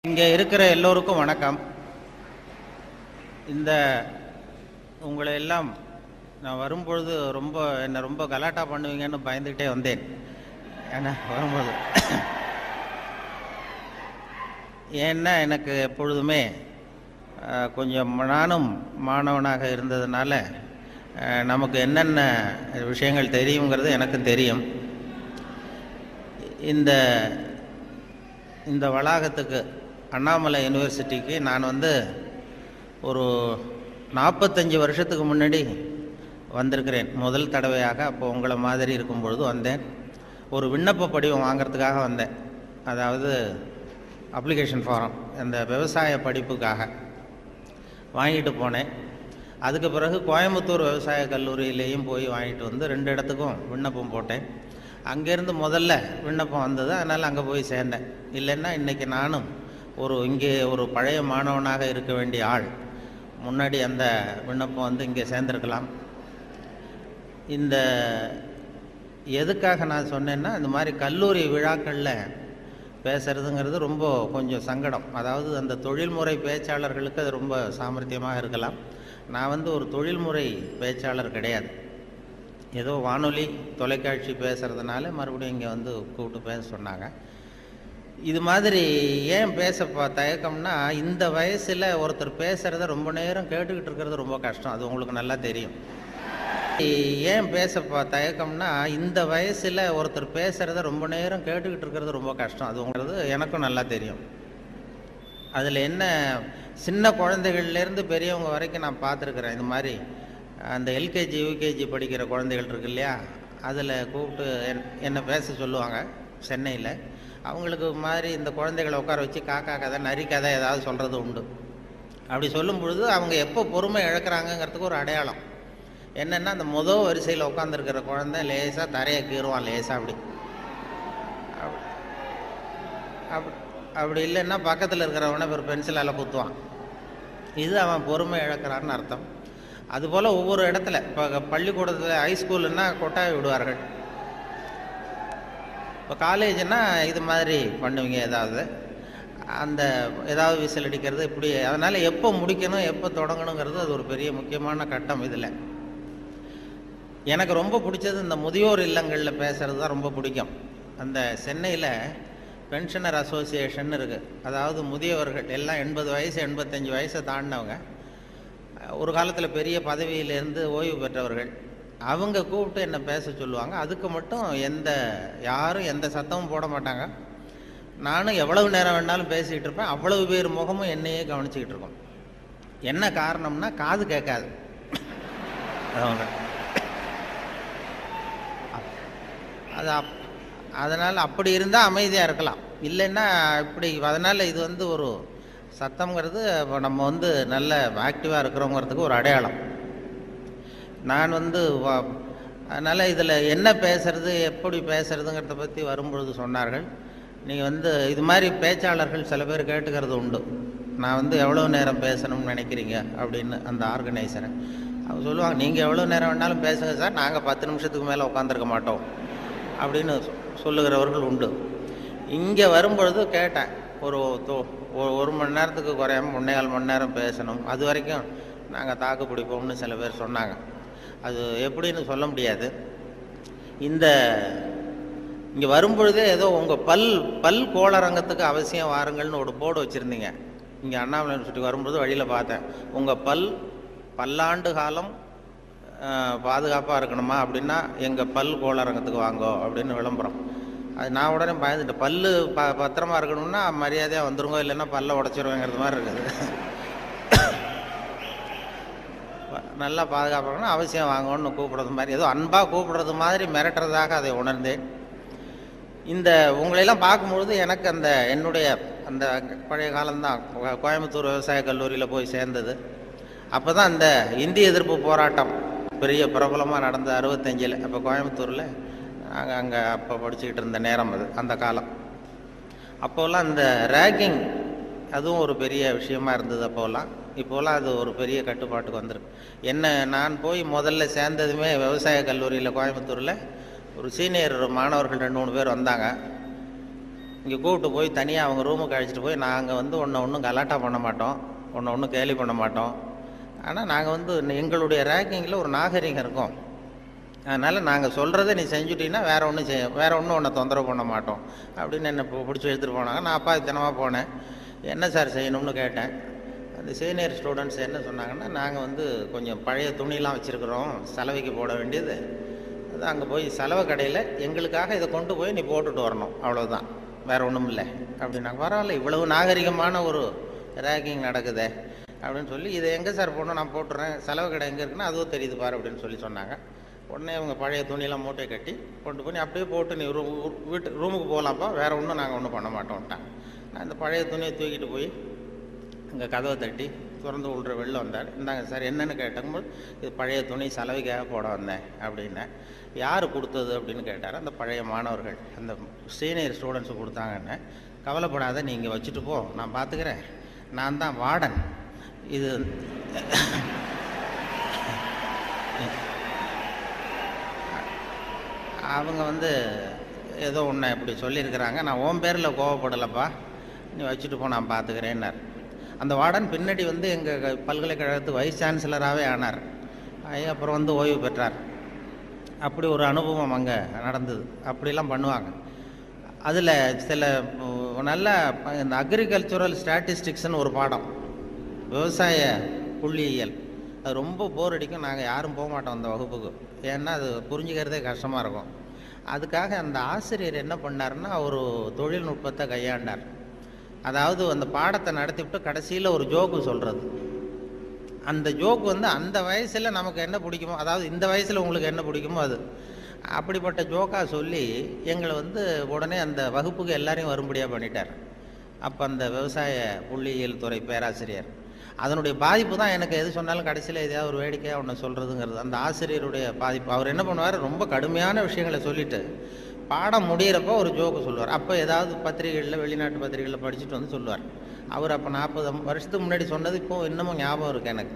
இங்கே இருக்கிற எல்லோருக்கும் வணக்கம். இந்த உங்களை எல்லாம் நான் வரும்பொழுது என்னை ரொம்ப கலாட்டா பண்ணுவீங்கன்னு பயந்துக்கிட்டே வந்தேன். ஏன்னா வரும்போது ஏன்னா எனக்கு எப்பொழுதுமே கொஞ்சம் நானும் மாணவனாக இருந்ததுனால நமக்கு என்னென்ன விஷயங்கள் தெரியுங்கிறது எனக்கும் தெரியும். இந்த வளாகத்துக்கு அண்ணாமலை யூனிவர்சிட்டிக்கு நான் ஒரு 45 வருஷத்துக்கு முன்னாடி வந்திருக்கிறேன் முதல் தடவையாக. அப்போ உங்களை மாதிரி இருக்கும் பொழுது வந்தேன். ஒரு விண்ணப்ப படிவம் வாங்கிறதுக்காக வந்தேன். அதாவது அப்ளிகேஷன் ஃபாரம், அந்த விவசாய படிப்புக்காக வாங்கிட்டு போனேன். அதுக்கு பிறகு கோயம்புத்தூர் விவசாய கல்லூரியிலேயும் போய் வாங்கிட்டு வந்து 2 இடத்துக்கும் விண்ணப்பம் போட்டேன். அங்கேருந்து முதல்ல விண்ணப்பம் வந்தது, அதனால் அங்கே போய் சேர்ந்தேன். இல்லைன்னா இன்றைக்கி நானும் இங்கே ஒரு பழைய மாணவனாக இருக்க வேண்டிய ஆள் முன்னாடி அந்த விண்ணப்பம் இங்கே சேர்ந்துருக்கலாம். எதுக்காக நான் சொன்னேன்னா, இந்த மாதிரி கல்லூரி விழாக்களில் பேசுகிறதுங்கிறது ரொம்ப கொஞ்சம் சங்கடம். அதாவது அந்த தொழில்முறை பேச்சாளர்களுக்கு அது ரொம்ப சாமர்த்தியமாக இருக்கலாம். நான் ஒரு தொழில்முறை பேச்சாளர் கிடையாது. ஏதோ வானொலி தொலைக்காட்சி பேசுகிறதுனால மறுபடியும் இங்கே கூப்பிட்டு பேச சொன்னாங்க. இது மாதிரி ஏன் பேச தயக்கம்னா, இந்த வயசில் ஒருத்தர் பேசுகிறத ரொம்ப நேரம் கேட்டுக்கிட்டு இருக்கிறது ரொம்ப கஷ்டம். அது உங்களுக்கு நல்லா தெரியும். ஏன் பேச தயக்கம்னா, இந்த வயசில் ஒருத்தர் பேசுகிறத ரொம்ப நேரம் கேட்டுக்கிட்டு இருக்கிறது ரொம்ப கஷ்டம். அது உங்களுக்கு எனக்கும் நல்லா தெரியும். அதில் என்ன, சின்ன குழந்தைகள்லேருந்து பெரியவங்க வரைக்கும் நான் பார்த்துருக்குறேன். இது மாதிரி அந்த எல்கேஜி யூகேஜி படிக்கிற குழந்தைகள் இருக்கு இல்லையா, அதில் கூப்பிட்டு என்னை பேச சொல்லுவாங்க சென்னையில். அவங்களுக்கு மாதிரி இந்த குழந்தைகளை உட்கார வச்சு காக்கா கதை நரி கதை ஏதாவது சொல்கிறது உண்டு. அப்படி சொல்லும் பொழுது அவங்க எப்போ பொறுமை இழக்கிறாங்கங்கிறதுக்கு ஒரு அடையாளம் என்னென்னா, அந்த முதல் வரிசையில் உட்காந்துருக்கிற குழந்தை லேசாக தரையை கீறுவான், லேசாக அப்படி இல்லைன்னா பக்கத்தில் இருக்கிறவனை ஒரு பென்சிலால் குத்துவான். இது அவன் பொறுமை இழக்கிறான்னு அர்த்தம். அதுபோல் ஒவ்வொரு இடத்துல, இப்போ பள்ளிக்கூடத்தில் ஹைஸ்கூலுன்னா கொட்டாய் விடுவார்கள். இப்போ காலேஜுன்னா இது மாதிரி பண்ணுவீங்க, ஏதாவது விசில் அடிக்கிறது இப்படி. அதனால் எப்போ முடிக்கணும் எப்போ தொடங்கணுங்கிறது அது ஒரு பெரிய முக்கியமான கட்டம். இதில் எனக்கு ரொம்ப பிடிச்சது இந்த முதியோர் இல்லங்களில் பேசுகிறது தான் ரொம்ப பிடிக்கும். அந்த சென்னையில் பென்ஷனர் அசோசியேஷன் இருக்குது. அதாவது முதியவர்கள் எல்லாம் 80 வயசு 85 வயசை தாண்டினவங்க, ஒரு காலத்தில் பெரிய பதவியிலேருந்து ஓய்வு பெற்றவர்கள். அவங்க கூப்பிட்டு என்னை பேச சொல்லுவாங்க. அதுக்கு மட்டும் யாரும் எந்த சத்தமும் போட மாட்டாங்க. நானும் எவ்வளவு நேரம் வேணாலும் பேசிக்கிட்டு இருப்பேன். அவ்வளவு பேர் முகமும் என்னையே கவனிச்சிக்கிட்டு இருக்கோம். என்ன காரணம்னா, காது கேட்காது அவங்க. அதனால் அப்படி இருந்தால் அமைதியாக இருக்கலாம், இல்லைன்னா இப்படி. அதனால் இது ஒரு சத்தம்ங்கிறது நம்ம நல்ல ஆக்டிவாக இருக்கிறோங்கிறதுக்கு ஒரு அடையாளம். நான் அதனால் இதில் என்ன பேசுறது எப்படி பேசுறதுங்கிறத பற்றி வரும்பொழுது சொன்னார்கள், நீங்கள் இது மாதிரி பேச்சாளர்கள் சில பேர் கேட்டுக்கிறது உண்டு, நான் எவ்வளோ நேரம் பேசணும்னு நினைக்கிறீங்க அப்படின்னு. அந்த ஆர்கனைசரை அவங்க சொல்லுவாங்க, நீங்கள் எவ்வளோ நேரம் வேணாலும் பேசுங்க சார், நாங்கள் 10 நிமிஷத்துக்கு மேலே உட்காந்துருக்க மாட்டோம் அப்படின்னு சொல்லுகிறவர்கள் உண்டு. இங்கே வரும்பொழுது கேட்டேன், ஒரு மணி நேரத்துக்கு குறையாமல் 1.25 மணி நேரம் பேசணும், அது வரைக்கும் நாங்கள் தாக்கு பிடிப்போம்னு சில பேர் சொன்னாங்க. அது எப்படின்னு சொல்ல முடியாது. இங்கே வரும்பொழுதே ஏதோ உங்கள் பல் கோளரங்கத்துக்கு அவசியம் வாருங்கள்னு ஒரு போர்டு வச்சுருந்தீங்க. இங்கே அண்ணாமலை யூனிவர்சிட்டி வரும்போது வழியில் பார்த்தேன், உங்கள் பல்லாண்டு காலம் பாதுகாப்பாக இருக்கணுமா அப்படின்னா எங்கள் பல் கோளரங்கத்துக்கு வாங்கோ அப்படின்னு விளம்பரம். அது நான் உடனே பயந்துட்டேன். பத்திரமா இருக்கணும்னா மரியாதையாக வந்துருங்க, இல்லைன்னா பல்லை உடச்சிருவேங்கிறது மாதிரி இருக்குது. நல்லா பாதுகாப்பாகணும், அவசியம் வாங்கணும்னு கூப்பிடுறது மாதிரி, ஏதோ அன்பாக கூப்பிடுறது மாதிரி மிரட்டுறதாக அதை உணர்ந்தேன். உங்களையெல்லாம் பார்க்கும்பொழுது எனக்கு என்னுடைய அந்த பழைய காலம்தான். கோயம்புத்தூர் விவசாய கல்லூரியில் போய் சேர்ந்தது. அப்போ தான் இந்த இந்திய எதிர்ப்பு போராட்டம் பெரிய பிரபலமாக நடந்த 65. அப்போ கோயம்புத்தூரில் நாங்கள் அங்கே அப்போ படிச்சுக்கிட்டு இருந்த நேரம் அது, அந்த காலம். அப்போல்லாம் இந்த ரேகிங் அதுவும் ஒரு பெரிய விஷயமா இருந்தது அப்போல்லாம். இப்போலாம் அது ஒரு பெரிய கட்டுப்பாட்டுக்கு வந்துருக்கு. நான் போய் முதல்ல சேர்ந்ததுமே விவசாய கல்லூரியில் கோயம்புத்தூரில் ஒரு சீனியர் மாணவர்கள் 2-3 பேர் வந்தாங்க. இங்கே கூப்பிட்டு போய் தனியாக அவங்க ரூமுக்கு அழைச்சிட்டு போய் நாங்கள் வந்து ஒன்றும் கலாட்டா பண்ண மாட்டோம், ஒன்றும் கேலி பண்ண மாட்டோம். ஆனால் நாங்கள் வந்து எங்களுடைய ரேங்கிங்கில் ஒரு நாகரிகம் இருக்கும். அதனால் நாங்கள் சொல்கிறத நீ செஞ்சுட்டீங்கன்னா வேறு ஒன்றும் உன்னை தொந்தரவு பண்ண மாட்டோம் அப்படின்னு என்னை பிடிச்சி எடுத்துகிட்டு போனாங்க. நான் அப்பா தினமாக போனேன். என்ன சார் செய்யணும்னு கேட்டேன். அந்த சீனியர் ஸ்டூடெண்ட்ஸ் என்ன சொன்னாங்கன்னா, நாங்கள் வந்து கொஞ்சம் பழைய துணியெலாம் வச்சுருக்குறோம், சலவைக்கு போட வேண்டியது. அது அங்கே போய் சலவை கடையில் எங்களுக்காக இதை கொண்டு போய் நீ போட்டுட்டு வரணும், அவ்வளோதான், வேறு ஒன்றும் இல்லை அப்படின்னாங்க. பரவாயில்ல, இவ்வளவு நாகரிகமான ஒரு ரேக்கிங் நடக்குதே அப்படின்னு சொல்லி, இதை எங்கே சார் போடணும், நான் போட்டுறேன், செலவு கடை எங்கே இருக்குன்னா அதுவும் தெரியுது பாரு அப்படின்னு சொன்னாங்க. உடனே அவங்க பழைய துணியெல்லாம் மூட்டை கட்டி கொண்டு போய் அப்படியே போட்டு நீ ரூமுக்கு போகலாம்ப்பா, வேறு ஒன்றும் நாங்கள் ஒன்றும் பண்ண மாட்டோம்ட்டாங்க. நான் இந்த பழைய துணியை தூக்கிட்டு போய் அங்கே கதவை தட்டி திறந்து விட்ற வெளில வந்தார். இந்தாங்க சார் என்னென்னு கேட்டபோது, இது பழைய துணி சலவைக்காக போட வந்தேன் அப்படின்னேன். யார் கொடுத்தது அப்படின்னு கேட்டார். அந்த பழைய மாணவர்கள், அந்த சீனியர் ஸ்டூடெண்ட்ஸு கொடுத்தாங்கன்னு. கவலைப்படாத, நீ இங்கே வச்சுட்டு போ, நான் பார்த்துக்கிறேன், நான் தான் வார்டன். இது அவங்க வந்து ஏதோ ஒன்று இப்படி சொல்லியிருக்கிறாங்க, நான் உன் பேரில் கோவப்படலைப்பா, நீ வச்சுட்டு போ, நான் பார்த்துக்கிறேன்னார். அந்த வார்டன் பின்னாடி வந்து எங்கள் பல்கலைக்கழகத்து வைஸ் சான்சலராகவே ஆனார். அப்புறம் வந்து ஓய்வு பெற்றார். அப்படி ஒரு அனுபவம் அங்கே நடந்தது. அப்படிலாம் பண்ணுவாங்க. அதில் சில நல்ல இந்த அக்ரிகல்ச்சுரல் ஸ்டாட்டிஸ்டிக்ஸ்னு ஒரு பாடம், விவசாய புள்ளியியல், அது ரொம்ப போர் அடிக்கும். நாங்கள் யாரும் போக மாட்டோம் அந்த வகுப்புக்கு, ஏன்னா அது புரிஞ்சுக்கிறதே கஷ்டமாக இருக்கும். அதுக்காக அந்த ஆசிரியர் என்ன பண்ணாருன்னா, ஒரு தொழில்நுட்பத்தை கையாண்டார். அதாவது அந்த பாடத்தை நடத்திவிட்டு கடைசியில் ஒரு ஜோக்கு சொல்கிறது. அந்த ஜோக்கு வந்து அந்த வயசில் நமக்கு என்ன பிடிக்குமோ, அதாவது இந்த வயசில் உங்களுக்கு என்ன பிடிக்குமோ அது, அப்படிப்பட்ட ஜோக்காக சொல்லி எங்களை வந்து உடனே அந்த வகுப்புக்கு எல்லாரையும் வரும்படியாக பண்ணிட்டார். அப்போ அந்த விவசாய புள்ளியியல் துறை பேராசிரியர், அதனுடைய பாதிப்பு தான் எனக்கு எது சொன்னாலும் கடைசியில் எதையாவது ஒரு வேடிக்கையாக ஒன்று சொல்கிறதுங்கிறது. அந்த ஆசிரியருடைய பாதிப்பு. அவர் என்ன பண்ணுவார், ரொம்ப கடுமையான விஷயங்களை சொல்லிவிட்டு பாடம் முடிகிறப்போ ஒரு ஜோக்கு சொல்லுவார். அப்போ ஏதாவது பத்திரிகைகளில், வெளிநாட்டு பத்திரிகைகளில் படிச்சுட்டு வந்து சொல்லுவார். அவர் அப்போ 40 வருஷத்துக்கு முன்னாடி சொன்னது இப்போது இன்னமும் ஞாபகம் இருக்குது எனக்கு.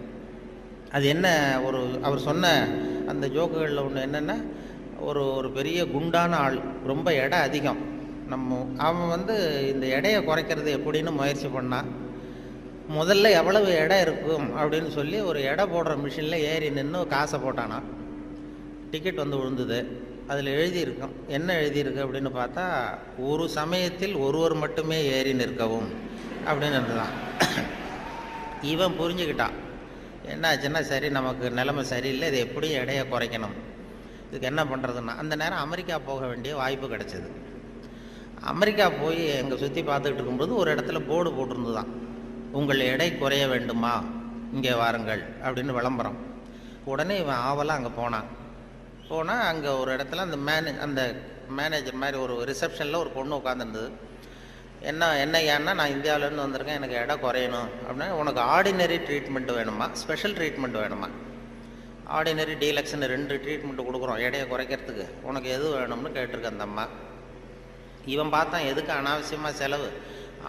அது என்ன, அவர் சொன்ன அந்த ஜோக்குகளில் ஒன்று என்னென்னா, ஒரு பெரிய குண்டான ஆள், ரொம்ப எடை அதிகம். அவன் வந்து இந்த எடையை குறைக்கிறது எப்படின்னு முயற்சி பண்ணான். முதல்ல எவ்வளவு எடை இருக்கும் அப்படின்னு சொல்லி ஒரு எடை போடுற மிஷினில் ஏறி நின்று காசை போட்டானா. டிக்கெட் வந்து விழுந்தது. அதில் எழுதியிருக்கும், என்ன எழுதியிருக்கு அப்படின்னு பார்த்தா, ஒரு சமயத்தில் ஒருவர் மட்டுமே ஏறி நிற்கவும் அப்படின்னு இருந்துதான். இவன் புரிஞ்சுக்கிட்டான், என்னாச்சுன்னா சரி, நமக்கு நிலைமை சரியில்லை, இது எப்படியும் எடையை குறைக்கணும், இதுக்கு என்ன பண்ணுறதுன்னா, அந்த நேரம் அமெரிக்கா போக வேண்டிய வாய்ப்பு கிடச்சிது. அமெரிக்கா போய் எங்கே சுற்றி பார்த்துக்கிட்டு இருக்கும்போது ஒரு இடத்துல போர்டு போட்டிருந்துதான், உங்கள் எடை குறைய வேண்டுமா, இங்கே வாருங்கள் அப்படின்னு விளம்பரம். உடனே இவன் ஆவலாக அங்கே போனான். அங்கே ஒரு இடத்துல அந்த மேனேஜர் மாதிரி ஒரு ரிசப்ஷனில் ஒரு பொண்ணு உட்காந்துருந்தது. என்ன ஏன்னா, நான் இந்தியாவிலேருந்து வந்திருக்கேன், எனக்கு எடை குறையணும் அப்படின்னா, உனக்கு ஆர்டினரி ட்ரீட்மெண்ட் வேணுமா, ஸ்பெஷல் ட்ரீட்மெண்ட் வேணுமா, ஆர்டினரி டீலக்ஸ்ன்னு 2 ட்ரீட்மெண்ட்டு கொடுக்குறோம் எடையை குறைக்கிறதுக்கு, உனக்கு எது வேணும்னு கேட்டிருக்க அந்த அம்மா. இவன் பார்த்தான், எதுக்கு அனாவசியமாக செலவு,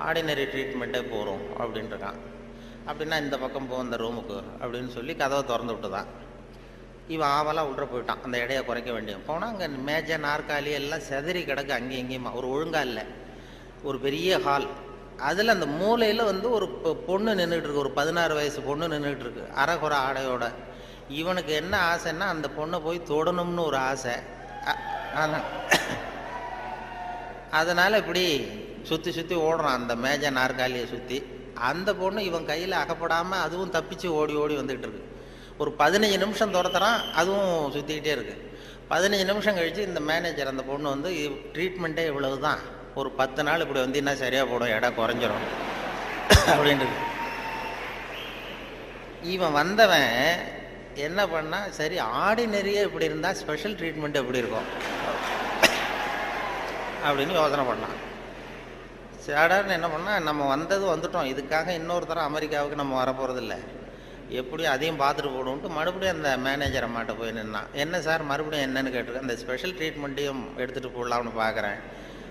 ஆர்டினரி ட்ரீட்மெண்ட்டே போகிறோம் அப்படின்ட்டுருக்கான். அப்படின்னா இந்த பக்கம் போ அந்த ரூமுக்கு அப்படின்னு சொல்லி கதவை திறந்து விட்டு தான் இவன் ஆவலாக உள்ள போயிட்டான். அந்த எடையை குறைக்க வேண்டிய போனால் அங்கே மேஜை நாற்காலி எல்லாம் செதறி கிடக்கு, அங்கேயும் இங்கேயுமா, ஒரு ஒழுங்காக இல்லை. ஒரு பெரிய ஹால், அதில் அந்த மூலையில் வந்து ஒரு பொண்ணு நின்றுட்டு இருக்கு, ஒரு 16 வயசு பொண்ணு நின்றுட்டு இருக்கு, அரைகுறை ஆடையோட. இவனுக்கு என்ன ஆசைன்னா, அந்த பொண்ணை போய் தொடணும்னு ஒரு ஆசை. அதனால் இப்படி சுற்றி சுற்றி ஓடுறான் அந்த மேஜை நாற்காலியை சுற்றி. அந்த பொண்ணு இவன் கையில் அகப்படாமல் அதுவும் தப்பிச்சு ஓடி ஓடி வந்துக்கிட்டு இருக்கு. ஒரு 15 நிமிஷம் துரத்துறான், அதுவும் சுற்றிக்கிட்டே இருக்குது. 15 நிமிஷம் கழித்து இந்த மேனேஜர், அந்த பொண்ணு வந்து, ட்ரீட்மெண்ட்டே இவ்வளவு தான், ஒரு 10 நாள் இப்படி வந்தீங்கன்னா சரியாக போடும், எடை குறைஞ்சிரும் அப்படின்ட்டு. இவன் வந்தவன் என்ன பண்ணா, சரி ஆர்டினரியே இப்படி இருந்தால் ஸ்பெஷல் ட்ரீட்மெண்ட் எப்படி இருக்கும் அப்படின்னு யோசனை பண்ணான். சாடார்னு என்ன பண்ணால், நம்ம வந்துட்டோம், இதுக்காக இன்னொரு தரம் அமெரிக்காவுக்கு நம்ம வரப்போகிறதில்ல, எப்படியும் அதையும் பார்த்துட்டு போடுவோன்ட்டு மறுபடியும் அந்த மேனேஜர் அம்மாட்ட போய் நின்னான். என்ன சார் மறுபடியும் என்னன்னு கேட்டிருக்கேன், அந்த ஸ்பெஷல் ட்ரீட்மெண்ட்டையும் எடுத்துகிட்டு போடலாம்னு பார்க்குறேன்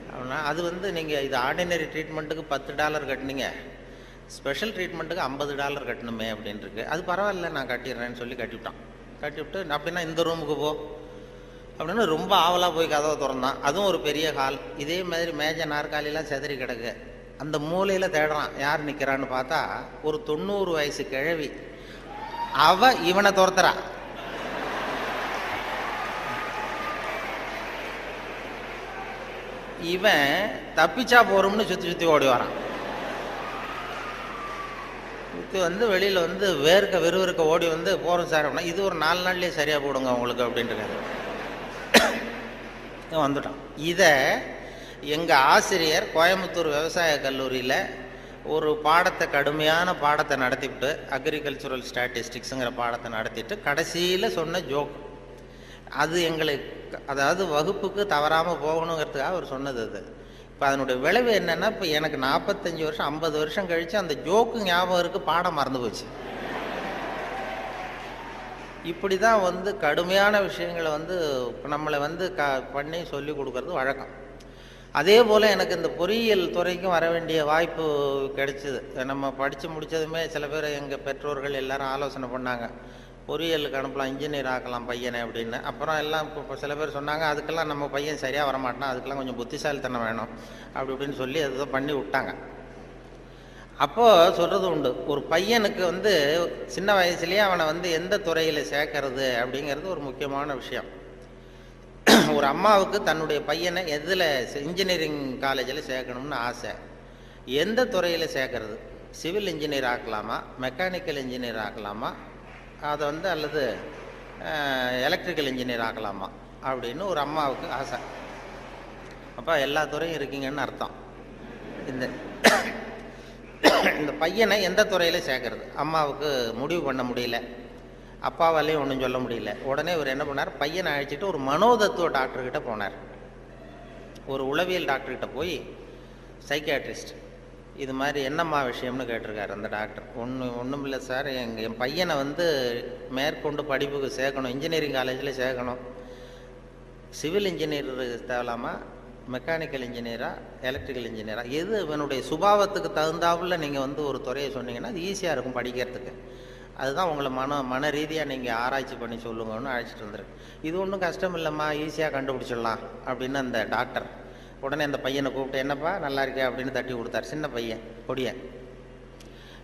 அப்படின்னா, அது வந்து நீங்கள் இது ஆர்டினரி ட்ரீட்மெண்ட்டுக்கு $10 கட்டினீங்க, ஸ்பெஷல் ட்ரீட்மெண்ட்டுக்கு $50 கட்டணுமே அப்படின்ட்டுருக்கு. அது பரவாயில்ல, நான் கட்டிடுறேன்னு சொல்லி கட்டிவிட்டான். கட்டிவிட்டு அப்படின்னா இந்த ரூமுக்கு போ, அப்படின்னு ரொம்ப ஆவலாக போய் கதவை திறந்தான். அதுவும் ஒரு பெரிய ஹால். இதே மாதிரி மேஜை நாற்காலிலாம் செதறி கிடக்கு. அந்த மூலையில் தேடுறான், யார் நிற்கிறான்னு பார்த்தா ஒரு 90 வயசு கிழவி. அவ இவனை துரத்துறா. இவன் தப்பிச்சா போறோம்னு சுற்றி சுற்றி ஓடி வரான். சுற்றி வந்து வெளியில் வந்து விறுவிறுக்க ஓடி வந்து போகிறோம் சார் அப்படின்னா, இது ஒரு 4 நாள்லேயே சரியாக போடுங்க உங்களுக்கு அப்படின்ட்டு வந்துட்டான். இதை எங்கள் ஆசிரியர் கோயம்புத்தூர் விவசாய கல்லூரியில் ஒரு பாடத்தை, கடுமையான பாடத்தை நடத்திவிட்டு, அக்ரிகல்ச்சுரல் ஸ்டாட்டிஸ்டிக்ஸுங்கிற பாடத்தை நடத்திட்டு கடைசியில் சொன்ன ஜோக் அது எங்களுக்கு, அதாவது வகுப்புக்கு தவறாமல் போகணுங்கிறதுக்காக அவர் சொன்னது அது. இப்போ அதனுடைய விளைவு என்னென்னா, இப்போ எனக்கு 45 வருஷம் 50 வருஷம் கழித்து அந்த ஜோக்கு ஞாபகம் இருக்குது, பாடம் மறந்து போச்சு. இப்படி தான் வந்து கடுமையான விஷயங்களை வந்து நம்மளை வந்து பண்ணி சொல்லி கொடுக்கறது வழக்கம். அதே போல் எனக்கு இந்த பொறியியல் துறைக்கும் வர வேண்டிய வாய்ப்பு கிடைச்சிது. நம்ம படித்து முடித்ததுமே சில பேர் எங்கள் பெற்றோர்கள் எல்லாரும் ஆலோசனை பண்ணாங்க, பொறியியலுக்கு அனுப்பலாம், இன்ஜினியர் ஆக்கலாம் பையனை அப்படின்னு. அப்புறம் எல்லாம் இப்போ சில பேர் சொன்னாங்க, அதுக்கெல்லாம் நம்ம பையன் சரியாக வரமாட்டான், அதுக்கெல்லாம் கொஞ்சம் புத்திசாலித்தனம் வேணும் அப்படி இப்படின்னு சொல்லி அதை பண்ணி விட்டாங்க. அப்போது சொல்கிறது உண்டு, ஒரு பையனுக்கு வந்து சின்ன வயசுலேயே அவனை வந்து எந்த துறையில் சேர்க்கறது அப்படிங்கிறது ஒரு முக்கியமான விஷயம். ஒரு அம்மாவுக்கு தன்னுடைய பையனை எதில், இன்ஜினியரிங் காலேஜில் சேர்க்கணும்னு ஆசை. எந்த துறையில் சேர்க்கறது? சிவில் இன்ஜினியர் ஆக்கலாமா, மெக்கானிக்கல் இன்ஜினியர் ஆக்கலாமா, அதை வந்து அல்லது எலக்ட்ரிக்கல் இன்ஜினியர் ஆக்கலாமா அப்படின்னு ஒரு அம்மாவுக்கு ஆசை. அப்போ எல்லா துறையும் இருக்கீங்கன்னு அர்த்தம். இந்த பையனை எந்த துறையில் சேர்க்கறது அம்மாவுக்கு முடிவு பண்ண முடியல, அப்பாவாலேயும் ஒன்றும் சொல்ல முடியல. உடனே இவர் என்ன பண்ணார், பையனை அழைச்சிட்டு ஒரு மனோதத்துவ டாக்டர்கிட்ட போனார். ஒரு உளவியல் டாக்டர்கிட்ட போய், சைக்கியாட்ரிஸ்ட், இது மாதிரி என்னம்மா விஷயம்னு கேட்டிருக்காரு அந்த டாக்டர். ஒன்றும் இல்லை சார், என் பையனை வந்து மேற்கொண்டு படிப்புக்கு சேர்க்கணும், இன்ஜினியரிங் காலேஜில் சேர்க்கணும். சிவில் இன்ஜினியர் தேவலாமா, மெக்கானிக்கல் இன்ஜினியரா, எலக்ட்ரிக்கல் இன்ஜினியரா, எது இவனுடைய சுபாவத்துக்கு தகுந்தாப்புல நீங்கள் வந்து ஒரு துறையை சொன்னீங்கன்னா அது ஈஸியாக இருக்கும் படிக்கிறதுக்கு. அதுதான் உங்களை மன ரீதியாக நீங்கள் ஆராய்ச்சி பண்ணி சொல்லுங்கன்னு அழைச்சிட்டு வந்துருக்கு. இது ஒன்றும் கஷ்டம் இல்லைம்மா, ஈஸியாக கண்டுபிடிச்சிடலாம் அப்படின்னு அந்த டாக்டர் உடனே அந்த பையனை கூப்பிட்டு, என்னப்பா நல்லா இருக்கே அப்படின்னு தட்டி கொடுத்தார். சின்ன பையன், பொடியன்.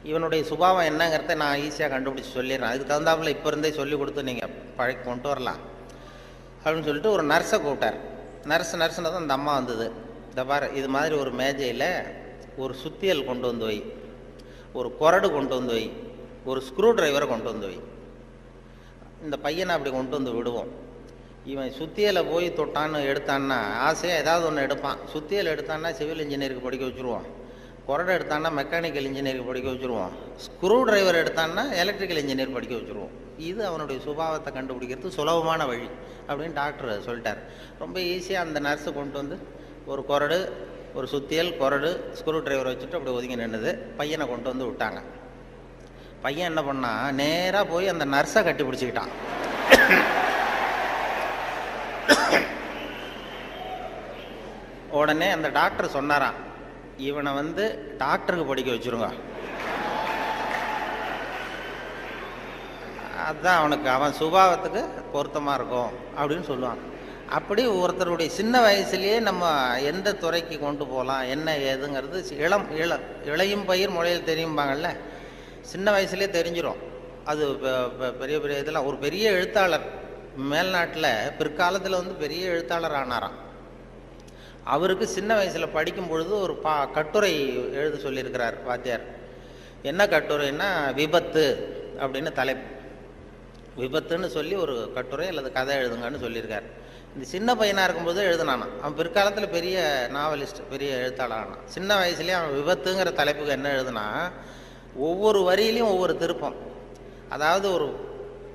இவனுடைய சுபாவம் என்னங்கிறத நான் ஈஸியாக கண்டுபிடிச்சி சொல்லிடுறேன், அதுக்கு தகுந்தாப்புல இப்போ இருந்தே சொல்லி கொடுத்து நீங்கள் பழக்கி கொண்டு வரலாம் அப்படின்னு சொல்லிட்டு ஒரு நர்ஸை கூப்பிட்டார். நர்ஸ்னு தான் அந்த அம்மா வந்தது. இந்த பாரு, இது மாதிரி ஒரு மேஜையில் ஒரு சுத்தியல் கொண்டு வந்து வை, ஒரு கொரடு கொண்டு வந்து வை, ஒரு ஸ்க்ரூ டிரைவரை கொண்டு வந்து வை. இந்த பையனை அப்படி கொண்டு வந்து விடுவோம். இவன் சுத்தியலை போய் தொட்டான்னு எடுத்தான்னா ஆசையாக ஏதாவது ஒன்று எடுப்பான். சுத்தியல் எடுத்தான்னா சிவில் இன்ஜினியருக்கு படிக்க வச்சுருவோம், கொரடை எடுத்தான்னா மெக்கானிக்கல் இன்ஜினியருக்கு படிக்க வச்சுருவோம், ஸ்க்ரூ டிரைவர் எடுத்தான்னா எலக்ட்ரிக்கல் இன்ஜினியர் படிக்க வச்சுருவோம். இது அவனுடைய சுபாவத்தை கண்டுபிடிக்கிறது சுலபமான வழி அப்படின்னு டாக்டர் சொல்லிட்டார். ரொம்ப ஈஸியாக அந்த நர்ஸு கொண்டு வந்து ஒரு கொரடு, ஒரு சுத்தியல், கொரடு, ஸ்க்ரூ டிரைவர் வச்சுட்டு அப்படி ஒதுங்கி நின்றுது. பையனை கொண்டு வந்து விட்டாங்க. பையன் என்ன பண்ணான், நேராக போய் அந்த நர்ஸை கட்டி பிடிச்சிக்கிட்டான். உடனே அந்த டாக்டர் சொன்னாராம், இவனை வந்து டாக்டருக்கு படிக்க வச்சுருங்க, அதுதான் அவனுக்கு அவன் சுபாவத்துக்கு பொருத்தமாக இருக்கும் அப்படின்னு சொல்லுவான். அப்படி ஒருத்தருடைய சின்ன வயசுலேயே நம்ம எந்த துறைக்கு கொண்டு போகலாம் என்ன ஏதுங்கிறது இளையும் பயிர் முளையில் தெரியும்பாங்கள்ல, சின்ன வயசுலேயே தெரிஞ்சிடும். அது பெரிய பெரிய இதெல்லாம். ஒரு பெரிய எழுத்தாளர் மேல்நாட்டில் பிற்காலத்தில் வந்து பெரிய எழுத்தாளர் ஆனாராம். அவருக்கு சின்ன வயசில் படிக்கும் பொழுது ஒரு கட்டுரை எழுத சொல்லியிருக்கிறார் வாத்தியார். என்ன கட்டுரைன்னா, விபத்து அப்படின்னு தலைப்பு. விபத்துன்னு சொல்லி ஒரு கட்டுரை அல்லது கதை எழுதுங்கன்னு சொல்லியிருக்கார். இந்த சின்ன பையனாக இருக்கும்போது எழுதுனானா. அவன் பிற்காலத்தில் பெரிய நாவலிஸ்ட், பெரிய எழுத்தாளர் ஆனான். சின்ன வயசுலேயே அவன் விபத்துங்கிற தலைப்புக்கு என்ன எழுதுனா, ஒவ்வொரு வரியிலையும் ஒவ்வொரு திருப்பம். அதாவது ஒரு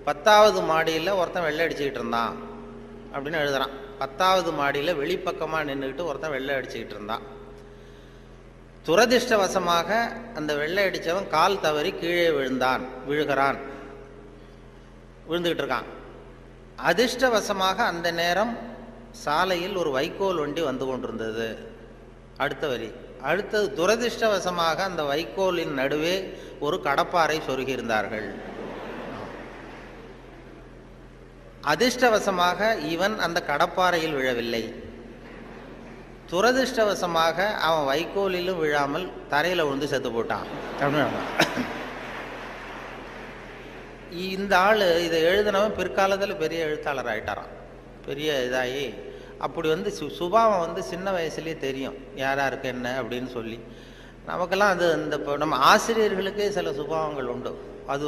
10வது மாடியில் ஒருத்தன் வெள்ளை அடிச்சுக்கிட்டு இருந்தான் அப்படின்னு எழுதுறான். 10வது மாடியில் வெளிப்பக்கமாக நின்றுக்கிட்டு ஒருத்தன் வெள்ளை அடிச்சுக்கிட்டு இருந்தான். துரதிர்ஷ்டவசமாக அந்த வெள்ளை அடித்தவன் கால் தவறி கீழே விழுகிறான், விழுந்துக்கிட்டு இருக்கான். அதிர்ஷ்டவசமாக அந்த நேரம் சாலையில் ஒரு வைக்கோல் வண்டி வந்து கொண்டிருந்தது. அடுத்த வரி. அடுத்தது, துரதிர்ஷ்டவசமாக அந்த வைக்கோலின் நடுவே ஒரு கடப்பாரை சொருகியிருந்தார்கள். அதிர்ஷ்டவசமாக இவன் அந்த கடப்பாறையில் விழவில்லை. துரதிர்ஷ்டவசமாக அவன் வைக்கோலிலும் விழாமல் தரையில் விழுந்து செத்து போட்டான் அப்படின்னு. இந்த ஆள் இதை எழுதினவன் பிற்காலத்தில் பெரிய எழுத்தாளர் ஆகிட்டாரான். பெரிய இதாகி அப்படி சுபாவம் சின்ன வயசுலேயே தெரியும் யார் யாருக்கு என்ன அப்படின்னு சொல்லி. நமக்கெல்லாம் அது இப்போ நம்ம ஆசிரியர்களுக்கே சில சுபாவங்கள் உண்டு. அது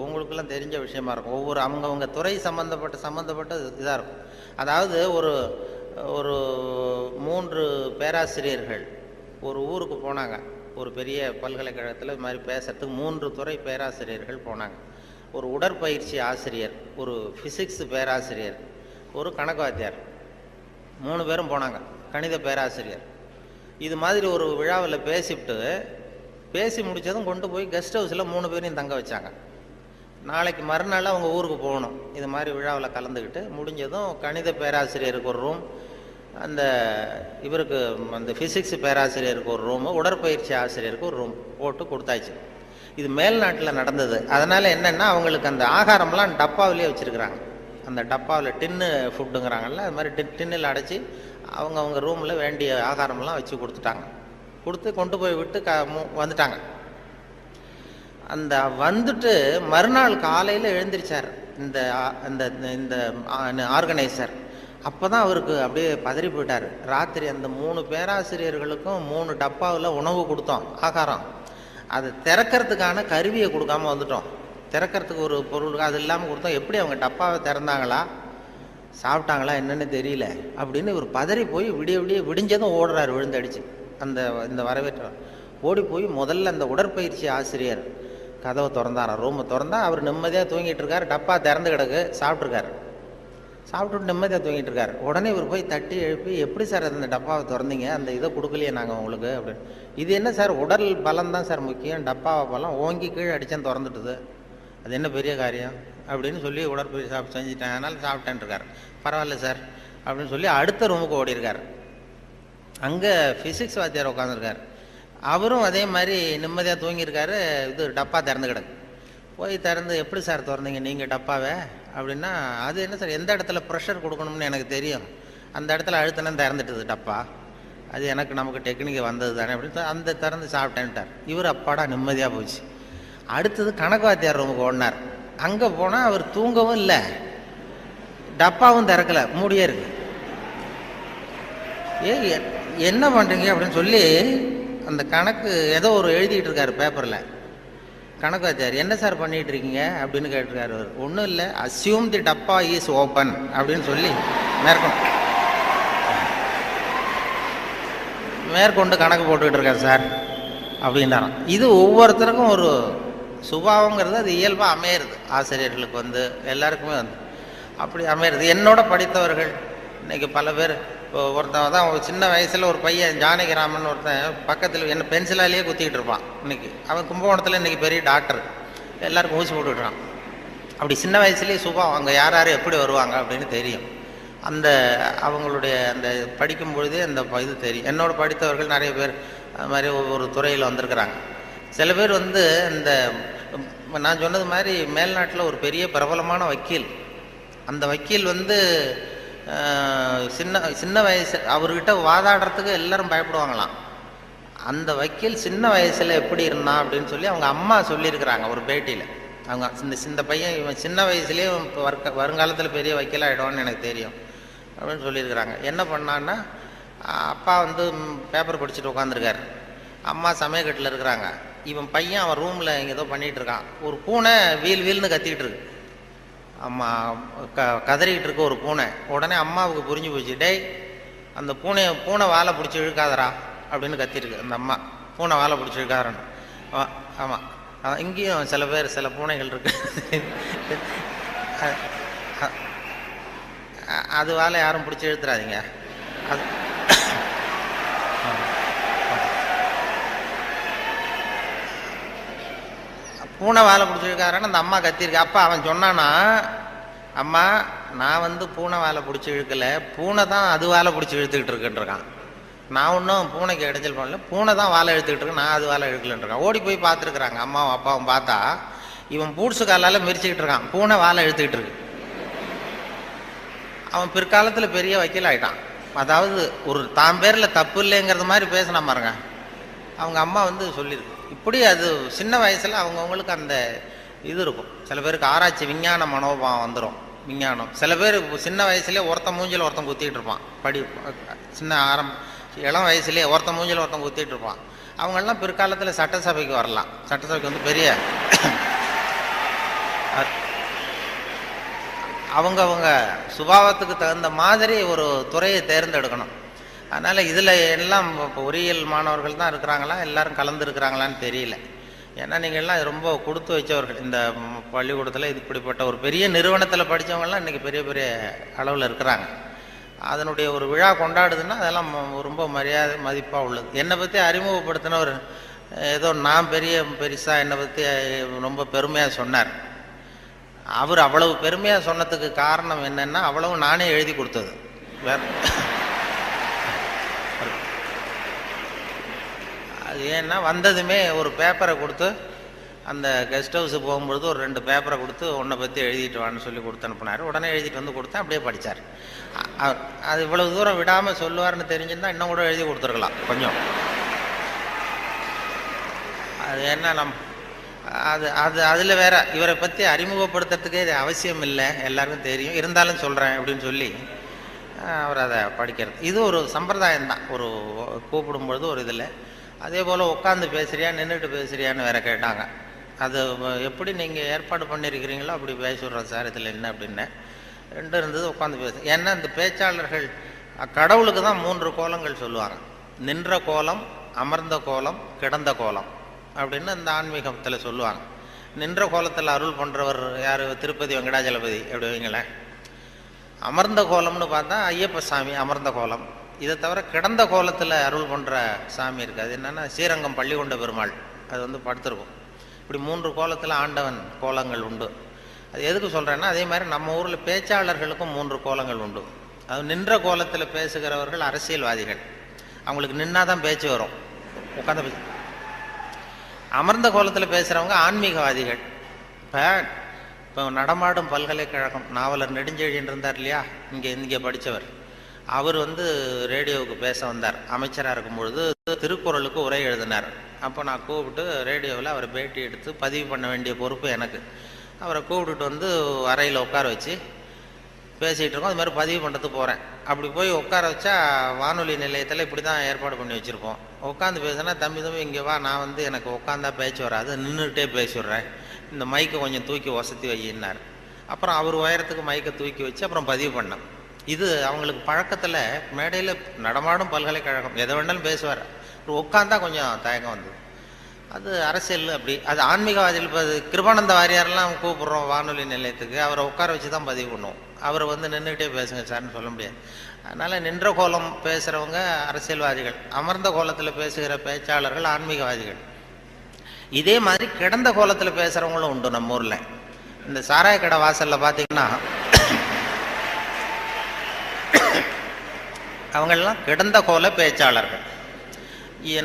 உங்களுக்கெல்லாம் தெரிஞ்ச விஷயமா இருக்கும். ஒவ்வொரு அவங்கவுங்க துறை சம்மந்தப்பட்ட இதாக இருக்கும். அதாவது ஒரு 3 பேராசிரியர்கள் ஒரு ஊருக்கு போனாங்க. ஒரு பெரிய பல்கலைக்கழகத்தில் இது மாதிரி பேசுறதுக்கு 3 துறை பேராசிரியர்கள் போனாங்க. ஒரு உடற்பயிற்சி ஆசிரியர், ஒரு ஃபிசிக்ஸ் பேராசிரியர், ஒரு கணக்கு வாத்தியார், 3 பேரும் போனாங்க. கணித பேராசிரியர் இது மாதிரி ஒரு விழாவில் பேசி முடித்ததும் கொண்டு போய் கெஸ்ட் ஹவுஸில் 3 பேரையும் தங்க வச்சாங்க. நாளைக்கு மறுநாள் அவங்க ஊருக்கு போகணும். இது மாதிரி விழாவில் கலந்துக்கிட்டு முடிஞ்சதும் கணித பேராசிரியருக்கு ஒரு ரூம், இவருக்கு அந்த ஃபிசிக்ஸ் பேராசிரியருக்கு ஒரு ரூமு, உடற்பயிற்சி ஆசிரியருக்கு ஒரு ரூம் போட்டு கொடுத்தாச்சு. இது மேல்நாட்டில் நடந்தது. அதனால் என்னென்னா அவங்களுக்கு அந்த ஆகாரம்லாம் டப்பாவிலே வச்சுருக்குறாங்க. அந்த டப்பாவில் டின்னு ஃபுட்டுங்கிறாங்கல்ல, அது மாதிரி டின்னில் அடைச்சி அவங்க ரூமில் வேண்டிய ஆகாரமெல்லாம் வச்சு கொடுத்து கொண்டு போய் விட்டு வந்துட்டாங்க. அந்த வந்துட்டு மறுநாள் காலையில் எழுந்திரிச்சார் இந்த ஆர்கனைசர். அப்போ தான் அவருக்கு அப்படியே பதறி போயிட்டார். ராத்திரி அந்த 3 பேராசிரியர்களுக்கும் 3 டப்பாவில் உணவு கொடுத்தோம், ஆகாரம். அதை திறக்கிறதுக்கான கருவியை கொடுக்காம வந்துட்டோம். திறக்கிறதுக்கு ஒரு பொருள் அது இல்லாமல் கொடுத்தோம். எப்படி அவங்க டப்பாவை திறந்தாங்களா சாப்பிட்டாங்களா என்னன்னு தெரியல அப்படின்னு இவர் பதறி போய் விடிஞ்சதும் ஓடுறாரு விழுந்தடிச்சு. இந்த வரவேற்ற ஓடி போய் முதல்ல அந்த உடற்பயிற்சி ஆசிரியர் கதவை திறந்தாராம். ரூமை திறந்தா அவர் நிம்மதியாக தூங்கிட்டு இருக்காரு. டப்பா திறந்து கிடக்கு, சாப்பிட்டுட்டு நிம்மதியாக தூங்கிட்டு இருக்காரு. உடனே இவர் போய் தட்டி எழுப்பி, எப்படி சார் அந்த டப்பாவை திறந்தீங்க, அந்த இதை கொடுக்கலையே நாங்கள் உங்களுக்கு அப்படின்னு. இது என்ன சார், உடல் பலம் தான் சார் முக்கியம், டப்பாவை பலம் ஓங்கி கீழே அடித்தேன் திறந்துட்டுது, அது என்ன பெரிய காரியம் அப்படின்னு சொல்லி உடற்பயிற்சி செஞ்சுட்டேன், அதனால சாப்பிட்டேன் இருக்கார். பரவாயில்ல சார் அப்படின்னு சொல்லி அடுத்த ரூமுக்கு ஓடி இருக்கார். அங்கே ஃபிசிக்ஸ் வாத்தியார் உட்காந்துருக்கார். அவரும் அதே மாதிரி நிம்மதியாக தூங்கியிருக்காரு. இது டப்பா திறந்து கிடக்கு. போய் திறந்து, எப்படி சார் திறந்தீங்க நீங்கள் டப்பாவை அப்படின்னா, அது என்ன சார், எந்த இடத்துல ப்ரெஷர் கொடுக்கணும்னு எனக்கு தெரியும், அந்த இடத்துல அழுத்தினா திறந்துட்டுது டப்பா, அது நமக்கு டெக்னிக்கு வந்தது தானே அப்படின்னு அந்த திறந்து சாப்பிட்டேன்ட்டார். இவர் அப்பாடா நிம்மதியாக போச்சு. அடுத்தது கணக்கு வாத்தியார் ரூமுக்கு ஓடினார். அங்கே போனால் அவர் தூங்கவும் இல்லை, டப்பாவும் திறக்கலை, மூடியே இருக்கு. என்ன பண்ணுறீங்க அப்படின்னு சொல்லி அந்த கணக்கு ஏதோ ஒரு எழுதிட்டு இருக்காரு பேப்பரில். கணக்கு வாத்தியார், என்ன சார் பண்ணிட்டு இருக்கீங்க அப்படின்னு கேட்டிருக்காரு. அவர் ஒன்றும் இல்லை, அஸ்யூம் தி டப்பா இஸ் ஓப்பன் அப்படின்னு சொல்லி மேற்கொண்டு கணக்கு போட்டுக்கிட்டு இருக்காரு சார் அப்படின்னாராம். இது ஒவ்வொருத்தருக்கும் ஒரு சுபாவங்கிறது அது இயல்பாக அமையிறது. ஆசிரியர்களுக்கு எல்லாருக்குமே அப்படி அமையிறது. என்னோட படித்தவர்கள் இன்னைக்கு பல பேர், ஒருத்தன் தான் சின்ன வயசில் ஒரு பையன் ஜானகிராமன் ஒருத்தன் பக்கத்தில் என்ன பென்சிலாலேயே குத்திக்கிட்டு இருப்பான். இன்னைக்கு அவன் கும்பகோணத்தில் இன்னைக்கு பெரிய டாக்டர், எல்லாருக்கும் ஊசி போட்டுக்கிட்டான். அப்படி சின்ன வயசுலேயே சுபாவம், அங்கே யார் யார் எப்படி வருவாங்க அப்படின்னு தெரியும். அவங்களுடைய அந்த படிக்கும் பொழுதே அந்த இது தெரியும். என்னோட படித்தவர்கள் நிறைய பேர் அது மாதிரி ஒவ்வொரு துறையில் வந்திருக்கிறாங்க. சில பேர் இந்த நான் சொன்னது மாதிரி மேல்நாட்டில் ஒரு பெரிய பிரபலமான வக்கீல். அந்த வக்கீல் சின்ன வயசு அவர்கிட்ட வாதாடுறதுக்கு எல்லாரும் பயப்படுவாங்களாம். அந்த வக்கீல் சின்ன வயசில் எப்படி இருந்தான் அப்படின்னு சொல்லி அவங்க அம்மா சொல்லியிருக்கிறாங்க ஒரு பேட்டியில். அவங்க இந்த பையன் இவன் சின்ன வயசுலேயே வருங்காலத்தில் பெரிய வக்கீல் ஆகிடுவான்னு எனக்கு தெரியும் அப்படின்னு சொல்லியிருக்கிறாங்க. என்ன பண்ணான்னா, அப்பா பேப்பர் படிச்சுட்டு உட்காந்துருக்காரு, அம்மா சமயக்கட்டில் இருக்கிறாங்க. இவன் பையன் அவன் ரூமில் இங்கே ஏதோ பண்ணிகிட்டு இருக்கான். ஒரு பூனை வீல்னு கத்திக்கிட்டு இருக்கு. அம்மா கதறிக்கிட்டு இருக்க ஒரு பூனை. உடனே அம்மாவுக்கு புரிஞ்சு போச்சு, டேய் அந்த பூனை வாழை பிடிச்சி இழுக்காதரா அப்படின்னு கத்திருக்கு அந்த அம்மா. பூனை வாழை பிடிச்சி இழுக்காதரான்னு. ஆமாம், இங்கேயும் சில பூனைகள் இருக்கு, அது வாழை யாரும் பிடிச்சி இழுத்துறாதீங்க. அது பூனை வாழை பிடிச்சிருக்காரான்னு அந்த அம்மா கத்திருக்கு. அப்பா அவன் சொன்னானா, அம்மா நான் பூனை வாழை பிடிச்சி இழுக்கலை, பூனை தான் அது வாழை பிடிச்சி இழுத்துக்கிட்டு இருக்குன்றான். நான் ஒன்றும் பூனைக்கு இடைஞ்சல் பண்ணல, பூனை தான் வாழை இழுத்துக்கிட்டு இருக்கு, நான் அது வாழை இழுக்கலன்றான். ஓடி போய் பார்த்துருக்குறாங்க அம்மாவும் அப்பாவும். பார்த்தா இவன் பூட்ஸு காலால் மிரிச்சுக்கிட்டு இருக்கான், பூனை வாழை இழுத்துக்கிட்டு இருக்கு. அவன் பிற்காலத்தில் பெரிய வக்கீல் ஆகிட்டான். அதாவது ஒரு தான் பேரில் தப்பு இல்லைங்கிறது மாதிரி பேசினா பாருங்க. அவங்க அம்மா வந்து சொல்லியிருக்கு. இப்படி அது சின்ன வயசில் அவங்கவுங்களுக்கு அந்த இது இருக்கும். சில பேருக்கு ஆராய்ச்சி விஞ்ஞான மனோபாவம் வந்துடும். விஞ்ஞானம் சில பேர் சின்ன வயசுலேயே ஒருத்தன் மூஞ்சில் ஒருத்தன் குத்திட்டு இருப்பான். சின்ன இளம் வயசுலேயே ஒருத்தன் மூஞ்சில் ஒருத்தன் குத்திட்டு இருப்பான். அவங்கெல்லாம் பிற்காலத்தில் சட்டசபைக்கு வரலாம். சட்டசபைக்கு வந்து பெரிய அவங்க சுபாவத்துக்கு தகுந்த மாதிரி ஒரு துறையை தேர்ந்தெடுக்கணும். அதனால் இதில் எல்லாம் இப்போ பொறியியல் மாணவர்கள் தான் இருக்கிறாங்களா, எல்லாரும் கலந்துருக்கிறாங்களான்னு தெரியல. ஏன்னா நீங்கள் எல்லாம் ரொம்ப கொடுத்து வச்சவர்கள். இந்த பள்ளிக்கூடத்தில் இப்படிப்பட்ட ஒரு பெரிய நிறுவனத்தில் படித்தவங்கெல்லாம் இன்றைக்கி பெரிய பெரிய அளவில் இருக்கிறாங்க. அதனுடைய ஒரு விழா கொண்டாடுதுன்னா அதெல்லாம் ரொம்ப மரியாதை மதிப்பாக உள்ளது. என்னை பற்றி அறிமுகப்படுத்தினவர் ஏதோ நான் பெருசாக என்னை பற்றி ரொம்ப பெருமையாக சொன்னார். அவர் அவ்வளவு பெருமையாக சொன்னதுக்கு காரணம் என்னென்னா அவ்வளவு நானே எழுதி கொடுத்தது. அது ஏன்னா வந்ததுமே ஒரு பேப்பரை கொடுத்து, அந்த கெஸ்ட் ஹவுஸுக்கு போகும்பொழுது ஒரு 2 பேப்பரை கொடுத்து உன்னை பற்றி எழுதிட்டு வான்னு சொல்லி கொடுத்து அனுப்புனார். உடனே எழுதிட்டு வந்து கொடுத்தேன். அப்படியே படித்தார். அது இவ்வளவு தூரம் விடாமல் சொல்லுவார்னு தெரிஞ்சிருந்தால் இன்னும் கூட எழுதி கொடுத்துருக்கலாம் கொஞ்சம். அது என்ன அதில் வேற இவரை பற்றி அறிமுகப்படுத்துறதுக்கே இது அவசியம் இல்லை, எல்லாருக்கும் தெரியும், இருந்தாலும் சொல்கிறேன் அப்படின்னு சொல்லி அவர் அதை படிக்கிறது. இது ஒரு சம்பிரதாயம்தான். ஒரு கூப்பிடும்பொழுது ஒரு இதில் அதே போல் உட்காந்து பேசுறியா நின்றுட்டு பேசுறியான்னு வேற கேட்டாங்க. அது எப்படி நீங்கள் ஏற்பாடு பண்ணியிருக்கிறீங்களோ அப்படி பேசிடுறோம் சார், இதில் என்ன அப்படின்னு 2 இருந்தது. உட்காந்து பேசு. ஏன்னா இந்த பேச்சாளர்கள் கடவுளுக்கு தான் 3 கோலங்கள் சொல்லுவாங்க. நின்ற கோலம், அமர்ந்த கோலம், கிடந்த கோலம் அப்படின்னு இந்த ஆன்மீகத்தில் சொல்லுவாங்க. நின்ற கோலத்தில் அருள் பண்ணுறவர் யார்? திருப்பதி வெங்கடாஜலபதி அப்படி வைங்களேன். அமர்ந்த கோலம்னு பார்த்தா ஐயப்ப சாமி அமர்ந்த கோலம். இதை தவிர கிடந்த கோலத்தில் அருள் பண்ணுற சாமி இருக்குது. அது என்னென்னா ஸ்ரீரங்கம் பள்ளிகொண்ட பெருமாள். அது வந்து படுத்திருக்கும். இப்படி 3 கோலத்தில் ஆண்டவன் கோலங்கள் உண்டு. அது எதுக்கு சொல்கிறேன்னா, அதே மாதிரி நம்ம ஊரில் பேச்சாளர்களுக்கும் 3 கோலங்கள் உண்டு. அது நின்ற கோலத்தில் பேசுகிறவர்கள் அரசியல்வாதிகள். அவங்களுக்கு நின்னாதான் பேச்சு வரும், உட்காந்து பேச. அமர்ந்த கோலத்தில் பேசுகிறவங்க ஆன்மீகவாதிகள். இப்போ நடமாடும் பல்கலைக்கழகம் நாவலர் நெடுஞ்செழியன் இருந்தார் இல்லையா, இங்கே படித்தவர். அவர் வந்து ரேடியோவுக்கு பேச வந்தார். அமைச்சராக இருக்கும்பொழுது திருக்குறளுக்கு உரை எழுதினார். அப்போ நான் கூப்பிட்டு ரேடியோவில் அவரை பேட்டி எடுத்து பதிவு பண்ண வேண்டிய பொறுப்பு எனக்கு. அவரை கூப்பிட்டுட்டு வந்து அறையில் உட்கார வச்சு பேசிகிட்டு இருக்கோம். அது மாதிரி பதிவு பண்ணுறதுக்கு போகிறேன். அப்படி போய் உட்கார வச்சா வானொலி நிலையத்தில் இப்படி தான் ஏற்பாடு பண்ணி வச்சுருப்போம். உட்காந்து பேசினா, தம்பி இங்கே வா, நான் வந்து எனக்கு உட்காந்தா பேச்சு வராது, நின்றுட்டே பேசிடுறேன், இந்த மைக்கை கொஞ்சம் தூக்கி வசதி வையினார். அப்புறம் அவர் உயரத்துக்கு மைக்கை தூக்கி வச்சு அப்புறம் பதிவு பண்ணேன். இது அவங்களுக்கு பழக்கத்தில் மேடையில் நடமாடும் பல்கலைக்கழகம் எதை வேணாலும் பேசுவார். உட்காந்தா கொஞ்சம் தயக்கம் வந்தது. அது அரசியல் அப்படி. அது ஆன்மீகவாதிகள். இப்போ கிருபானந்த வாரியாரெல்லாம் கூப்பிட்றோம் வானொலி நிலையத்துக்கு, அவரை உட்கார வச்சு தான் பதிவு பண்ணுவோம். அவரை வந்து நின்றுக்கிட்டே பேசுங்க சார்னு சொல்ல முடியாது. அதனால் நின்ற கோலம் பேசுகிறவங்க அரசியல்வாதிகள், அமர்ந்த கோலத்தில் பேசுகிற பேச்சாளர்கள் ஆன்மீகவாதிகள். இதே மாதிரி கிடந்த கோலத்தில் பேசுகிறவங்களும் உண்டு நம்ம ஊரில். இந்த சாராய கடை வாசலில் பார்த்தீங்கன்னா அவங்களெல்லாம் கிடந்த கோல பேச்சாளர்கள்.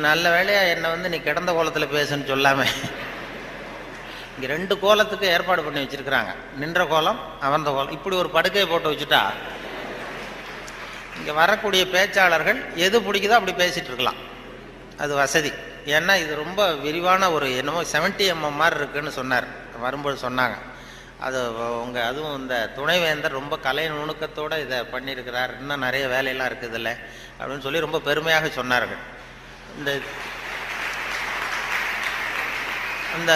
நல்ல வேலையா என்னை வந்து நீ கிடந்த கோலத்தில் பேசுன்னு சொல்லாமல் இங்கே 2 கோலத்துக்கு ஏற்பாடு பண்ணி வச்சுருக்கிறாங்க. நின்ற கோலம், அமர்ந்த கோலம். இப்படி ஒரு படுக்கையை போட்டு வச்சுட்டா இங்கே வரக்கூடிய பேச்சாளர்கள் எது பிடிக்குதோ அப்படி பேசிகிட்டு இருக்கலாம். அது வசதி. ஏன்னா இது ரொம்ப விரிவான ஒரு என்னமோ 70 mm மாதிரி இருக்குன்னு சொன்னார், வரும்போது சொன்னாங்க. அது அதுவும் இந்த துணைவேந்தர் ரொம்ப கலை நுணுக்கத்தோடு இதை பண்ணியிருக்கிறார், இன்னும் நிறைய வேலையெல்லாம் இருக்குது இல்லை அப்படின்னு சொல்லி ரொம்ப பெருமையாக சொன்னார்கள். அந்த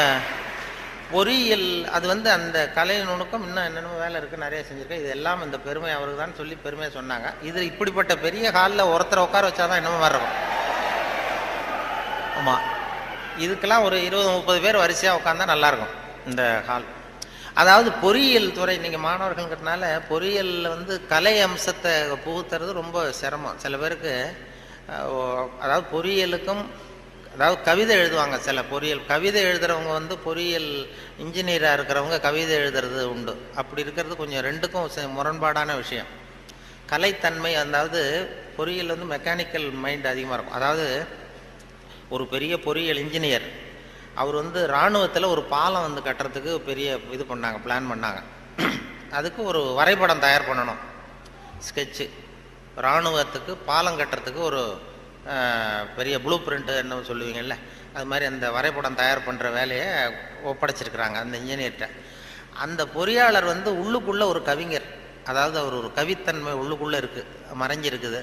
பொறியியல் அது வந்து அந்த கலை நுணுக்கம் இன்னும் என்னென்ன வேலை இருக்குது, நிறைய செஞ்சுருக்கேன். இது எல்லாம் இந்த பெருமை அவருக்கு தான் சொல்லி பெருமையாக சொன்னாங்க. இது இப்படிப்பட்ட பெரிய ஹாலில் ஒருத்தரை உட்கார வச்சாதான் என்னமோ மாதிரி இருக்கும். ஆமாம், இதுக்கெல்லாம் ஒரு 20-30 பேர் வரிசையாக உட்காந்தா நல்லாயிருக்கும் இந்த ஹால். அதாவது பொறியியல் துறை, நீங்கள் மாணவர்கள்ங்கிறதுனால பொறியியலில் வந்து கலை அம்சத்தை புகுத்துறது ரொம்ப சிரமம். சில பேருக்கு அதாவது பொறியியலுக்கும், அதாவது கவிதை எழுதுவாங்க சில பொறியியல் கவிதை எழுதுகிறவங்க வந்து பொறியியல் இன்ஜினியராக இருக்கிறவங்க கவிதை எழுதுறது உண்டு. அப்படி இருக்கிறது கொஞ்சம் 2க்கும் முரண்பாடான விஷயம். கலைத்தன்மை, அதாவது பொறியியல் வந்து மெக்கானிக்கல் மைண்ட் அதிகமாக இருக்கும். அதாவது ஒரு பெரிய பொறியியல் இன்ஜினியர் அவர் வந்து இராணுவத்தில் ஒரு பாலம் வந்து கட்டுறதுக்கு பெரிய இது பண்ணாங்க, பிளான் பண்ணாங்க. அதுக்கு ஒரு வரைபடம் தயார் பண்ணணும். ஸ்கெட்சு, இராணுவத்துக்கு பாலம் கட்டுறதுக்கு ஒரு பெரிய ப்ளூ பிரிண்ட்டு என்ன சொல்லுவீங்கள்ல, அது மாதிரி அந்த வரைபடம் தயார் பண்ணுற வேலையை ஒப்படைச்சிருக்கிறாங்க அந்த இன்ஜினியர்கிட்ட. அந்த பொறியாளர் வந்து உள்ளுக்குள்ளே ஒரு கவிஞர், அதாவது அவர் ஒரு கவித்தன்மை உள்ளுக்குள்ளே இருக்குது, மறைஞ்சிருக்குது.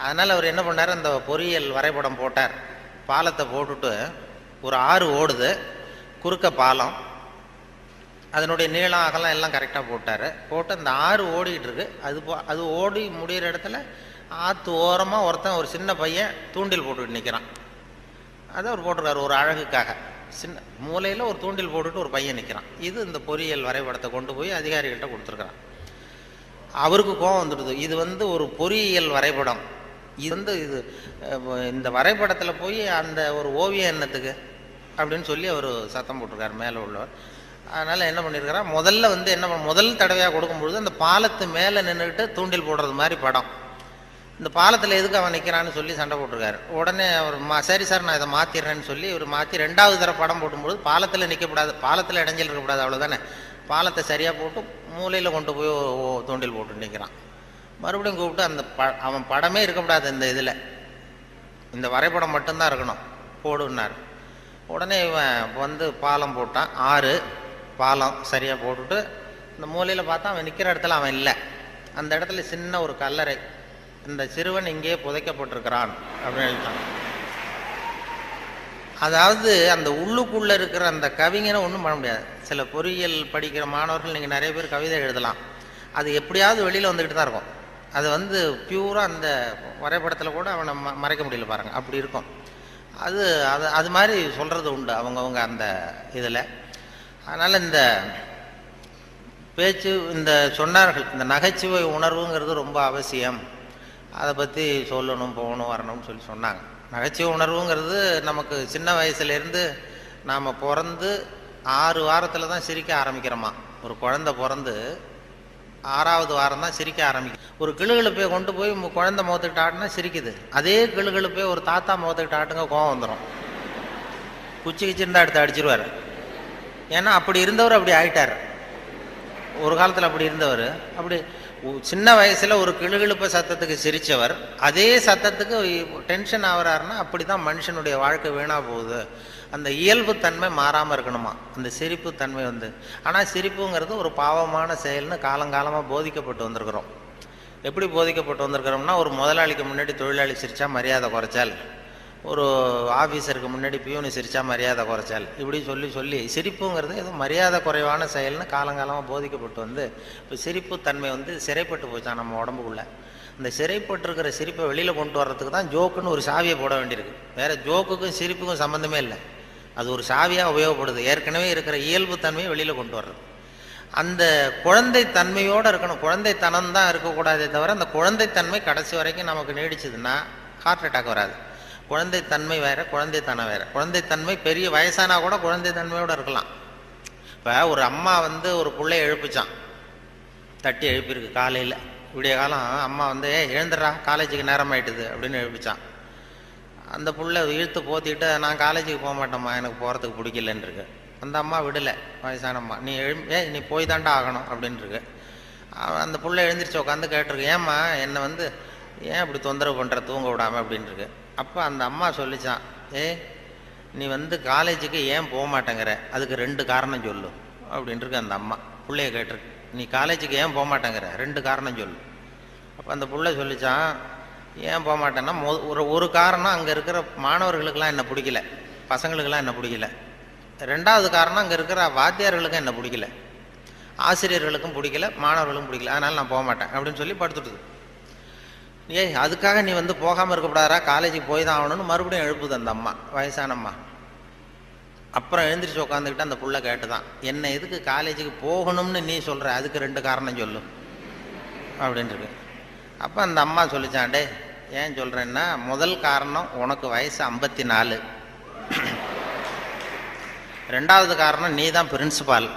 அதனால் அவர் என்ன பண்ணார், அந்த பொறியியல் வரைபடம் போட்டார். பாலத்தை போட்டுட்டு ஒரு ஆறு ஓடுது, குறுக்க பாலம், அதனுடைய நீளம் அகலம் எல்லாம் கரெக்டாக போட்டார். போட்டு அந்த ஆறு ஓடிக்கிட்டு இருக்கு. அது ஓடி முடிகிற இடத்துல ஆற்று ஓரமாக ஒருத்தன், ஒரு சின்ன பையன் தூண்டில் போட்டுக்கிட்டு நிற்கிறான். அதை அவர் போட்டிருக்காரு ஒரு அழகுக்காக. சின்ன மூலையில் ஒரு தூண்டில் போட்டுட்டு ஒரு பையன் நிற்கிறான். இது இந்த பொறியியல் வரைபடத்தை கொண்டு போய் அதிகாரிகள்கிட்ட கொடுத்துருக்குறான். அவருக்கு கோபம் வந்துடுது. இது வந்து ஒரு பொறியியல் வரைபடம், இது இந்த வரைபடத்தில் போய் அந்த ஒரு ஓவியம் என்னத்துக்கு அப்படின்னு சொல்லி அவர் சத்தம் போட்டிருக்காரு மேலே உள்ளவர். அதனால் என்ன பண்ணியிருக்காரா, முதல்ல வந்து முதல் தடவையாக கொடுக்கும்பொழுது அந்த பாலத்து மேலே நின்றுக்கிட்டு தூண்டில் போடுறது மாதிரி படம். இந்த பாலத்தில் எதுக்கு அவன் நிற்கிறான்னு சொல்லி சண்டை போட்டிருக்காரு. உடனே அவர் சரி சார் நான் இதை மாற்றிடுறேன்னு சொல்லி இவர் மாற்றி 2வது தடவை படம் போடும்போது பாலத்தில் நிற்கக்கூடாது, பாலத்தில் இடைஞ்சல் இருக்கக்கூடாது, அவ்வளோதானே. பாலத்தை சரியாக போட்டு மூலையில் கொண்டு போய் தூண்டில் போட்டு நிற்கிறான். மறுபடியும் கூப்பிட்டு அந்த அவன் படமே இருக்கக்கூடாது இந்த இதில், இந்த வரைபடம் மட்டும்தான் இருக்கணும், போடுன்னார். உடனே இவன் வந்து பாலம் போட்டான். 6 பாலம் சரியாக போட்டுட்டு இந்த மூலையில் பார்த்தா அவன் நிற்கிற இடத்துல அவன் இல்லை. அந்த இடத்துல சின்ன ஒரு கல்லறை, இந்த சிறுவன் இங்கே புதைக்கப்பட்டிருக்கிறான் அப்படின்னு எழுதிட்டான். அதாவது அந்த உள்ளுக்குள்ளே இருக்கிற அந்த கவிஞனை ஒன்றும் பண்ண முடியாது. சில பொறியியல் படிக்கிற மாணவர்கள் நீங்கள் நிறைய பேர் கவிதை எழுதலாம், அது எப்படியாவது வெளியில் வந்துக்கிட்டு தான் இருக்கும். அது வந்து பியூராக அந்த வரைபடத்தில் கூட அவனை மறைக்க முடியல பாருங்கள், அப்படி இருக்கும். அது மாதிரி சொல்கிறது உண்டு அவங்கவுங்க அந்த இதில். அதனால் இந்த பேச்சு, இந்த சொன்னார்கள், இந்த நகைச்சுவை உணர்வுங்கிறது ரொம்ப அவசியம், அதை பற்றி சொல்லணும், போகணும், வரணும்னு சொல்லி சொன்னாங்க. நகைச்சுவை உணர்வுங்கிறது நமக்கு சின்ன வயசுலேருந்து நாம் பிறந்து 6 வாரத்தில் தான் சிரிக்க ஆரம்பிக்கிறோமா. ஒரு குழந்தை பிறந்து 6வது வாரம் தான் சிரிக்க ஆரம்பிக்கும். ஒரு கிளுகிழுப்பை கொண்டு போய் குழந்தை முகத்துக்கிட்ட ஆட்டினா சிரிக்குது. அதே கிளுகிழுப்பை ஒரு தாத்தா முகத்துக்கிட்ட ஆட்டுங்க கோவம் வந்துடும், குச்சி கிச்சிருந்தா எடுத்து அடிச்சிருவார். ஏன்னா அப்படி இருந்தவர் அப்படி ஆயிட்டார். ஒரு காலத்தில் அப்படி இருந்தவர் அப்படி சின்ன வயசில் ஒரு கிளுகிழுப்ப சத்தத்துக்கு சிரித்தவர் அதே சத்தத்துக்கு டென்ஷன் ஆகிறாருன்னா அப்படி தான் மனுஷனுடைய வாழ்க்கை வீணாக போகுது. அந்த இயல்புத்தன்மை மாறாமல் இருக்கணுமா அந்த சிரிப்புத்தன்மை வந்து. ஆனால் சிரிப்புங்கிறது ஒரு பாவமான செயல்னு காலங்காலமாக போதிக்கப்பட்டு வந்திருக்கிறோம். எப்படி போதிக்கப்பட்டு வந்திருக்கிறோம்னா, ஒரு முதலாளிக்கு முன்னாடி தொழிலாளி சிரித்தா மரியாதை குறைச்சால், ஒரு ஆஃபீஸருக்கு முன்னாடி பியூனு சிரித்தா மரியாதை குறைச்சால், இப்படி சொல்லி சொல்லி சிரிப்புங்கிறது ஏதோ மரியாதை குறைவான செயல்னு காலங்காலமாக போதிக்கப்பட்டு வந்து இப்போ சிரிப்புத்தன்மை வந்து சிறைப்பட்டு போச்சான் நம்ம உடம்புக்குள்ளே. இந்த சிறைப்பட்டிருக்கிற சிரிப்பை வெளியில் கொண்டு வர்றதுக்கு தான் ஜோக்குன்னு ஒரு சாவியை போட வேண்டியிருக்கு. வேறு ஜோக்குக்கும் சிரிப்புக்கும் சம்மந்தமே இல்லை, அது ஒரு சாவியாக உபயோகப்படுது. ஏற்கனவே இருக்கிற இயல்புத்தன்மையை வெளியில் கொண்டு வர்றது. அந்த குழந்தைத்தன்மையோடு இருக்கணும், குழந்தைத்தனம் தான் இருக்கக்கூடாதே தவிர அந்த குழந்தைத்தன்மை கடைசி வரைக்கும் நமக்கு நீடிச்சதுன்னா ஹார்ட் அட்டாக் வராது. குழந்தைத்தன்மை வேறு, குழந்தைத்தனம் வேறு. குழந்தைத்தன்மை பெரிய வயசானா கூட குழந்தைத்தன்மையோடு இருக்கலாம். இப்போ ஒரு அம்மா வந்து ஒரு பிள்ளைய எழுப்பிச்சான், தட்டி எழுப்பியிருக்கு காலையில் விடிய காலம். அம்மா வந்து எழுந்துடுறா காலேஜுக்கு நேரம் ஆயிட்டுது அப்படின்னு எழுப்பிச்சான். அந்த புள்ள இழுத்து போத்திட்டு நான் காலேஜுக்கு போக மாட்டேம்மா, எனக்கு போகிறதுக்கு பிடிக்கலன்னு இருக்கு. அந்த அம்மா விடலை, வயசான அம்மா. நீ போய் தாண்டா ஆகணும் அப்படின்ட்டுருக்கு. அந்த புள்ள எழுந்திரிச்சு உட்காந்து கேட்டிருக்கு, ஏம்மா என்னை வந்து ஏன் இப்படி தொந்தரவு பண்ணுற, தூங்க விடாமல் அப்படின்ட்டுருக்கு. அப்போ அந்த அம்மா சொல்லிச்சான், நீ வந்து காலேஜுக்கு ஏன் போக மாட்டேங்கிற, அதுக்கு 2 காரணம் சொல்லு அப்படின்ட்டுருக்கு. அந்த அம்மா பிள்ளைய கேட்டிருக்கு, நீ காலேஜுக்கு ஏன் போக மாட்டேங்கிற 2 காரணம் சொல்லு. அப்போ அந்த பிள்ளை சொல்லிச்சான், ஏன் போக மாட்டேன்னா ஒரு காரணம் அங்கே இருக்கிற மாணவர்களுக்கெல்லாம் என்ன பிடிக்கல, பசங்களுக்கெல்லாம் என்ன பிடிக்கல. 2வது காரணம் அங்கே இருக்கிற வாத்தியார்களுக்கும் என்ன பிடிக்கல, ஆசிரியர்களுக்கும் பிடிக்கல, மாணவர்களுக்கும் பிடிக்கல, அதனால் நான் போக மாட்டேன் அப்படின்னு சொல்லி படுத்துட்டுது. அதுக்காக நீ வந்து போகாமல் இருக்கக்கூடாதா, காலேஜுக்கு போய் தான் ஆகணும்னு மறுபடியும் எழுப்புது அந்த அம்மா, வயசான அம்மா. அப்புறம் எழுந்திரிச்சு உட்காந்துக்கிட்டு அந்த புள்ள கேட்டுதான், என்ன எதுக்கு காலேஜுக்கு போகணும்னு நீ சொல்கிற, அதுக்கு 2 காரணம் சொல்லு அப்படின்ட்டு. அப்போ அந்த அம்மா சொல்லிச்சாண்டே, ஏன் சொல்கிறேன்னா, முதல் காரணம் உனக்கு வயசு 54, 2வது காரணம் நீ தான் பிரின்சிபால்,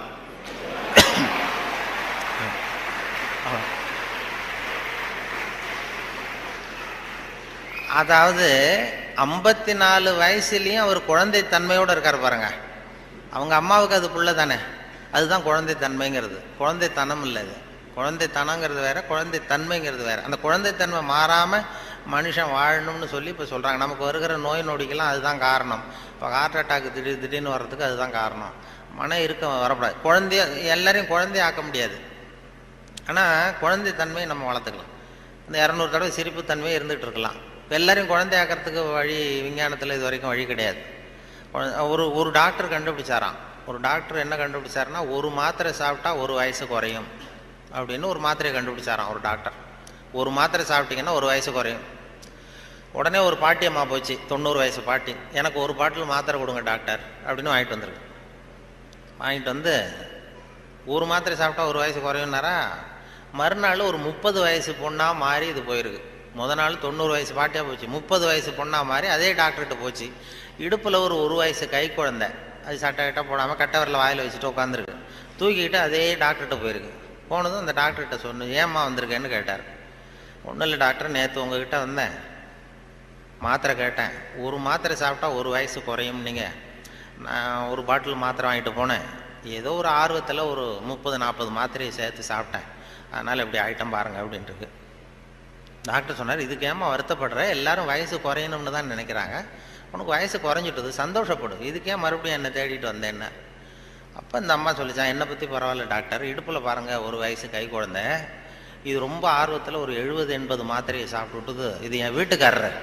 அதாவது 54 வயசுலேயும் அவர் குழந்தைத்தன்மையோடு இருக்கார் பாருங்க. அவங்க அம்மாவுக்கு அது புள்ள தானே, அதுதான் குழந்தைத்தன்மைங்கிறது. குழந்தைத்தனம் இல்லை, இது குழந்தைத்தனங்கிறது வேற, குழந்தை தன்மைங்கிறது வேற. அந்த குழந்தைத்தன்மை மாறாமல் மனுஷன் வாழணும்னு சொல்லி இப்போ சொல்கிறாங்க. நமக்கு வருகிற நோய் நொடிக்கெல்லாம் அதுதான் காரணம். இப்போ ஹார்ட் அட்டாக் திடீர்னு வர்றதுக்கு அதுதான் காரணம். மன இருக்கம் வரக்கூடாது. குழந்தைய எல்லாரையும் குழந்தைய ஆக்க முடியாது, ஆனால் குழந்தை தன்மையை நம்ம வளர்த்துக்கலாம். இந்த 200 தடவை சிரிப்பு தன்மையை இருந்துகிட்டு இருக்கலாம். இப்போ எல்லாரையும் குழந்தை ஆக்கிறதுக்கு வழி விஞ்ஞானத்தில் இது வரைக்கும் வழி கிடையாது. ஒரு டாக்டர் கண்டுபிடிச்சாராம். ஒரு டாக்டர் என்ன கண்டுபிடிச்சாருன்னா, ஒரு மாத்திரை சாப்பிட்டா 1 வயசு குறையும் அப்படின்னு ஒரு மாத்திரையை கண்டுபிடிச்சாராம் ஒரு டாக்டர். ஒரு மாத்திரை சாப்பிட்டீங்கன்னா 1 வயசு குறையும். உடனே ஒரு பாட்டி அம்மா போச்சு, 90 வயசு பாட்டி, எனக்கு ஒரு பாட்டில் மாத்திரை கொடுங்க டாக்டர் அப்படின்னு வாங்கிட்டு வந்துருக்கு. வாங்கிட்டு வந்து ஒரு மாத்திரை சாப்பிட்டா 1 வயசு குறையும்னாரா. மறுநாள் ஒரு 30 வயசு பொண்ணாக மாறி இது போயிருக்கு. நாள் 90 வயசு பாட்டியாக போச்சு, 30 வயசு பொண்ணாக மாறி அதே டாக்டர்கிட்ட போச்சு. இடுப்பில் ஒரு வயசு கை குழந்தை, அது சட்டை கிட்ட போடாமல் கட்டை விரல வாயில் வச்சுட்டு உட்காந்துருக்கு. தூக்கிக்கிட்டு அதே டாக்டர்கிட்ட போயிருக்கு. போனதும் அந்த டாக்டர்கிட்ட சொன்ன, ஏம்மா வந்திருக்கேன்னு கேட்டார். ஒன்றும் இல்லை டாக்டர், நேற்று உங்ககிட்ட வந்தேன், மாத்திரை கேட்டேன், ஒரு மாத்திரை சாப்பிட்டா 1 வயசு குறையும். நீங்கள் நான் ஒரு பாட்டில் மாத்திரை வாங்கிட்டு போனேன், ஏதோ ஒரு ஆர்வத்தில் ஒரு 30-40 மாத்திரையை சேர்த்து சாப்பிட்டேன், அதனால் இப்படி ஐட்டம் பாருங்கள் அப்படின்ட்டு. டாக்டர் சொன்னார், இதுக்கு ஏமா வருத்தப்படுற, எல்லாரும் வயசு குறையணும்னு தான் நினைக்கிறாங்க, உனக்கு வயசு குறைஞ்சிட்டது, சந்தோஷப்படு, இதுக்கே மறுபடியும் என்னை தேடிட்டு வந்தேன்னு. அப்போ இந்த அம்மா சொல்லிச்சான், என்னை பற்றி பரவாயில்ல டாக்டர், இடுப்பில் பாருங்கள் 1 வயசு கை குழந்தை, இது ரொம்ப ஆர்வத்தில் ஒரு 70-80 மாத்திரையை சாப்பிட்டு விட்டுது, இது என் வீட்டுக்காரர்.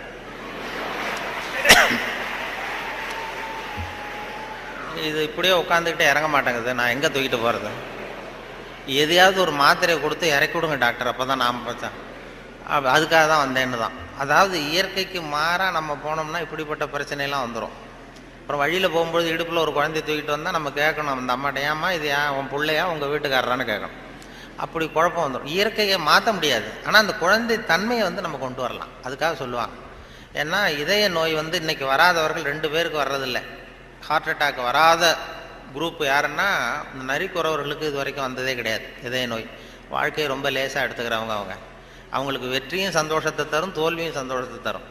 இது இப்படியே உட்காந்துக்கிட்டே இறங்க மாட்டேங்குது, நான் எங்கே தூக்கிட்டு போகிறது, எதையாவது ஒரு மாத்திரையை கொடுத்து இறக்கி விடுங்க டாக்டர், அப்போ தான் நாம் பார்த்தேன், அதுக்காக தான் வந்தேன்னு தான். அதாவது இயற்கைக்கு மாறாக நம்ம போனோம்னா இப்படிப்பட்ட பிரச்சனையெல்லாம் வந்துடும். அப்புறம் வழியில் போகும்போது இடுப்பில் ஒரு குழந்தைய தூக்கிட்டு வந்தால் நம்ம கேட்கணும் அந்த அம்மாட்ட, ஏம்மா இது ஏன் உன் பிள்ளையா உங்கள் வீட்டுக்காரரான்னு கேட்கணும். அப்படி குழப்பம் வந்துடும். இயற்கையை மாற்ற முடியாது, ஆனால் அந்த குழந்தை தன்மையை நம்ம கொண்டு வரலாம். அதுக்காக சொல்லுவாங்க. ஏன்னா இதய நோய் இன்னைக்கு வராதவர்கள் 2 பேருக்கு வர்றதில்லை. ஹார்ட் அட்டாக் வராத குரூப் யாருன்னா, இந்த நரிக்குறவர்களுக்கு இது வரைக்கும் வந்ததே கிடையாது இதய நோய். வாழ்க்கையை ரொம்ப லேசாக எடுத்துக்கிறவங்க. அவங்களுக்கு வெற்றியும் சந்தோஷத்தை தரும், தோல்வியும் சந்தோஷத்தை தரும்.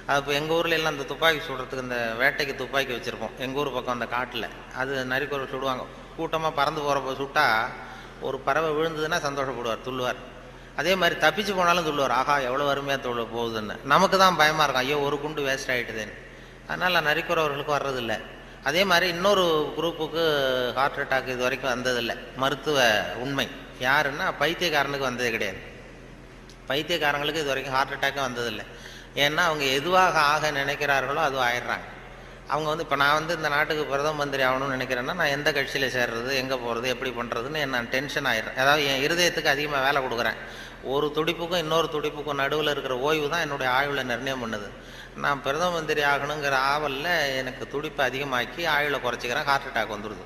அது இப்போ எங்கள் ஊரில் எல்லாம் இந்த துப்பாக்கி சுடுறதுக்கு, இந்த வேட்டைக்கு துப்பாக்கி வச்சுருப்போம் எங்கள் ஊர் பக்கம் அந்த காட்டில். அது நரிக்குறவர் சுடுவாங்க. கூட்டமாக பறந்து போகிறப்ப சுட்டால் ஒரு பறவை விழுந்ததுன்னா சந்தோஷப்படுவார், துள்ளுவார். அதே மாதிரி தப்பிச்சு போனாலும் துள்ளுவார், ஆகா எவ்வளோ அருமையாக போகுதுன்னு. நமக்கு தான் பயமாக இருக்கும், ஐயோ ஒரு குண்டு வேஸ்ட் ஆகிட்டுதுன்னு. அதனால் நரிக்குறவர்களுக்கு வர்றதில்லை. அதே மாதிரி இன்னொரு குரூப்புக்கு ஹார்ட் அட்டாக் இது வரைக்கும் வந்ததில்லை. மருத்துவ உண்மை யாருன்னா, பைத்தியக்காரனுக்கு வந்ததே கிடையாது. பைத்தியக்காரங்களுக்கு இது வரைக்கும் ஹார்ட் அட்டாக்கும் வந்ததில்லை. ஏன்னா அவங்க எதுவாக ஆக நினைக்கிறார்களோ அதுவும் ஆயிடுறாங்க. அவங்க இப்போ நான் இந்த நாட்டுக்கு பிரதம மந்திரி ஆகணும்னு நினைக்கிறேன்னா, நான் எந்த கட்சியில் சேர்றது, எங்கே போகிறது, எப்படி பண்ணுறதுன்னு நான் டென்ஷன் ஆயிடுறேன். அதாவது என் இருதயத்துக்கு அதிகமாக வேலை கொடுக்குறேன். ஒரு துடிப்புக்கும் இன்னொரு துடிப்புக்கும் நடுவில் இருக்கிற ஓய்வு தான் என்னுடைய ஆயுளை நிர்ணயம் பண்ணுது. நான் பிரதம மந்திரி ஆகணுங்கிற ஆவலில் எனக்கு துடிப்பை அதிகமாக்கி ஆயுளை குறைச்சிக்கிறேன், ஹார்ட் அட்டாக் வந்துடுது.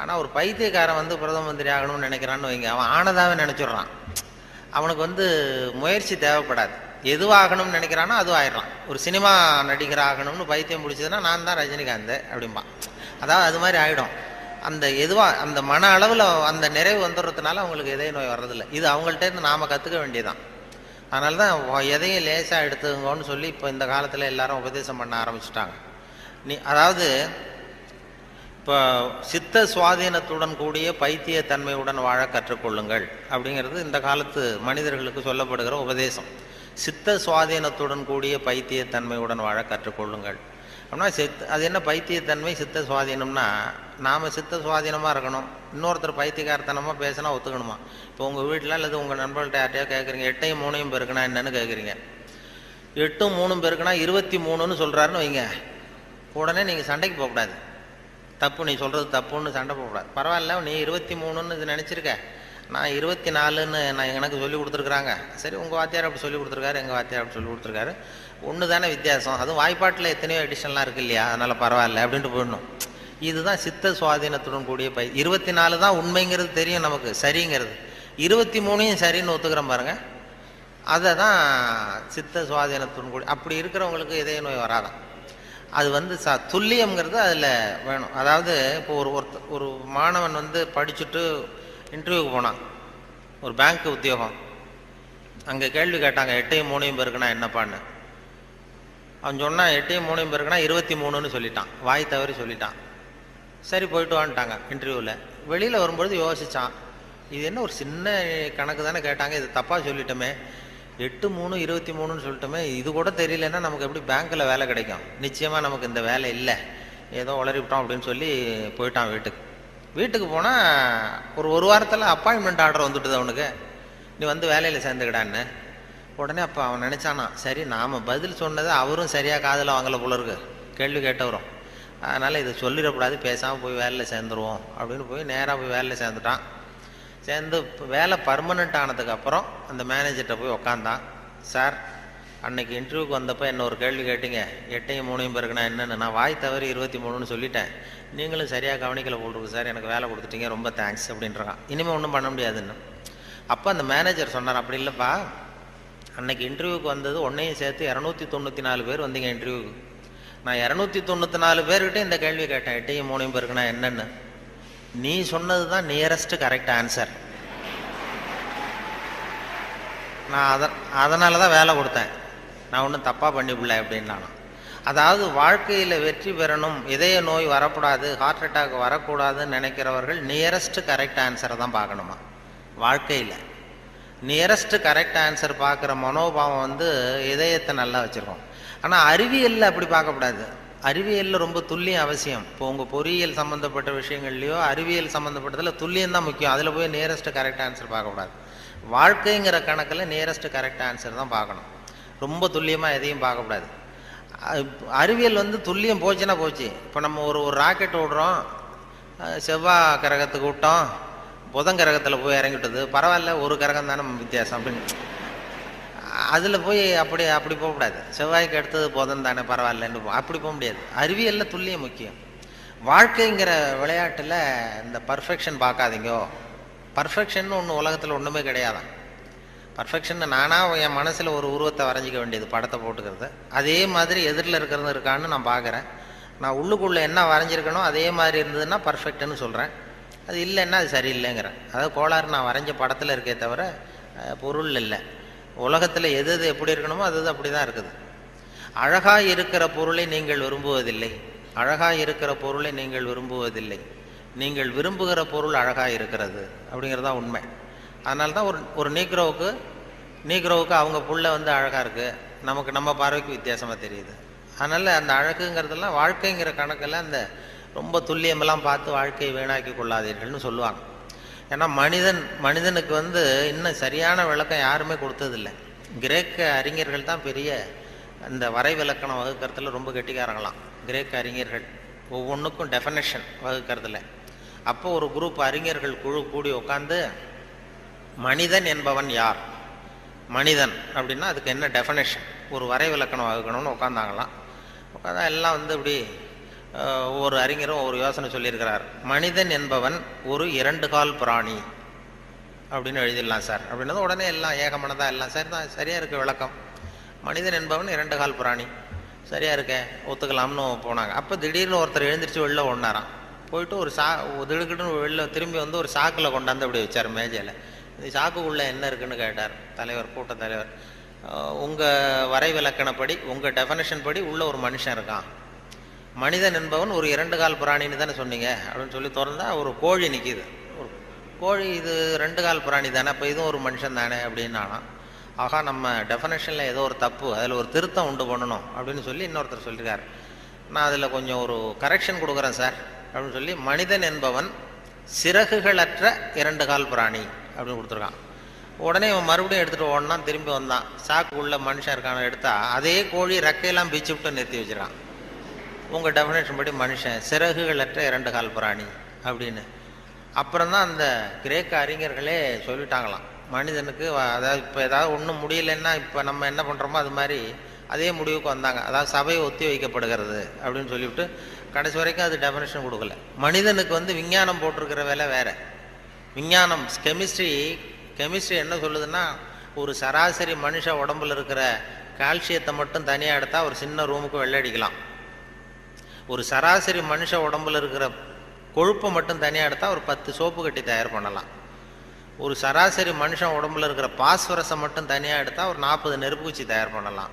ஆனால் ஒரு பைத்தியக்காரன் பிரதம மந்திரி ஆகணும்னு நினைக்கிறான்னு வைங்க, அவன் ஆனதாகவே நினச்சிடுறான். அவனுக்கு முயற்சி தேவைப்படாது. எதுவாகணும்னு நினைக்கிறானோ அதுவும் ஆயிடலாம். ஒரு சினிமா நடிகர் ஆகணும்னு பைத்தியம் பிடிச்சதுன்னா, நான் தான் ரஜினிகாந்த் அப்படிம்பான். அதாவது அது மாதிரி ஆகிடும். அந்த மன அளவில் அந்த நிறைவு வந்துடுறதுனால அவங்களுக்கு இதய நோய் வர்றதில்லை. இது அவங்கள்ட்டேருந்து நாம் கற்றுக்க வேண்டியதான். அதனால தான் எதையும் லேசாக எடுத்துங்கன்னு சொல்லி இப்போ இந்த காலத்தில் எல்லாரும் உபதேசம் பண்ண ஆரம்பிச்சுட்டாங்க. அதாவது இப்போ சித்த சுவாதீனத்துடன் கூடிய பைத்தியத்தன்மையுடன் வாழ கற்றுக்கொள்ளுங்கள் அப்படிங்கிறது இந்த காலத்து மனிதர்களுக்கு சொல்லப்படுகிற உபதேசம். சித்த சுவாதீனத்துடன் கூடிய பைத்தியத்தன்மையுடன் வாழ கற்றுக்கொள்ளுங்கள் அப்படின்னா, அது என்ன பைத்தியத்தன்மை சித்த சுவாதீனம்னா, நாம் சித்த சுவாதீனமாக இருக்கணும், இன்னொருத்தர் பைத்தியக்காரத்தனமாக பேசினா ஒத்துக்கணுமா? இப்போ உங்கள் வீட்டில் அல்லது உங்கள் நண்பர்கள்ட்ட யார்ட்டையோ கேட்குறீங்க, 8ஐயும் 3ஐயும் பெருக்குனா என்னன்னு கேட்குறீங்க. 8ம் 3ம் பெருக்குனா 23ன்னு சொல்கிறாருன்னு வைங்க, உடனே நீங்கள் சண்டைக்கு போகக்கூடாது. தப்பு, நீ சொல்கிறது தப்புன்னு சண்டை போகக்கூடாது. பரவாயில்ல, நீ 23ன்னு இது நினச்சிருக்க, நான் 24ன்னு நான் எனக்கு சொல்லி கொடுத்துருக்குறாங்க. சரி, உங்கள் வாத்தியார் அப்படி சொல்லி கொடுத்துருக்காரு, எங்கள் வாத்தியார் அப்படி சொல்லி கொடுத்துருக்காரு, ஒன்று தானே வித்தியாசம், அதுவும் வாய்ப்பாட்டில் எத்தனையோ எடிஷன்லாம் இருக்குது இல்லையா, அதனால் பரவாயில்ல அப்படின்ட்டு போயிடணும். இதுதான் சித்த சுவாதீனத்துடன் கூடிய 24 தான் உண்மைங்கிறது தெரியும் நமக்கு, சரிங்கிறது. 23ஐயும் சரின்னு ஒத்துக்கிறோம் பாருங்கள், அதை தான் சித்த சுவாதீனத்துடன் கூடிய. அப்படி இருக்கிறவங்களுக்கு இதய நோய் வராதான். அது துல்லியம்ங்கிறது அதில் வேணும். அதாவது இப்போ ஒரு மாணவன் படிச்சுட்டு இன்டர்வியூக்கு போனான், ஒரு பேங்க் உத்தியோகம். அங்கே கேள்வி கேட்டாங்க, 8ஐயும் 3ஐயும் பெருக்குனா என்னப்பான்னு. அவன் சொன்னான், 8ஐயும் 3ஐயும் பெருக்குனா 23ன்னு சொல்லிட்டான், வாய் தவறி சொல்லிட்டான். சரி போயிட்டு வான்ட்டாங்க இன்டர்வியூவில். வெளியில் வரும்பொழுது யோசித்தான், இது என்ன ஒரு சின்ன கணக்கு தானே கேட்டாங்க, இது தப்பாக சொல்லிட்டோமே, 8-3-23 சொல்லிட்டோமே, இது கூட தெரியலன்னா நமக்கு எப்படி பேங்க்கில் வேலை கிடைக்கும்? நிச்சயமாக நமக்கு இந்த வேலை இல்லை, ஏதோ உளறிவிட்டோம் அப்படின்னு சொல்லி போயிட்டான் வீட்டுக்கு. வீட்டுக்கு போனால் ஒரு வாரத்தில் அப்பாயின்மெண்ட் ஆர்டர் வந்துட்டுது அவனுக்கு, நீ வந்து வேலையில் சேர்ந்துக்கிடான்னு. உடனே அப்போ அவன் நினச்சானா, சரி நாம் பதில் சொன்னதை அவரும் சரியாக காதில் வாங்கலை போல இருக்கு, கேள்வி கேட்டவரும், அதனால் இதை சொல்லிடக்கூடாது, பேசாமல் போய் வேலையில் சேர்ந்துருவோம் அப்படின்னு போய் நேராக போய் வேலையில் சேர்ந்துட்டான். சேர்ந்து வேலை பர்மனெண்ட் ஆனதுக்கப்புறம் அந்த மேனேஜர்கிட்ட போய் உக்காந்தான். சார், அன்னைக்கு இன்டர்வியூக்கு வந்தப்போ என்ன ஒரு கேள்வி கேட்டீங்க, 8-3 பிறகுனா என்னென்னு, நான் வாய் தவறி 23 சொல்லிட்டேன், நீங்களும் சரியாக கவனிக்கலை போட்டிருக்கு சார், எனக்கு வேலை கொடுத்துட்டீங்க, ரொம்ப தேங்க்ஸ் அப்படின்றான். இனிமேல் ஒன்றும் பண்ண முடியாதுன்னு. அப்போ அந்த மேனேஜர் சொன்னார், அப்படி இல்லைப்பா, அன்னைக்கு இன்டர்வியூக்கு வந்தது ஒன்றையும் சேர்த்து 294 பேர் வந்தீங்க இன்டர்வியூக்கு, நான் 294 பேர்கிட்ட இந்த கேள்வி கேட்டேன், 8-3 பிறகுனா என்னென்னு, நீ சொன்னது தான் நியரஸ்ட் கரெக்ட் ஆன்சர், நான் அதனால தான் வேலை கொடுத்தேன், நான் ஒன்றும் தப்பாக பண்ணிவிடல அப்படின்னா. அதாவது வாழ்க்கையில் வெற்றி பெறணும், இதய நோய் வரக்கூடாது, ஹார்ட் அட்டாக் வரக்கூடாதுன்னு நினைக்கிறவர்கள் நியரஸ்ட் கரெக்ட் ஆன்சரை தான் பார்க்கணுமா வாழ்க்கையில். நியரஸ்ட் கரெக்ட் ஆன்சர் பார்க்குற மனோபாவம் வந்து இதயத்தை நல்லா வச்சுருக்கோம். ஆனால் அறிவியலில் அப்படி பார்க்கக்கூடாது. அறிவியலில் ரொம்ப துல்லியம் அவசியம். இப்போ உங்கள் பொறியியல் சம்மந்தப்பட்ட விஷயங்கள்லையோ அறிவியல் சம்மந்தப்பட்டதில் துல்லியம் தான் முக்கியம், அதில் போய் நியரஸ்ட் கரெக்ட் ஆன்சர் பார்க்கக்கூடாது. வாழ்க்கைங்கிற கணக்கில் நியரஸ்ட் கரெக்ட் ஆன்சர் தான் பார்க்கணும், ரொம்ப துல்லியமாக எதையும் பார்க்கக்கூடாது. அறிவியல் வந்து துல்லியம் போச்சுன்னா போச்சு. இப்போ நம்ம ஒரு ராக்கெட் விடுறோம், செவ்வாய் கிரகத்துக்கு விட்டோம், புதன் கிரகத்தில் போய் இறங்கிவிட்டது, பரவாயில்ல ஒரு கிரகம் தானே வித்தியாசம் அப்படின்னு அதில் போய் அப்படி போகக்கூடாது. செவ்வாய்க்கு அடுத்தது புதன் தானே பரவாயில்லன்னு அப்படி போக முடியாது. அறிவியலில் துல்லியம் முக்கியம். வாழ்க்கைங்கிற விளையாட்டில் இந்த பர்ஃபெக்ஷன் பார்க்காதீங்கோ. பர்ஃபெக்ஷன் ஒன்று உலகத்தில் ஒன்றுமே கிடையாதான். பர்ஃபெக்ஷன் நானாக என் மனசில் ஒரு உருவத்தை வரைஞ்சிக்க வேண்டியது, படத்தை போட்டுக்கிறது, அதே மாதிரி எதிரில் இருக்கிறது இருக்கான்னு நான் பார்க்குறேன். நான் உள்ளுக்குள்ளே என்ன வரைஞ்சிருக்கணும் அதே மாதிரி இருந்ததுன்னா பர்ஃபெக்டுன்னு சொல்கிறேன், அது இல்லைன்னா அது சரியில்லைங்கிறேன். அதாவது கோளாறு நான் வரைஞ்ச படத்தில் இருக்கே தவிர பொருள் இல்லை. உலகத்தில் எது எப்படி இருக்கணுமோ அது அப்படி தான் இருக்குது. அழகாக இருக்கிற பொருளை நீங்கள் விரும்புவதில்லை, அழகாக இருக்கிற பொருளை நீங்கள் விரும்புவதில்லை, நீங்கள் விரும்புகிற பொருள் அழகாக இருக்கிறது அப்படிங்கிறது தான் உண்மை. அதனால தான் ஒரு நீக்ரோவுக்கு அவங்க புள்ள வந்து அழகாக இருக்குது, நமக்கு நம்ம பார்வைக்கு வித்தியாசமாக தெரியுது. அதனால் அந்த அழகுங்கிறதெல்லாம் வாழ்க்கைங்கிற கணக்கில் அந்த ரொம்ப துல்லியமெல்லாம் பார்த்து வாழ்க்கையை வீணாக்கி கொள்ளாதீர்கள்னு சொல்லுவாங்க. ஏன்னா மனிதனுக்கு வந்து இன்னும் சரியான விளக்கம் யாருமே கொடுத்ததில்லை. கிரேக்க அறிஞர்கள் தான் பெரிய அந்த வரை விளக்கணம் வகுக்கிறதுல ரொம்ப கெட்டிக்காரங்களாம். கிரேக்க அறிஞர்கள் ஒவ்வொன்றுக்கும் டெஃபனேஷன் வகுக்கிறதுல. அப்போ ஒரு குரூப் அறிஞர்கள் குழு கூடி உட்காந்து மனிதன் என்பவன் யார், மனிதன் அப்படின்னா அதுக்கு என்ன டெஃபனேஷன், ஒரு வரை விளக்கணம் வகுக்கணும்னு உட்காந்தாங்களாம். உட்காந்தா எல்லாம் வந்து இப்படி ஒவ்வொரு அறிஞரும் ஒரு யோசனை சொல்லியிருக்கிறார். மனிதன் என்பவன் ஒரு 2 கால் பிராணி அப்படின்னு எழுதிடலாம் சார் அப்படின்னது உடனே எல்லாம் ஏகமனதாக எல்லாம் சரி தான், சரியாக இருக்குது விளக்கம். மனிதன் என்பவன் 2 கால் பிராணி, சரியாக இருக்க ஒத்துக்கலாம்னு போனாங்க. அப்போ திடீர்னு ஒருத்தர் எழுந்திரிச்சு வெளில ஓடினாராம். போயிட்டு ஒரு திடுக்கிட்டுன்னு வெளில திரும்பி வந்து ஒரு சாக்கில் கொண்டாந்து அப்படி வச்சார் மேஜையில். இந்த சாக்குக்குள்ளே என்ன இருக்குன்னு கேட்டார் தலைவர், கூட்ட தலைவர். உங்கள் வரை விளக்கணப்படி உங்கள் டெஃபனேஷன் படி உள்ள ஒரு மனுஷன் இருக்கான், மனிதன் என்பவன் ஒரு 2 கால் பிராணின்னு தானே சொன்னீங்க அப்படின்னு சொல்லி திறந்தா ஒரு கோழி நிற்கிது. ஒரு கோழி இது 2 கால் பிராணி தானே, அப்போ இதுவும் ஒரு மனுஷன் தானே அப்படின்னானா. ஆகா, நம்ம டெஃபனேஷனில் ஏதோ ஒரு தப்பு, அதில் ஒரு திருத்தம் உண்டு பண்ணணும் அப்படின்னு சொல்லி இன்னொருத்தர் சொல்லியிருக்கார். நான் அதில் கொஞ்சம் ஒரு கரெக்ஷன் கொடுக்குறேன் சார் அப்படின்னு சொல்லி மனிதன் என்பவன் சிறகுகளற்ற 2 கால் பிராணி அப்படின்னு கொடுத்துருக்கான். உடனே இவன் மறுபடியும் எடுத்துகிட்டு ஓடனான், திரும்பி வந்தான், சாக்கு உள்ள மனுஷன் இருக்கான எடுத்தா அதே கோழி ரெக்கையெல்லாம் பிச்சு விட்டு நிறுத்தி வச்சிருக்கான். உங்கள் டெஃபினேஷன் படி மனுஷன் சிறகுகளற்ற 2 கால் பிராணி அப்படின்னு. அப்புறம் தான் அந்த கிரேக்க அறிஞர்களே சொல்லிட்டாங்களாம், மனிதனுக்கு அதாவது இப்போ ஏதாவது ஒன்றும் முடியலன்னா இப்போ நம்ம என்ன பண்ணுறோமோ அது மாதிரி அதே முடிவுக்கு வந்தாங்க. அதாவது சபை ஒத்தி வைக்கப்படுகிறது அப்படின்னு சொல்லிவிட்டு கடைசி வரைக்கும் அது டெஃபினேஷன் கொடுக்கல. மனிதனுக்கு வந்து விஞ்ஞானம் போட்டிருக்கிற வேலை வேறு. விஞ்ஞானம் கெமிஸ்ட்ரி என்ன சொல்லுதுன்னா, ஒரு சராசரி மனுஷ உடம்புல இருக்கிற கால்சியத்தை மட்டும் தனியாக எடுத்தால் ஒரு சின்ன ரூமுக்கு வெள்ளடிக்கலாம். ஒரு சராசரி மனுஷ உடம்புல இருக்கிற கொழுப்பை மட்டும் தனியாக எடுத்தால் ஒரு 10 சோப்பு கட்டி தயார் பண்ணலாம். ஒரு சராசரி மனுஷன் உடம்புல இருக்கிற பாஸ்பரஸை மட்டும் தனியாக எடுத்தால் ஒரு 40 நெருப்புக்குச்சி தயார் பண்ணலாம்.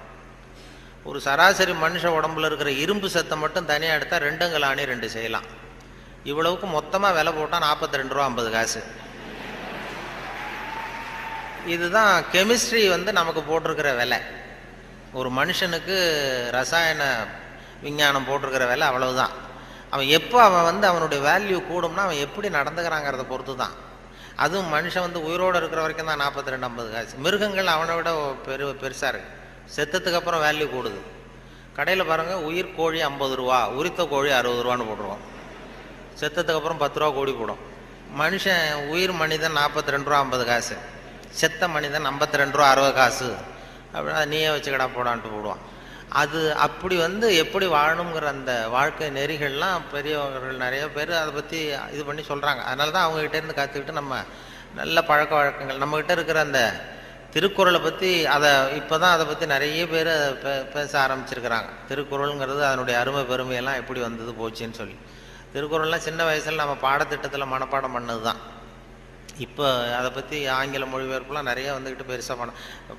ஒரு சராசரி மனுஷ உடம்புல இருக்கிற இரும்பு சத்தை மட்டும் தனியாக எடுத்தால் 2 கலாணி 2 செய்யலாம். இவ்வளவுக்கு மொத்தமாக விலை போட்டால் 42 ரூபா 50 காசு. இதுதான் கெமிஸ்ட்ரி நமக்கு போட்டிருக்கிற விலை. ஒரு மனுஷனுக்கு ரசாயன விஞ்ஞானம் போட்டிருக்கிற விலை அவ்வளவுதான். அவன் எப்போ அவன் அவனுடைய வேல்யூ கூடும்னா அவன் எப்படி நடந்துக்கிறாங்கிறத பொறுத்து தான். அதுவும் மனுஷன் உயிரோடு இருக்கிற வரைக்கும் தான் 42-50 காசு. மிருகங்கள் அவனை விட பெருசாக இருக்கு. செத்தத்துக்கு அப்புறம் வேல்யூ கூடுது. கடையில் பாருங்கள், உயிர் கோழி 50 ரூபா, உரித்த கோழி 60 ரூபான்னு போட்டுருவோம். செத்தத்துக்கு அப்புறம் 10 ரூபா கோழி போடும். மனுஷன் உயிர் மனிதன் 42 ரூபா 50 காசு, செத்த மனிதன் 52 ரூபா 60 காசு. அப்படின்னா நீயே வச்சுக்கடா போடான்ட்டு போடுவான். அது அப்படி எப்படி வாழணுங்கிற அந்த வாழ்க்கை நெறிகள்லாம் பெரியவர்கள் நிறைய பேர் அதை பற்றி இது பண்ணி சொல்கிறாங்க. அதனால தான் அவங்ககிட்டேருந்து கற்றுக்கிட்டு நம்ம நல்ல பழக்க வழக்கங்கள் நம்மக்கிட்ட இருக்கிற அந்த திருக்குறளை பற்றி இப்போ தான் அதை பற்றி நிறைய பேர் பேச ஆரம்பிச்சிருக்கிறாங்க. திருக்குறளுங்கிறது அதனுடைய அருமை பெருமையெல்லாம் எப்படி வந்தது போச்சுன்னு சொல்லி. திருக்குறள்லாம் சின்ன வயசில் நம்ம பாடத்திட்டத்தில் மனப்பாடம் பண்ணது தான். இப்போ அதை பற்றி ஆங்கில மொழிபெயர்ப்புலாம் நிறைய பெருசாக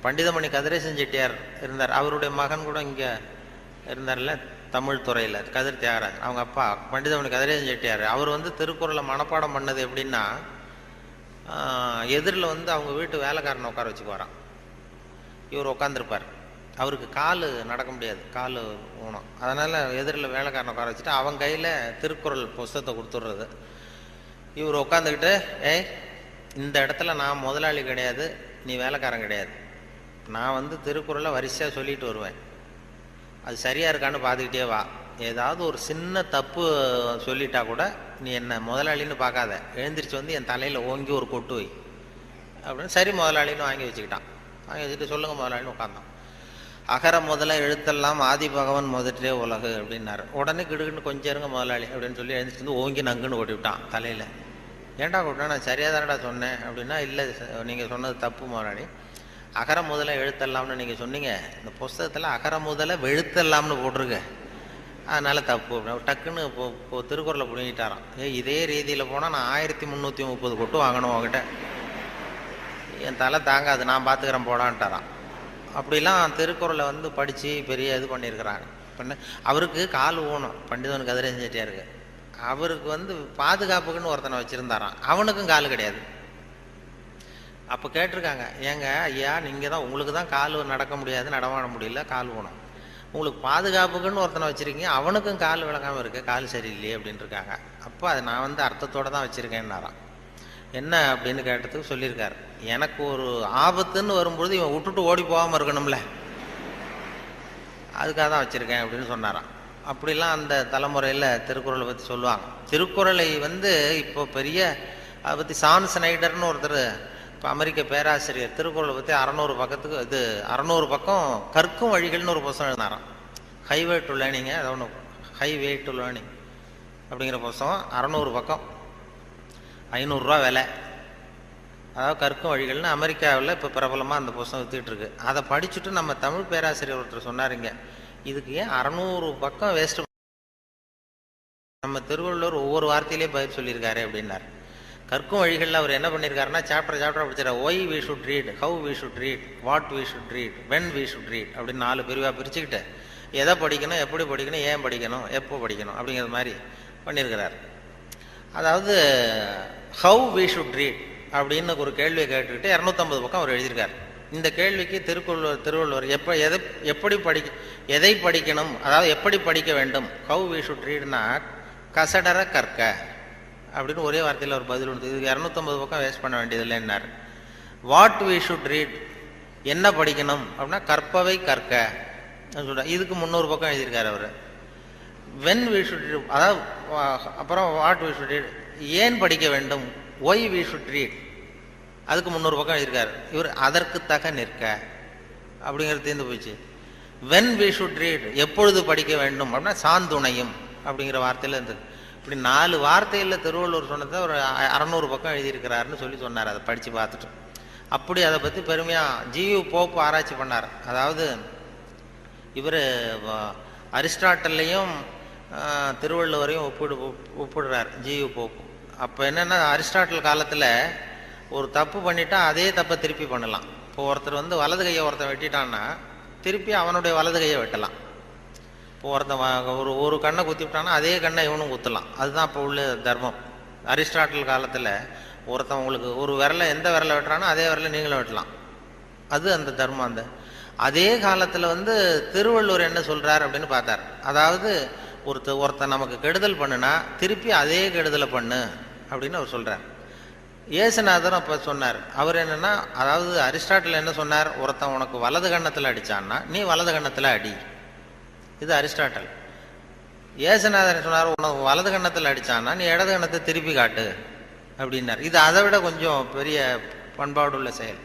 பண்டிதமணி கதிரேசன் செட்டியார் இருந்தார். அவருடைய மகன் கூட இங்கே இருந்தார்ல, தமிழ் துறையில் கதிர் தியாகராஜன். அவங்க அப்பா பண்டிதமணி கதிரேசன் செட்டியார். அவர் திருக்குறளை மனப்பாடம் பண்ணது எப்படின்னா, எதிரில் அவங்க வீட்டு வேலைக்காரனை உட்கார வச்சுக்குவாராம். இவர் உட்காந்துருப்பார். அவருக்கு கால் நடக்க முடியாது, கால் ஊனம். அதனால் எதிரில் வேலைக்காரனை உட்கார வச்சுட்டு அவன் கையில் திருக்குறள் புஸ்தகத்தை கொடுத்துட்றது. இவர் உட்காந்துக்கிட்டு, இந்த இடத்துல நான் முதலாளி கிடையாது, நீ வேலைக்காரன் கிடையாது, நான் திருக்குறளை வரிசையாக சொல்லிட்டு வருவேன், அது சரியாக இருக்கான்னு பார்த்துக்கிட்டே வா, ஏதாவது ஒரு சின்ன தப்பு சொல்லிட்டா கூட நீ என்ன முதலாளின்னு பார்க்காத, எழுந்திரிச்சு என் தலையில் ஓங்கி ஒரு கொட்டு வை அப்படின்னு. சரி முதலாளின்னு வாங்கி வச்சுக்கிட்டான். வாங்கி வச்சுட்டு சொல்லுங்கள் முதலாளின்னு உட்காந்தான். அகர முதல எழுத்தெல்லாம் ஆதி பகவன் முதற்றே உலகு அப்படின்னாரு. உடனே கிடுக்குன்னு கொஞ்சம் இருங்க முதலாளி அப்படின்னு சொல்லி எழுந்திரிச்சு ஓங்கி நங்குன்னு ஓட்டி விட்டான் தலையில். ஏன்டா கூட்டினா, நான் சரியாக தானடா சொன்னேன் அப்படின்னா, இல்லை நீங்கள் சொன்னது தப்பு முதலாளி, அகர முதல எழுத்தெல்லாம்னு நீங்கள் சொன்னீங்க, இந்த புஸ்தகத்தில் அகர முதல வெழுத்தெல்லாம்னு போட்டிருக்கு, அதனால் தப்பு அப்படின்னு டக்குன்னு இப்போ திருக்குறளை பிடிங்கிட்டாரான். இதே ரீதியில் போனால் நான் 1330 கொட்டு வாங்கணும் அவங்ககிட்ட, என் தலை தாங்காது, நான் பார்த்துக்கிறேன் போடான்ட்டாரான். அப்படிலாம் திருக்குறளை படித்து பெரிய இது பண்ணியிருக்கிறாங்க. அவருக்கு கால் ஊனம், பண்டிதன் கதிரேசன் செட்டியாருக்கு. அவருக்கு பாதுகாப்புக்குன்னு ஒருத்தனை வச்சுருந்தாரான், அவனுக்கும் கால் கிடையாது. அப்போ கேட்டிருக்காங்க, ஏங்க ஐயா நீங்கள் தான், உங்களுக்கு தான் கால் நடக்க முடியாது, நடமாட முடியல, கால் ஊனம், உங்களுக்கு பாதுகாப்புக்குன்னு ஒருத்தனை வச்சுருக்கீங்க, அவனுக்கும் கால் விளங்காமல் இருக்கு, கால் சரியில்லையே அப்படின்ட்டு இருக்காங்க. அப்போ அதை நான் அர்த்தத்தோடு தான் வச்சுருக்கேன்னாரான். என்ன அப்படின்னு கேட்டதுக்கு சொல்லியிருக்காரு, எனக்கு ஒரு ஆபத்துன்னு வரும்பொழுது இவன் விட்டுட்டு ஓடி போகாமல் இருக்கணும்ல, அதுக்காக தான் வச்சுருக்கேன் அப்படின்னு சொன்னாரான். அப்படிலாம் அந்த தலைமுறையில் திருக்குறளை பற்றி சொல்லுவாங்க. திருக்குறளை இப்போ பெரிய அதை பற்றி சான் ஸ்னைடர்னு ஒருத்தர், இப்போ அமெரிக்க பேராசிரியர், திருக்குறளை பற்றி 600 பக்கத்துக்கு 600 பக்கம் கற்கும் வழிகள்னு ஒரு புத்தகம் எழுதினாராம். ஹைவே டு லேர்னிங், அது ஒன்று ஹைவே டு லேர்னிங் அப்படிங்கிற புத்தகம் 600 பக்கம், 500 ரூபா விலை. அதாவது கற்கும் வழிகள்னு அமெரிக்காவில் இப்போ பிரபலமாக அந்த புத்தகம் வித்துக்கிட்டு இருக்கு. அதை படிச்சுட்டு நம்ம தமிழ் பேராசிரியர் ஒருத்தர் சொன்னாருங்க, இதுக்கு ஏன் 600 பக்கம் வேஸ்ட், நம்ம திருவள்ளுவர் ஒவ்வொரு வார்த்தையிலே பதில் சொல்லியிருக்காரு அப்படின்னார். கற்கும் வழிகளில் அவர் என்ன பண்ணியிருக்காருன்னா, சாப்டர் படிச்சார். Why we should read, how we should read, what we should read, when we should read அப்படின்னு 4 பிரிவாக பிரிச்சுக்கிட்டு எதை படிக்கணும், எப்படி படிக்கணும், ஏன் படிக்கணும், எப்போ படிக்கணும் அப்படிங்கிற மாதிரி பண்ணியிருக்கிறார். அதாவது ஹவு வி ஷுட் ரீட் அப்படின்னு ஒரு கேள்வியை கேட்டுக்கிட்டு 250 பக்கம் அவர் எழுதியிருக்கார். இந்த கேள்விக்கு திருவள்ளுவர் எதை படிக்கணும், அதாவது எப்படி படிக்க வேண்டும், ஹவு வி ஷுட் ரீட்னா கசடர கற்க அப்படின்னு ஒரே வார்த்தையில் ஒரு பதில் உண்டு. இதுக்கு 250 பக்கம் வேஸ்ட் பண்ண வேண்டியதில்லை என்னார். வாட் வி ஷுட் ரீட், என்ன படிக்கணும் அப்படின்னா கற்பவை கற்க சொல்ற, இதுக்கு 300 பக்கம் எழுதியிருக்காரு அவர். வென் வி ஷுட் ரீட், அதாவது அப்புறம் வாட் வி ஷுட் ரீட், ஏன் படிக்க வேண்டும், ஒய் வி ஷுட் ரீட், அதுக்கு 300 பக்கம் எழுதியிருக்காரு. இவர் அதற்கு தக நிற்க அப்படிங்கிறது தீர்ந்து போச்சு. வென் வி ஷுட் ரீட், எப்பொழுது படிக்க வேண்டும் அப்படின்னா சாந்துணையும் அப்படிங்கிற வார்த்தையில் இருந்தது. இப்படி 4 வார்த்தையில் திருவள்ளுவர் சொன்னதை ஒரு 600 பக்கம் எழுதியிருக்கிறாருன்னு சொல்லி சொன்னார். அதை படித்து பார்த்துட்டு அப்படி அதை பற்றி பெருமையாக ஜியு போப் ஆராய்ச்சி பண்ணார். அதாவது இவர் அரிஸ்டாட்டல்லையும் திருவள்ளுவரையும் ஒப்பிடுறார் ஜியு போப். அப்போ என்னென்னா, அரிஸ்டாட்டில் காலத்தில் ஒரு தப்பு பண்ணிட்டா அதே தப்பை திருப்பி பண்ணலாம். இப்போ ஒருத்தர் வலது கையை ஒருத்தன் வெட்டிட்டான்னா திருப்பி அவனுடைய வலது கையை வெட்டலாம். இப்போ ஒருத்தன் ஒரு கண்ணை குத்தி விட்டான்னா அதே கண்ணை இவனும் குத்தலாம். அதுதான் இப்போ உள்ள தர்மம். அரிஸ்டாட்டில் காலத்தில் ஒருத்தன் உங்களுக்கு ஒரு விரலை எந்த விரலை வெட்டுறானோ அதே விரலை நீங்களும் வெட்டலாம். அது அந்த தர்மம். அந்த அதே காலத்தில் வந்து திருவள்ளுவர் என்ன சொல்றார் அப்படின்னு பார்த்தார். அதாவது ஒருத்தன் நமக்கு கெடுதல் பண்ணுனா திருப்பி அதே கெடுதலை பண்ணு அப்படின்னு அவர் சொல்றார். இயேசுநாதரும் அப்போ சொன்னார். அவர் என்னன்னா, அதாவது அரிஸ்டாட்டில் என்ன சொன்னார், ஒருத்தன் உனக்கு வலது கன்னத்தில் அடிச்சான்னா நீ வலது கன்னத்தில் அடி. இது அரிஸ்டாட்டல். இயேசுநாதர் சொன்னார், உனக்கு வலது கன்னத்தில் அடிச்சான்னா நீ இடது கன்னத்தை திருப்பி காட்டு அப்படின்னார். இது அதை விட கொஞ்சம் பெரிய பண்பாடுள்ள செயல்.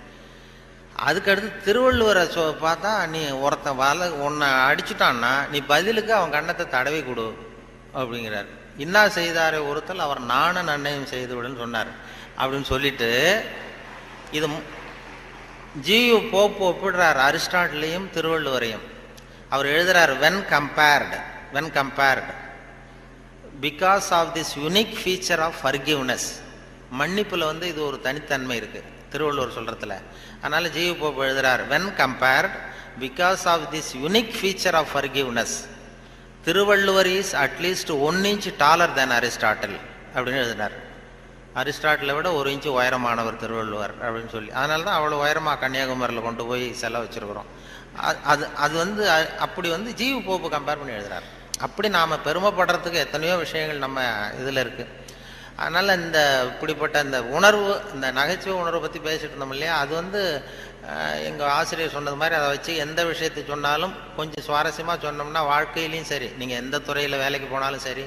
அதுக்கடுத்து திருவள்ளுவரை பார்த்தா, நீ ஒருத்தன் உன்னை அடிச்சுட்டான்னா நீ பதிலுக்கு அவன் கன்னத்தை தடவி கொடு அப்படிங்கிறார். இன்னா செய்தாரை ஒருத்தல் அவர் நானும் நன்னையும் செய்து விடுன்னு சொன்னார் அப்படின்னு சொல்லிட்டு, இது ஜியு போப்பு ஒப்பிடுறார் அரிஸ்டாட்டிலையும் திருவள்ளுவரையும். அவர் எழுதுறார், when compared because of this unique feature of forgiveness. மன்னிப்புல வந்து இது ஒரு தனித்தன்மை இருக்கு திருவள்ளுவர் சொல்றதுல. அதனால ஜியு போப்பு எழுதுறார், when compared because of this unique feature of forgiveness Thiruvalluvar is at least 1 inch taller than Aristotle அப்படின்னு எழுதினார். அரிஸ்டாட்டிலை விட 1 inch உயரமானவர் திருவள்ளுவர் அப்படின்னு சொல்லி. அதனால தான் அவ்வளோ உயரமாக கன்னியாகுமரியில் கொண்டு போய் செலவு வச்சிருக்கிறோம். அது வந்து அப்படி வந்து ஜியு போப்பு கம்பேர் பண்ணி எழுதுறார். அப்படி நாம் பெருமைப்படுறதுக்கு எத்தனையோ விஷயங்கள் நம்ம இதில் இருக்குது. அதனால் இப்படிப்பட்ட இந்த உணர்வு, இந்த நகைச்சுவை உணர்வை பற்றி பேசிட்டு இருந்தோம் இல்லையா, அது வந்து எங்கள் ஆசிரியர் சொன்னது மாதிரி அதை வச்சு எந்த விஷயத்தை சொன்னாலும் கொஞ்சம் சுவாரஸ்யமாக சொன்னோம்னா வாழ்க்கையிலையும் சரி, நீங்கள் எந்த துறையில் வேலைக்கு போனாலும் சரி,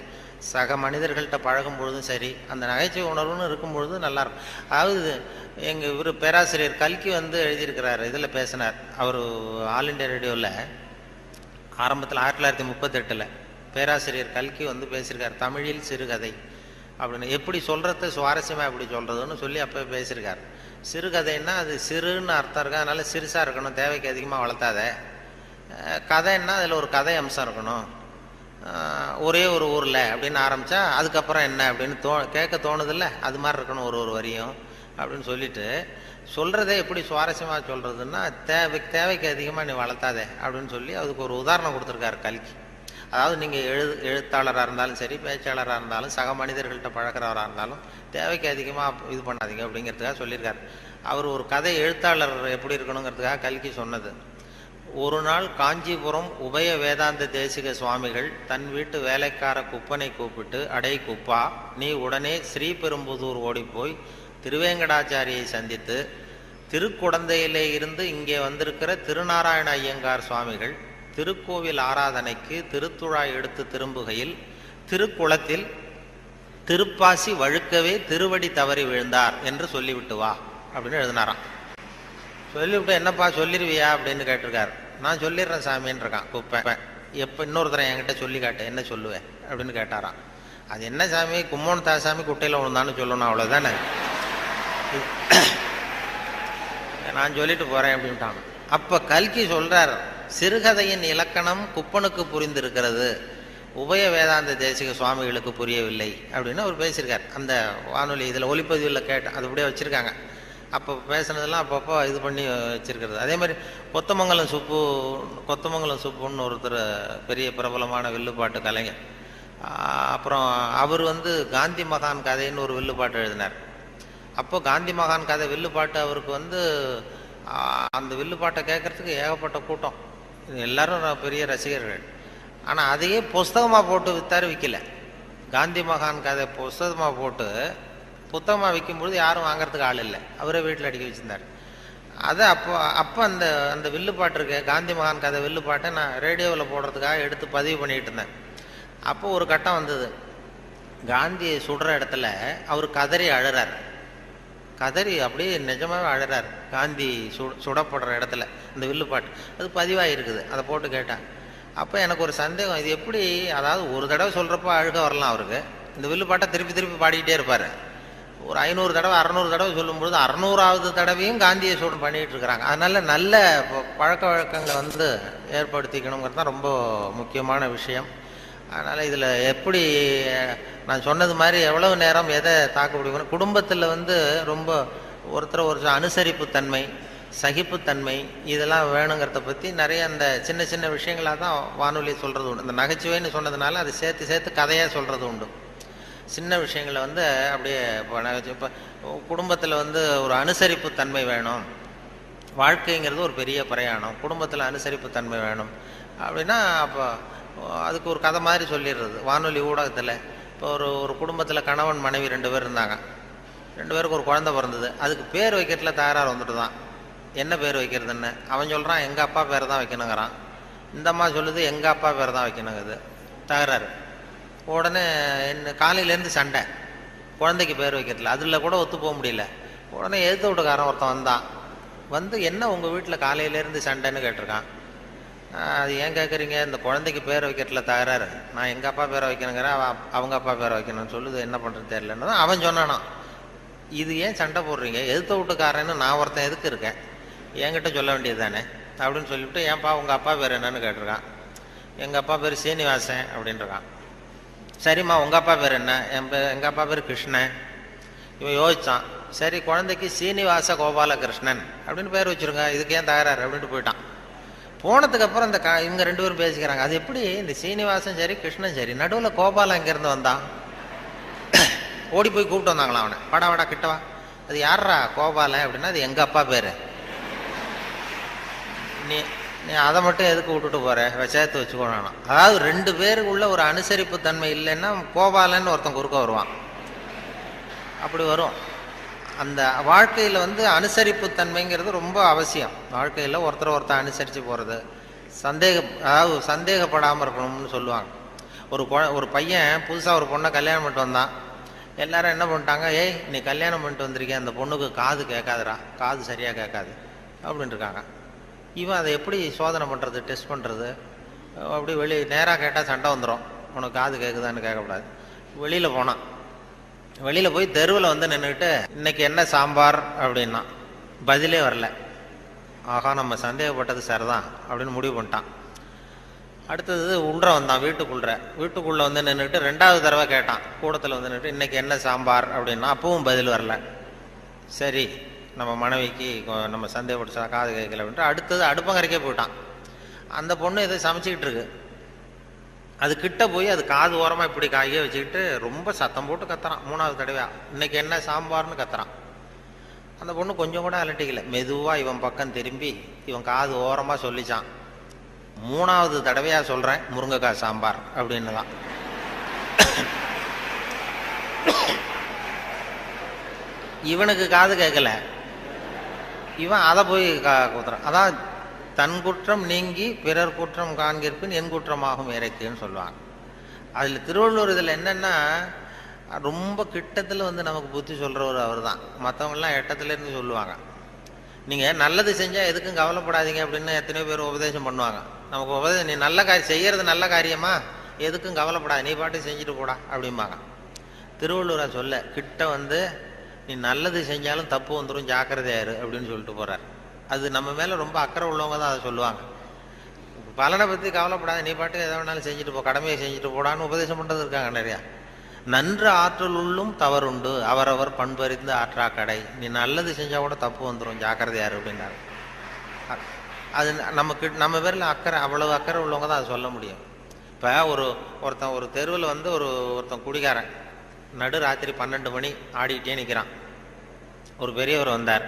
சக மனிதர்கள்ட்ட பழகும் பொழுதும் சரி, அந்த நகைச்சுவை உணர்வுன்னு இருக்கும் பொழுது நல்லாயிருக்கும். அதாவது இவர் பேராசிரியர் கல்கி வந்து எழுதியிருக்கிறார், இதில் பேசினார். அவர் ஆல் இண்டியா ரேடியோவில் ஆரம்பத்தில் 1938 பேராசிரியர் கல்கி வந்து பேசியிருக்கார், தமிழில் சிறுகதை அப்படின்னு. எப்படி சொல்கிறத சுவாரஸ்யமாக எப்படி சொல்கிறதுன்னு சொல்லி அப்போ பேசியிருக்கார். சிறுகதைன்னா அது சிறுன்னு அர்த்தம் இருக்கு, அதனால சிறுசாக இருக்கணும், தேவைக்கு அதிகமாக வளர்த்தாத. கதைன்னா அதில் ஒரு கதை அம்சம் இருக்கணும். ஒரே ஒரு ஊரில் அப்படின்னு ஆரம்பித்தா அதுக்கப்புறம் என்ன அப்படின்னு கேட்க தோணுதில்ல, அது மாதிரி இருக்கணும் ஒரு வரியும் அப்படின்னு சொல்லிட்டு, சொல்கிறதே எப்படி சுவாரஸ்யமாக சொல்கிறதுன்னா தேவைக்கு அதிகமாக நீ வளர்த்தாதே அப்படின்னு சொல்லி அதுக்கு ஒரு உதாரணம் கொடுத்துருக்காரு கல்கி. அதாவது நீங்கள் எழுத்தாளராக இருந்தாலும் சரி, பேச்சாளராக இருந்தாலும், சக மனிதர்கள்ட்ட பழக்கிறவராக இருந்தாலும் தேவைக்கு அதிகமாக இது பண்ணாதீங்க அப்படிங்கிறதுக்காக சொல்லியிருக்காரு. அவர் ஒரு கதை எழுத்தாளர் எப்படி இருக்கணுங்கிறதுக்காக கல்கி சொன்னது. ஒரு நாள் காஞ்சிபுரம் உபய வேதாந்த தேசிக சுவாமிகள் தன் வீட்டு வேலைக்கார குப்பனை கூப்பிட்டு, அடை குப்பா, நீ உடனே ஸ்ரீபெரும்புதூர் ஓடிப்போய் திருவேங்கடாச்சாரியை சந்தித்து, திருக்குடந்தையிலே இருந்து இங்கே வந்திருக்கிற திருநாராயண ஐயங்கார் சுவாமிகள் திருக்கோவில் ஆராதனைக்கு திருத்துழாய் எடுத்து திரும்புகையில் திருக்குளத்தில் திருப்பாசி வழுக்கவே திருவடி தவறி விழுந்தார் என்று சொல்லிவிட்டு வா அப்படின்னு எழுதினாராம். சொல்லிவிட்டு, என்னப்பா சொல்லிடுவியா அப்படின்னு கேட்டிருக்காரு. நான் சொல்லிடுறேன் சாமின்னு இருக்கான் குப்பை. எப்போ இன்னொருத்தரை என்கிட்ட சொல்லி காட்டு, என்ன சொல்லுவேன் அப்படின்னு கேட்டாராம். அது என்ன சாமி, கும்மோன் தாசாமி குட்டையில் விழுந்தான்னு சொல்லணும், அவ்வளோதானே, நான் சொல்லிட்டு போகிறேன் அப்படின்ட்டான். அப்போ கல்கி சொல்கிறார், சிறுகதையின் இலக்கணம் குப்பனுக்கு புரிந்திருக்கிறது, உபய வேதாந்த தேசிக சுவாமிகளுக்கு புரியவில்லை அப்படின்னு அவர் பேசியிருக்கார். அந்த வானொலி இதில் ஒளிப்பதிவில் கேட்டேன், அது அப்படியே வச்சுருக்காங்க. அப்போ பேசுனதெல்லாம் அப்பப்போ இது பண்ணி வச்சுருக்கிறது. அதே மாதிரி கொத்தமங்கலம் சுப்புன்னு ஒருத்தர் பெரிய பிரபலமான வில்லுப்பாட்டு கலைஞர். அப்புறம் அவர் வந்து காந்தி மகான் கதைன்னு ஒரு வில்லுப்பாட்டு எழுதினார். அப்போ காந்தி மகான் கதை வில்லுப்பாட்டு அவருக்கு வந்து அந்த வில்லுப்பாட்டை கேட்கறதுக்கு ஏகப்பட்ட கூட்டம், எல்லாரும் பெரிய ரசிகர்கள். ஆனால் அதையே புஸ்தகமாக போட்டு விற்றாரு, விற்கல. காந்தி மகான் கதை புஸ்தகமாக போட்டு புத்தகமாக விற்கும்பொழுது யாரும் வாங்கிறதுக்கு ஆள் இல்லை, அவரே வீட்டில் அடிக்க வச்சுருந்தார். அதை அப்போ அந்த வில்லுப்பாட்டு இருக்கு, காந்தி மகான் கதை வில்லுப்பாட்டை நான் ரேடியோவில் போடுறதுக்காக எடுத்து பதிவு பண்ணிகிட்டு இருந்தேன். அப்போ ஒரு கட்டம் வந்தது, காந்தியை சுடுற இடத்துல அவர் கதறி அழுறார். கதறி அப்படியே நிஜமாகவே அழுறார் காந்தி சுடப்படுற இடத்துல. அந்த வில்லுப்பாட்டு அது பதிவாக இருக்குது, அதை போட்டு கேட்டேன். அப்போ எனக்கு ஒரு சந்தேகம், இது எப்படி, அதாவது ஒரு தடவை சொல்கிறப்ப அழுக வரலாம் அவருக்கு, இந்த வில்லுப்பாட்டை திருப்பி திருப்பி பாடிக்கிட்டே இருப்பார். ஒரு 500 தடவை 600 தடவை சொல்லும்பொழுது 600வது தடவையும் காந்தியை சூடு பண்ணிகிட்டு இருக்கிறாங்க. அதனால நல்ல பழக்க வழக்கங்களை வந்து ஏற்படுத்திக்கணுங்கிறது தான் ரொம்ப முக்கியமான விஷயம். அதனால் இதில் எப்படி நான் சொன்னது மாதிரி எவ்வளவு நேரம் எதை தாக்கு பிடிக்கணும், குடும்பத்தில் வந்து ரொம்ப ஒரு அனுசரிப்புத்தன்மை, சகிப்புத்தன்மை இதெல்லாம் வேணுங்கிறத பற்றி நிறைய அந்த சின்ன சின்ன விஷயங்களாக தான் வானொலி சொல்கிறது உண்டு. இந்த நகைச்சுவைன்னு சொன்னதுனால அதை சேர்த்து சேர்த்து கதையாக சொல்கிறது உண்டு. சின்ன விஷயங்களை வந்து அப்படியே இப்போ குடும்பத்தில் வந்து ஒரு அனுசரிப்புத்தன்மை வேணும், வாழ்க்கைங்கிறது ஒரு பெரிய பிரயாணம், குடும்பத்தில் அனுசரிப்பு தன்மை வேணும் அப்படின்னா அப்போ அதுக்கு ஒரு கதை மாதிரி சொல்லிடுறது வானொலி ஊடகத்தில். இப்போ ஒரு குடும்பத்தில் கணவன் மனைவி 2 பேர் இருந்தாங்க. 2 பேருக்கு ஒரு குழந்தை பிறந்தது. அதுக்கு பேர் வைக்கிறதுல தகராறு வந்துட்டு தான். என்ன பேர் வைக்கிறதுன்னு அவன் சொல்கிறான் எங்கள் அப்பா பேர் தான் வைக்கணுங்கிறான். இந்த அம்மா சொல்லுது எங்கள் அப்பா பேர் தான் வைக்கணுங்குது. தகராறு. உடனே என்ன காலையிலேருந்து சண்டை குழந்தைக்கு பேர் வைக்கிறதுல. அதில் கூட ஒத்து போக முடியல. உடனே எதிர்த்து வீட்டுக்காரன் ஒருத்தன் வந்தான். வந்து என்ன உங்கள் வீட்டில் காலையிலேருந்து சண்டைன்னு கேட்டிருக்கான். அது ஏன் கேட்குறீங்க, இந்த குழந்தைக்கு பேர் வைக்கிறதுல தகராறு, நான் எங்கள் அப்பா பேரை வைக்கணுங்கிறேன், அவங்க அப்பா பேரை வைக்கணும்னு சொல்லுது, என்ன பண்ணுறது தெரியலன்னு தான் அவன் சொன்னானா. இது ஏன் சண்டை போடுறீங்க, எதிர்த்த வீட்டுக்காரன்னு நான் ஒருத்தன் எதுக்கு இருக்கேன், என்கிட்ட சொல்ல வேண்டியது தானே அப்படின்னு சொல்லிவிட்டு ஏன்ப்பா உங்கள் அப்பா பேர் என்னன்னு கேட்டிருக்கான். எங்கள் அப்பா பேர் சீனிவாசன் அப்படின்ட்டுருக்கான். சரிம்மா உங்கள் அப்பா பேர் என்ன, எங்கள் அப்பா பேர் கிருஷ்ணன். இவன் யோசித்தான். சரி குழந்தைக்கு சீனிவாச கோபாலகிருஷ்ணன் அப்படின்னு பேர் வச்சுருங்க, இதுக்கு ஏன் தகராறு அப்படின்ட்டு போயிட்டான். போனதுக்கப்புறம் இந்த இவங்க 2 பேரும் பேசிக்கிறாங்க. அது எப்படி இந்த சீனிவாசன் சரி கிருஷ்ணன் சரி, நடுவில் கோபாலம் எங்கேருந்து வந்தான். ஓடி போய் கூப்பிட்டு வந்தாங்களாம் அவனை. வாடா கிட்டவா, அது யாரா கோபாலன் அப்படின்னா அது எங்கள் அப்பா பேர், நீ அதை மட்டும் எதுக்கு விட்டுட்டு போற, சேர்த்து வச்சுக்கோனா. அதாவது 2 பேருக்குள்ள ஒரு அனுசரிப்பு தன்மை இல்லைன்னா கோபாலன்னு ஒருத்தன் குறுக்க வருவான். அப்படி வரும். அந்த வாழ்க்கையில் அனுசரிப்பு தன்மைங்கிறது ரொம்ப அவசியம். வாழ்க்கையில் ஒருத்தர் அனுசரித்து போகிறது, அதாவது சந்தேகப்படாமல் இருக்கணும்னு சொல்லுவாங்க. ஒரு பையன் புதுசாக ஒரு பொண்ணை கல்யாணம் பண்ணிட்டு வந்தான். எல்லாரும் என்ன பண்ணிட்டாங்க, ஏய் நீ கல்யாணம் பண்ணிட்டு வந்திருக்கேன், அந்த பொண்ணுக்கு காது கேட்காதுடா, காது சரியாக கேட்காது அப்படின்ட்டு இருக்காங்க. இவன் அதை எப்படி சோதனை பண்ணுறது, டெஸ்ட் பண்ணுறது, அப்படி நேராக கேட்டால் சண்டை வந்துடும், உனக்கு காது கேட்குதான்னு கேட்கக்கூடாது. வெளியில் போனான். வெளியில் போய் தெருவில் நின்றுக்கிட்டு இன்னைக்கு என்ன சாம்பார் அப்படின்னா பதிலே வரல. ஆகா நம்ம சந்தேகப்பட்டது சரிதான் அப்படின்னு முடிவு பண்ணிட்டான். அடுத்தது உள்ற வந்தான், வீட்டுக்குள்ளே நின்றுக்கிட்டு 2வது தடவை கேட்டான். கூடத்தில் நின்றுட்டு இன்னைக்கு என்ன சாம்பார் அப்படின்னா அப்பவும் பதில் வரல. சரி நம்ம மனைவிக்கு நம்ம சந்தேகப்பட்டு காது கேட்கல அப்படின்ட்டு அடுத்தது அடுப்பங்கரைக்கே போயிட்டான். அந்த பொண்ணு எதை சமைச்சிக்கிட்டு இருக்கு. அது கிட்ட போய் அது காது ஓரமாக இப்படி காயே வச்சுக்கிட்டு ரொம்ப சத்தம் போட்டு கத்துறான். 3வது தடவையா இன்னைக்கு என்ன சாம்பார்னு கத்துறான். அந்த பொண்ணு கொஞ்சம் கூட அலட்டிக்கல. மெதுவாக இவன் பக்கம் திரும்பி இவன் காது ஓரமாக சொல்லிச்சான், 3வது தடவையா சொல்கிறேன் முருங்கைக்காய் சாம்பார் அப்படின்னு தான். இவனுக்கு காது கேட்கல, இவன் அதை போய் குத்துறான். அதான் தன் குற்றம் நீங்கி பிறர் குற்றம் காண்கிற்பின் என் குற்றமாகும் இறைக்குன்னு சொல்லுவாங்க. அதில் திருவள்ளுவர் இதில் என்னென்னா ரொம்ப கிட்டத்தில் நமக்கு புத்தி சொல்கிறவர் அவர் தான். மற்றவங்களாம் எட்டத்துலேருந்து சொல்லுவாங்க. நீங்கள் நல்லது செஞ்சால் எதுக்கும் கவலைப்படாதீங்க அப்படின்னு எத்தனையோ பேர் உபதேசம் பண்ணுவாங்க. நமக்கு நீ நல்ல காரியம் செய்கிறது நல்ல காரியமா, எதுக்கும் கவலைப்படாது, நீ பாட்டு செஞ்சுட்டு போடா அப்படிம்பாங்க. திருவள்ளுவரை சொல்ல கிட்ட நீ நல்லது செஞ்சாலும் தப்பு வந்துடும், ஜாக்கிரதையாரு அப்படின்னு சொல்லிட்டு போகிறார். அது நம்ம மேலே ரொம்ப அக்கறை உள்ளவங்க தான் அதை சொல்லுவாங்க. பலனை பற்றி கவலைப்படாத, நீ பாட்டுக்கு எதை வேணாலும் செஞ்சுட்டு போ, கடமையை செஞ்சுட்டு போடான்னு உபதேசம் பண்ணுறது இருக்காங்க நிறையா. நன்று ஆற்றல் உள்ளும் தவறுண்டு, அவரவர் பண்பறிந்து ஆற்றா கடை, நீ நல்லது செஞ்சால் கூட தப்பு வந்துடும், ஜாக்கிரதையாரு அப்படின்னாரு. அது நம்ம பேரில் அக்கறை, அவ்வளவு அக்கறை உள்ளவங்க தான் அதை சொல்ல முடியும். இப்போ ஒருத்தன் ஒரு தெருவில் ஒருத்தன் குடிகாரன் நடு ராத்திரி 12 மணி ஆடிக்கிட்டே நிற்கிறான். ஒரு பெரியவர் வந்தார்.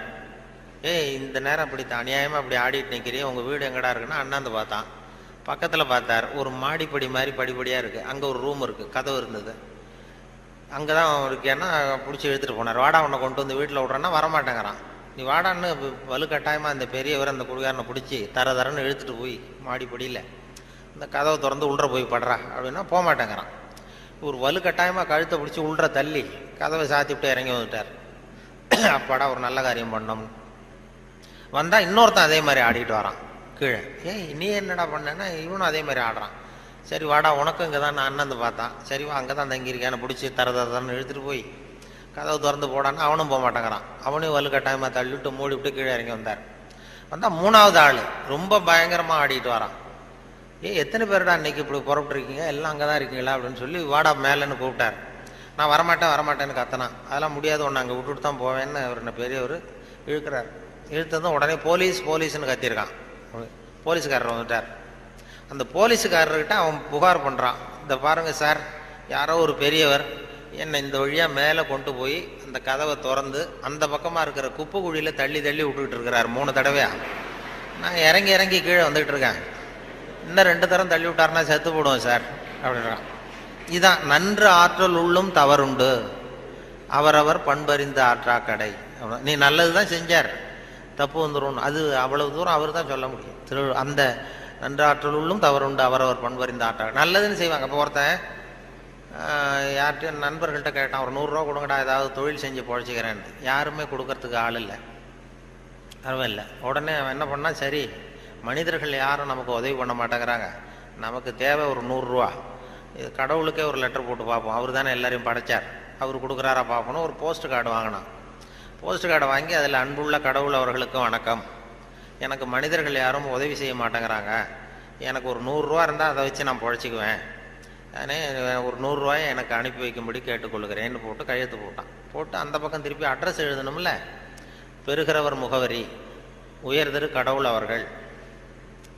இந்த நேரம் அப்படி அநியாயமாக அப்படி ஆடிட்டு நிற்கிறீ, உங்கள் வீடு எங்கடா இருக்குன்னா அண்ணாந்து பார்த்தான். பக்கத்தில் பார்த்தார், ஒரு மாடிப்படி மாதிரி படிப்படியாக இருக்குது. அங்கே ஒரு ரூம் இருக்குது, கதவு இருந்தது. அங்கே தான் இருக்கேன்னா பிடிச்சி எடுத்துகிட்டு போனார். வாடா உன்னை கொண்டு வீட்டில் விட்றேன்னா வரமாட்டேங்கிறான். நீ வாடான்னு வலுக்கட்டாயமாக அந்த பெரியவர் அந்த குடிகாரனை பிடிச்சி தரன்னு இழுத்துட்டு போய் மாடிப்படியில் இந்த கதவை திறந்து உள்ற போய் படுறா அப்படின்னா போக மாட்டேங்கிறான். ஒரு வலுக்கட்டாயமாக கழுத்தை பிடிச்சி உள்ற தள்ளி கதவை சாத்திவிட்டு இறங்கி வந்துட்டார். அப்பாடா ஒரு நல்ல காரியம் பண்ணோம். வந்தால் இன்னொருத்தன் அதே மாதிரி ஆடிட்டு வரான் கீழே. நீ என்னடா பண்ணேன்னா இவனும் அதே மாதிரி ஆடுறான். சரி வாடா உனக்கும் இங்கே தான் நான் அண்ணந்து பார்த்தான். சரிவா அங்கே தான் தங்கியிருக்கேன்னு பிடிச்சி தரன்னு இழுத்துட்டு போய் கதவு திறந்து போடான்னு அவனும் போக மாட்டேங்கிறான். அவனையும் வலுக்கட்டாயமாக தள்ளிவிட்டு மூடிவிட்டு கீழே இறங்கி வந்தார். வந்தால் 3வது ஆள் ரொம்ப பயங்கரமாக ஆடிட்டு வரான். எத்தனை பேருடா இன்னைக்கு இப்படி புறப்பட்டுருக்கீங்க, எல்லாம் அங்கே தான் இருக்கீங்களா அப்படின்னு சொல்லி வாடா மேலேன்னு கூப்பிட்டார். நான் வரமாட்டேன்னு கத்தனான். அதெல்லாம் முடியாது, ஒன்று அங்கே விட்டுட்டு தான் போவேன்னு அவர் என்ன பெரியவர் இழுக்கிறார். இழுத்ததும் உடனே போலீஸ்னு கத்திருக்கான். போலீஸுக்காரர் வந்துட்டார். அந்த போலீஸுக்காரர்கிட்ட அவன் புகார் பண்ணுறான். இந்த பாருங்க சார், யாரோ ஒரு பெரியவர் என்னை இந்த வழியாக மேலே கொண்டு போய் அந்த கதவை திறந்து அந்த பக்கமாக இருக்கிற குப்பை குழியில் தள்ளி தள்ளி விட்டுக்கிட்டு இருக்கிறார் 3 தடவையா. நான் இறங்கி இறங்கி கீழே வந்துக்கிட்டு இருக்கேன். இன்னும் 2 தரம் தள்ளி விட்டாருன்னா செத்து போடுவோம் சார் அப்படின்றான். இதுதான் நன்று ஆற்றல் உள்ளும் தவறுண்டு, அவரவர் பண்பறிந்த ஆற்றா கடை. நீ நல்லது தான் செஞ்சார், தப்பு வந்துடும், அது அவ்வளவு தூரம் அவர் தான் சொல்ல முடியும். அந்த நன்று ஆற்றல் உள்ளும் தவறுண்டு, அவரவர் பண்பறிந்த ஆற்றா. நல்லதுன்னு செய்வாங்க. இப்போ ஒருத்தன் யார்கிட்டையும் நண்பர்கள்ட்ட கேட்டான், ஒரு 100 ரூபா கொடுங்கடா, ஏதாவது தொழில் செஞ்சு பொழைச்சிக்கிறேன்னு. யாருமே கொடுக்கறதுக்கு ஆள் இல்லை, பரவாயில்ல. உடனே அவன் என்ன பண்ணால், சரி மனிதர்கள் யாரும் நமக்கு உதவி பண்ண மாட்டேங்கிறாங்க, நமக்கு தேவை ஒரு 100 ரூபா, இது கடவுளுக்கே ஒரு லெட்டர் போட்டு பார்ப்போம், அவர் தானே எல்லாரையும் படைச்சார், அவர் கொடுக்குறாரா பார்க்கணும். ஒரு போஸ்ட் கார்டு வாங்கினான். போஸ்ட் கார்டை வாங்கி அதில் அன்புள்ள கடவுள் அவர்களுக்கு வணக்கம், எனக்கு மனிதர்கள் யாரும் உதவி செய்ய மாட்டேங்கிறாங்க, எனக்கு ஒரு 100 ரூபா இருந்தால் அதை வச்சு நான் பொழைச்சிக்குவேன், நானே ஒரு 100 ரூபாயை எனக்கு அனுப்பி வைக்கும்படி கேட்டுக்கொள்கிறேன்னு போட்டு கையெழுத்து போட்டான். போட்டு அந்த பக்கம் திருப்பி அட்ரஸ் எழுதணும்ல, பெறுகிறவர் முகவரி, உயர் தெரு கடவுள் அவர்கள்,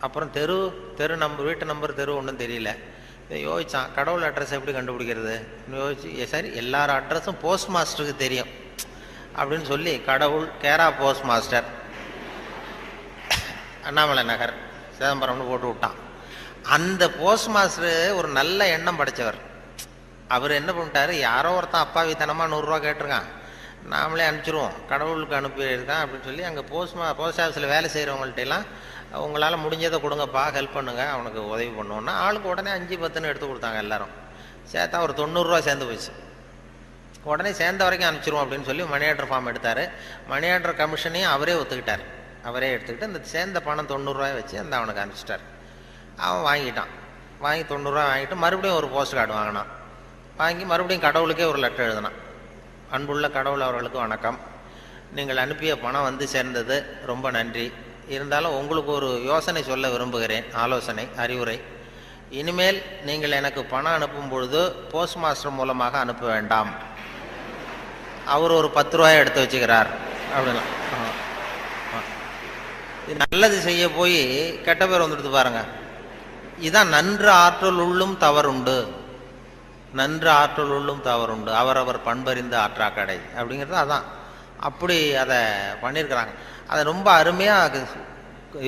அப்புறம் தெரு நம்பர், வீட்டு நம்பர், தெரு ஒன்றும் தெரியல. இதை யோசிச்சான், கடவுள் அட்ரஸ் எப்படி கண்டுபிடிக்கிறது யோசிச்சு, சரி எல்லார் அட்ரஸும் போஸ்ட் மாஸ்டருக்கு தெரியும் அப்படின்னு சொல்லி கடவுள் கேரா போஸ்ட் மாஸ்டர் அண்ணாமலை நகர் சிதம்பரம்னு போட்டு விட்டான். அந்த போஸ்ட் மாஸ்டர் ஒரு நல்ல எண்ணம் படைச்சவர். அவர் என்ன பண்ணிட்டாரு, யாரோ ஒருத்தன் அப்பாவித்தனமாக 100 ரூபா கேட்டிருக்கான், நாமளே அனுப்பிச்சிருவோம், கடவுளுக்கு அனுப்பியிருக்கான் அப்படின்னு சொல்லி அங்கே போஸ்ட் ஆஃபீஸில் வேலை செய்கிறவங்கள்ட்டெல்லாம் உங்களால் முடிஞ்சதை கொடுங்கப்பா, ஹெல்ப் பண்ணுங்க, அவனுக்கு உதவி பண்ணுவோன்னா ஆளுக்கு உடனே 5-10 எடுத்து கொடுத்தாங்க. எல்லாரும் சேர்த்தா ஒரு 90 ரூபா சேர்ந்து போச்சு. உடனே சேர்ந்த வரைக்கும் அனுப்பிச்சிருவோம் அப்படின்னு சொல்லி மணி ஆர்டர் ஃபார்ம் எடுத்தார். மணி ஆர்டர் கமிஷனையும் அவரே ஒத்துக்கிட்டார். அவரே எடுத்துக்கிட்டு அந்த சேர்ந்த பணம் 90 ரூபாய் வச்சு அந்த அவனுக்கு அனுப்பிச்சிட்டார். அவன் வாங்கிட்டான். வாங்கி 90 ரூபா வாங்கிட்டு மறுபடியும் ஒரு போஸ்ட் கார்டு வாங்கினான். வாங்கி மறுபடியும் கடவுளுக்கே ஒரு லெட்டர் எழுதினான். அன்புள்ள கடவுள் அவர்களுக்கு வணக்கம், நீங்கள் அனுப்பிய பணம் வந்து சேர்ந்தது, ரொம்ப நன்றி. இருந்தாலும் உங்களுக்கு ஒரு யோசனை சொல்ல விரும்புகிறேன், ஆலோசனை, அறிவுரை. இனிமேல் நீங்கள் எனக்கு பணம் அனுப்பும் பொழுது போஸ்ட் மாஸ்டர் மூலமாக அனுப்ப வேண்டாம், அவர் ஒரு 10 ரூபாயை எடுத்து வச்சுக்கிறார் அப்படின்னா. நல்லது செய்ய போய் கெட்ட பேர் வந்துடுது பாருங்க. இதுதான் நன்று ஆற்றல் உள்ளும் தவறுண்டு, நன்று ஆற்றல் உள்ளும் தவறுண்டு, அவரவர் பண்பறிந்த ஆற்றா கடை அப்படிங்கிறது அதான். அப்படி அதை பண்ணியிருக்கிறாங்க. அதை ரொம்ப அருமையாக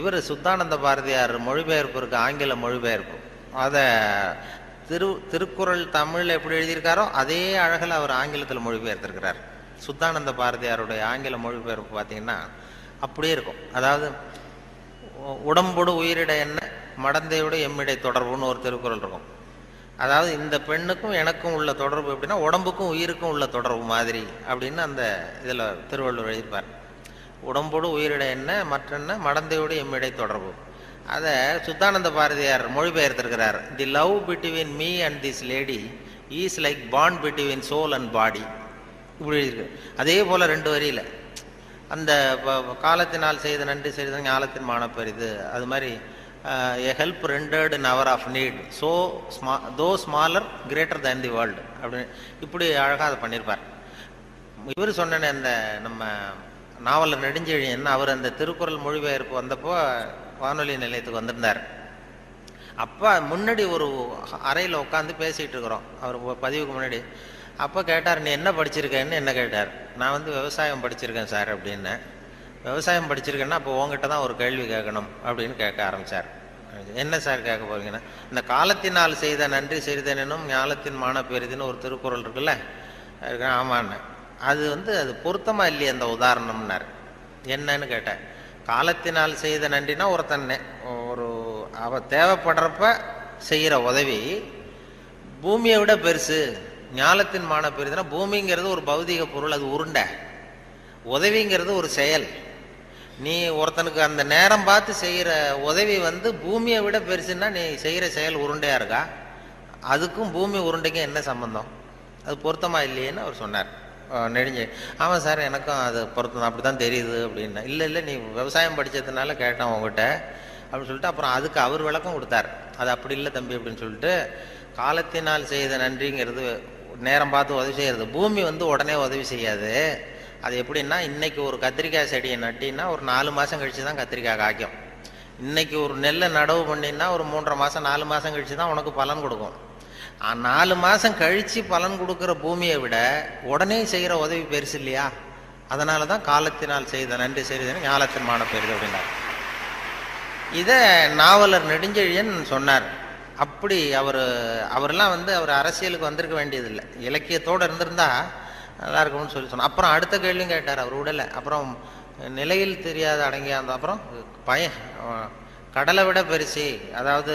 இவர் சுத்தானந்த பாரதியார் மொழிபெயர்ப்பு இருக்கு, ஆங்கில மொழிபெயர்ப்பு. அதை திருக்குறள் தமிழில் எப்படி எழுதியிருக்காரோ அதே அழகில் அவர் ஆங்கிலத்தில் மொழிபெயர்த்திருக்கிறார். சுத்தானந்த பாரதியாருடைய ஆங்கில மொழிபெயர்ப்பு பார்த்தீங்கன்னா அப்படியே இருக்கும். அதாவது உடம்போடு உயிரிட என்ன, மடந்தையோடு எம்மிடை தொடர்புன்னு ஒரு திருக்குறள் இருக்கும். அதாவது இந்த பெண்ணுக்கும் எனக்கும் உள்ள தொடர்பு எப்படின்னா உடம்புக்கும் உயிருக்கும் உள்ள தொடர்பு மாதிரி அப்படின்னு அந்த இதில் திருவள்ளுவர் எழுதிப்பார். உடம்போடு உயிரிட என்ன, மற்றென்ன, மடந்தையோடு எம்மிடை தொடர்பு. அதை சுத்தானந்த பாரதியார் மொழிபெயர்த்திருக்கிறார். The love between me and this lady is like bond between soul and body, இப்படி எழுதியிருக்கு. அதே போல் 2 வரியில் அந்த காலத்தினால் செய்த நன்றி செய்த ஞாலத்தின் மானப்பெரிது, அது மாதிரி a help rendered in hour of need, so though smaller greater than the world அப்படின்னு இப்படி அழகாக அதை பண்ணியிருப்பார். இவர் சொன்ன இந்த நம்ம நாவலர் நெடுஞ்செழியன், அவர் அந்த திருக்குறள் மொழிபெயர்ப்பு வந்தப்போ வானொலி நிலையத்துக்கு வந்திருந்தார். அப்போ முன்னாடி ஒரு அறையில் உட்காந்து பேசிகிட்டு இருக்கிறோம், அவர் பதிவுக்கு முன்னாடி. அப்போ கேட்டார், நீ என்ன படிச்சிருக்கேன்னு என்ன கேட்டார். நான் வந்து விவசாயம் படிச்சிருக்கேன் சார் அப்படின்னு. விவசாயம் படிச்சிருக்கேன்னா அப்போ உங்ககிட்ட தான் ஒரு கேள்வி கேட்கணும் அப்படின்னு கேட்க ஆரம்பித்தார். என்ன சார் கேட்க போறீங்கன்னா, இந்த காலத்தினால் செய்த நன்றி செய்தேனும் ஞாலத்தின் மான பெரிதுன்னு ஒரு திருக்குறள் இருக்குல்ல. ஆமான்னு. அது வந்து அது பொருத்தமா இல்லையே அந்த உதாரணம்னார். என்னன்னு கேட்டேன். காலத்தினால் செய்த நன்றினா ஒருத்தன் ஒரு அவ தேவைப்படுறப்ப செய்கிற உதவி பூமியை விட பெருசு. ஞாலத்தின் மான பெரிதுன்னா பூமிங்கிறது ஒரு பௌதிக பொருள், அது உருண்டை. உதவிங்கிறது ஒரு செயல். நீ ஒருத்தனுக்கு அந்த நேரம் பார்த்து செய்கிற உதவி வந்து பூமியை விட பெருசுன்னா நீ செய்கிற செயல் உருண்டையா இருக்கா? அதுக்கும் பூமி உருண்டைக்கும் என்ன சம்பந்தம்? அது பொருத்தமா இல்லையேன்னு அவர் சொன்னார். நெடுஞ்சே ஆமாம் சார், எனக்கும் அது பொருத்தம், அப்படி தான் தெரியுது அப்படின்னா. இல்லை நீ விவசாயம் படித்ததுனால கேட்டேன் உங்ககிட்ட அப்படின்னு சொல்லிட்டு அப்புறம் அதுக்கு அவர் விளக்கம் கொடுத்தார். அது அப்படி இல்லை தம்பி அப்படின்னு சொல்லிட்டு, காலத்தினால் செய்த நன்றிங்கிறது நேரம் பார்த்து உதவி செய்கிறது. பூமி வந்து உடனே உதவி செய்யாது. அது எப்படின்னா, இன்னைக்கு ஒரு கத்திரிக்காய் செடியை நட்டின்னா ஒரு 4 மாதம் கழிச்சு தான் கத்திரிக்காய் காய்க்கும். இன்னைக்கு ஒரு நெல்லை நடவு பண்ணினா ஒரு 3.5 மாதம் 4 மாதம் கழிச்சு தான் உனக்கு பலன் கொடுக்கும். 4 மாதம் கழித்து பலன் கொடுக்குற பூமியை விட உடனே செய்கிற உதவி பெருசு இல்லையா? அதனால தான் காலத்தினால் செய்த நன்றி செய்தேன்னு ஞாலத்தின் மான பெரிது அப்படின்னார். இதை நாவலர் நெடுஞ்செழியன் சொன்னார். அப்படி அவரெல்லாம் அவர் அரசியலுக்கு வந்திருக்க வேண்டியதில்லை, இலக்கியத்தோடு இருந்திருந்தா நல்லா இருக்கும்னு சொன்னார். அப்புறம் அடுத்த கேள்வியும் கேட்டார், அவர் விடலை. அப்புறம் நிலையில் தெரியாத அடங்கிய அந்த அப்புறம் கடலை விட பெருசி, அதாவது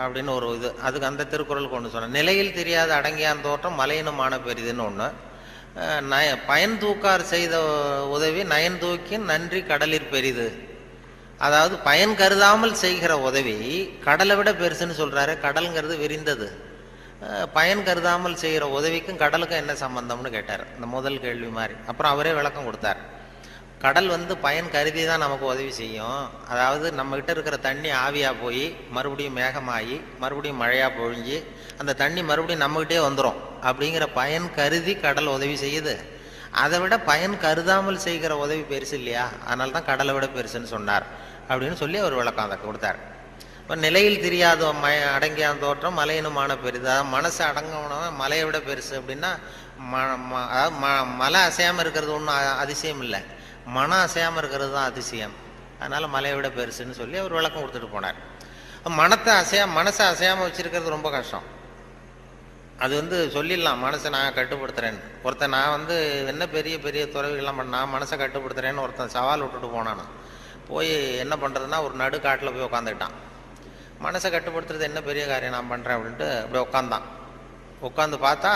அப்படின்னு ஒரு இது, அதுக்கு அந்த திருக்குறளுக்கு ஒன்று சொன்னார். நிலையில் தெரியாத அடங்கியான் தோற்றம் மலையினும் மான பெரிதுன்னு ஒன்று. பயன் தூக்கார் செய்த உதவி நயன் தூக்கின் நன்றி கடலிற் பெரிது. அதாவது பயன் கருதாமல் செய்கிற உதவி கடலை விட பெருசுன்னு சொல்றாரு. கடல்ங்கிறது விரிந்தது. பயன் கருதாமல் செய்கிற உதவிக்கும் கடலுக்கும் என்ன சம்பந்தம்னு கேட்டார், இந்த முதல் கேள்வி மாதிரி. அப்புறம் அவரே விளக்கம் கொடுத்தார். கடல் பயன் கருதி தான் நமக்கு உதவி செய்யும். அதாவது நம்மகிட்ட இருக்கிற தண்ணி ஆவியாக போய் மறுபடியும் மேகமாகி மறுபடியும் மழையாக பொழிஞ்சு அந்த தண்ணி மறுபடியும் நம்மகிட்டே வந்துடும். அப்படிங்கிற பயன் கருதி கடல் உதவி செய்யுது. அதை விட பயன் கருதாமல் செய்கிற உதவி பெருசு இல்லையா? அதனால தான் கடலை விட பெருசுன்னு சொன்னார் அப்படின்னு சொல்லி அவர் விளக்கம் அதை கொடுத்தார். இப்போ நிலையில் தெரியாத அடங்கியான் தோற்றம் மலையினுமான பெரிது. அதாவது மனசு அடங்கவனவன் மலையை விட பெருசு அப்படின்னா மலை அசையாமல் இருக்கிறது ஒன்றும் அதிசயம் இல்லை, மனம் அசையாமல் இருக்கிறது தான் அதிசயம். அதனால் மலையை விட பெருசுன்னு சொல்லி அவர் விளக்கம் கொடுத்துட்டு போனார். மனசை அசையாமல் வச்சுருக்கிறது ரொம்ப கஷ்டம். அது சொல்லிடலாம், மனசை நான் கட்டுப்படுத்துகிறேன்னு. ஒருத்தன் நான் என்ன பெரிய பெரிய துறவிகள்லாம் நான் மனசை கட்டுப்படுத்துகிறேன்னு ஒருத்தன் சவால் விட்டுட்டு போனானா, போய் என்ன பண்ணுறதுன்னா ஒரு நடுக்காட்டில் போய் உட்காந்துக்கிட்டான். மனசை கட்டுப்படுத்துறது என்ன பெரிய காரியம் நான் பண்ணுறேன் அப்படின்ட்டு அப்படியே உட்காந்தான். உட்காந்து பார்த்தா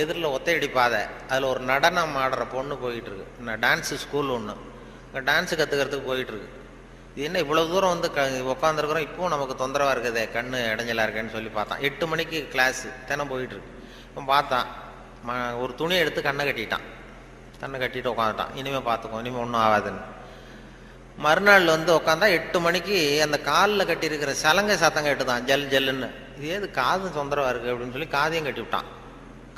எதிரில் ஒத்தையடி பாதை, அதில் ஒரு நடனம் ஆடுற பொண்ணு போயிட்டுருக்கு. டான்ஸு ஸ்கூல் ஒன்று, டான்ஸு கற்றுக்கிறதுக்கு போயிட்டுருக்கு. இது என்ன இவ்வளோ தூரம் உட்காந்துருக்குறோம், இப்போவும் நமக்கு தொந்தரவாக இருக்குதே, கண்ணு இடைஞ்சலாக இருக்கேன்னு சொல்லி பார்த்தான். 8 மணிக்கு கிளாஸு தினம் போயிட்டுருக்கு. இப்போ பார்த்தான், ஒரு துணியை எடுத்து கண்ணை கட்டிட்டு உட்காந்துட்டான். இனிமேல் பார்த்துக்கோ, இனிமேல் ஒன்றும் ஆகாதுன்னு. மறுநாள் உட்காந்தா 8 மணிக்கு அந்த காலில் கட்டியிருக்கிற சலங்கை சத்தம் கேட்டுதான், ஜல் ஜல்லுன்னு. இது ஏது காது தொந்தரவாக இருக்குது அப்படின்னு சொல்லி காதையும் கட்டிவிட்டான்.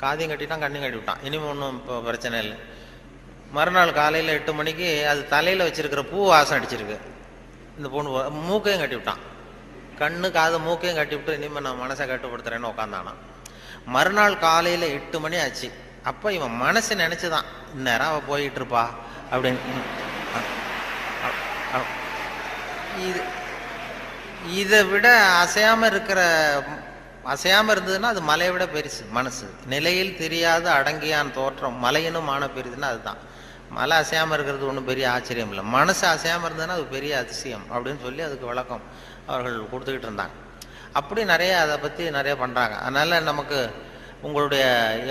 கண்ணையும் கட்டிவிட்டான். இனிமேல் ஒன்றும் இப்போ பிரச்சனை இல்லை. மறுநாள் காலையில் 8 மணிக்கு அது தலையில் வச்சிருக்கிற பூ வாசம் அடிச்சிருக்கு. இந்த பொண்ணு மூக்கையும் கட்டிவிட்டான். கண்ணு காது மூக்கையும் கட்டிவிட்டு இனிமேல் நான் மனசை கட்டுப்படுத்துறேன்னு உட்காந்தானா. மறுநாள் காலையில் 8 மணி ஆச்சு. அப்போ இவன் மனசு நினச்சிதான், இந்நேரம் அவள் போயிட்டு இருப்பா அப்படின்னு. இதை விட அசையாமல் இருந்ததுன்னா அது மலையை விட பெருசு மனசு. நிலையில் தெரியாத அடங்கியான் தோற்றம் மலையினும் மான பெரிதுன்னா அதுதான். மலை அசையாமல் இருக்கிறது ஒன்றும் பெரிய ஆச்சரியம் இல்லை, மனசு அசையாமல் இருந்ததுன்னா அது பெரிய அதிசயம் அப்படின்னு சொல்லி அதுக்கு விளக்கம் அவர்கள் கொடுத்துக்கிட்டு இருந்தாங்க. அப்படி நிறைய அதை பற்றி நிறைய பண்ணுறாங்க. அதனால் நமக்கு உங்களுடைய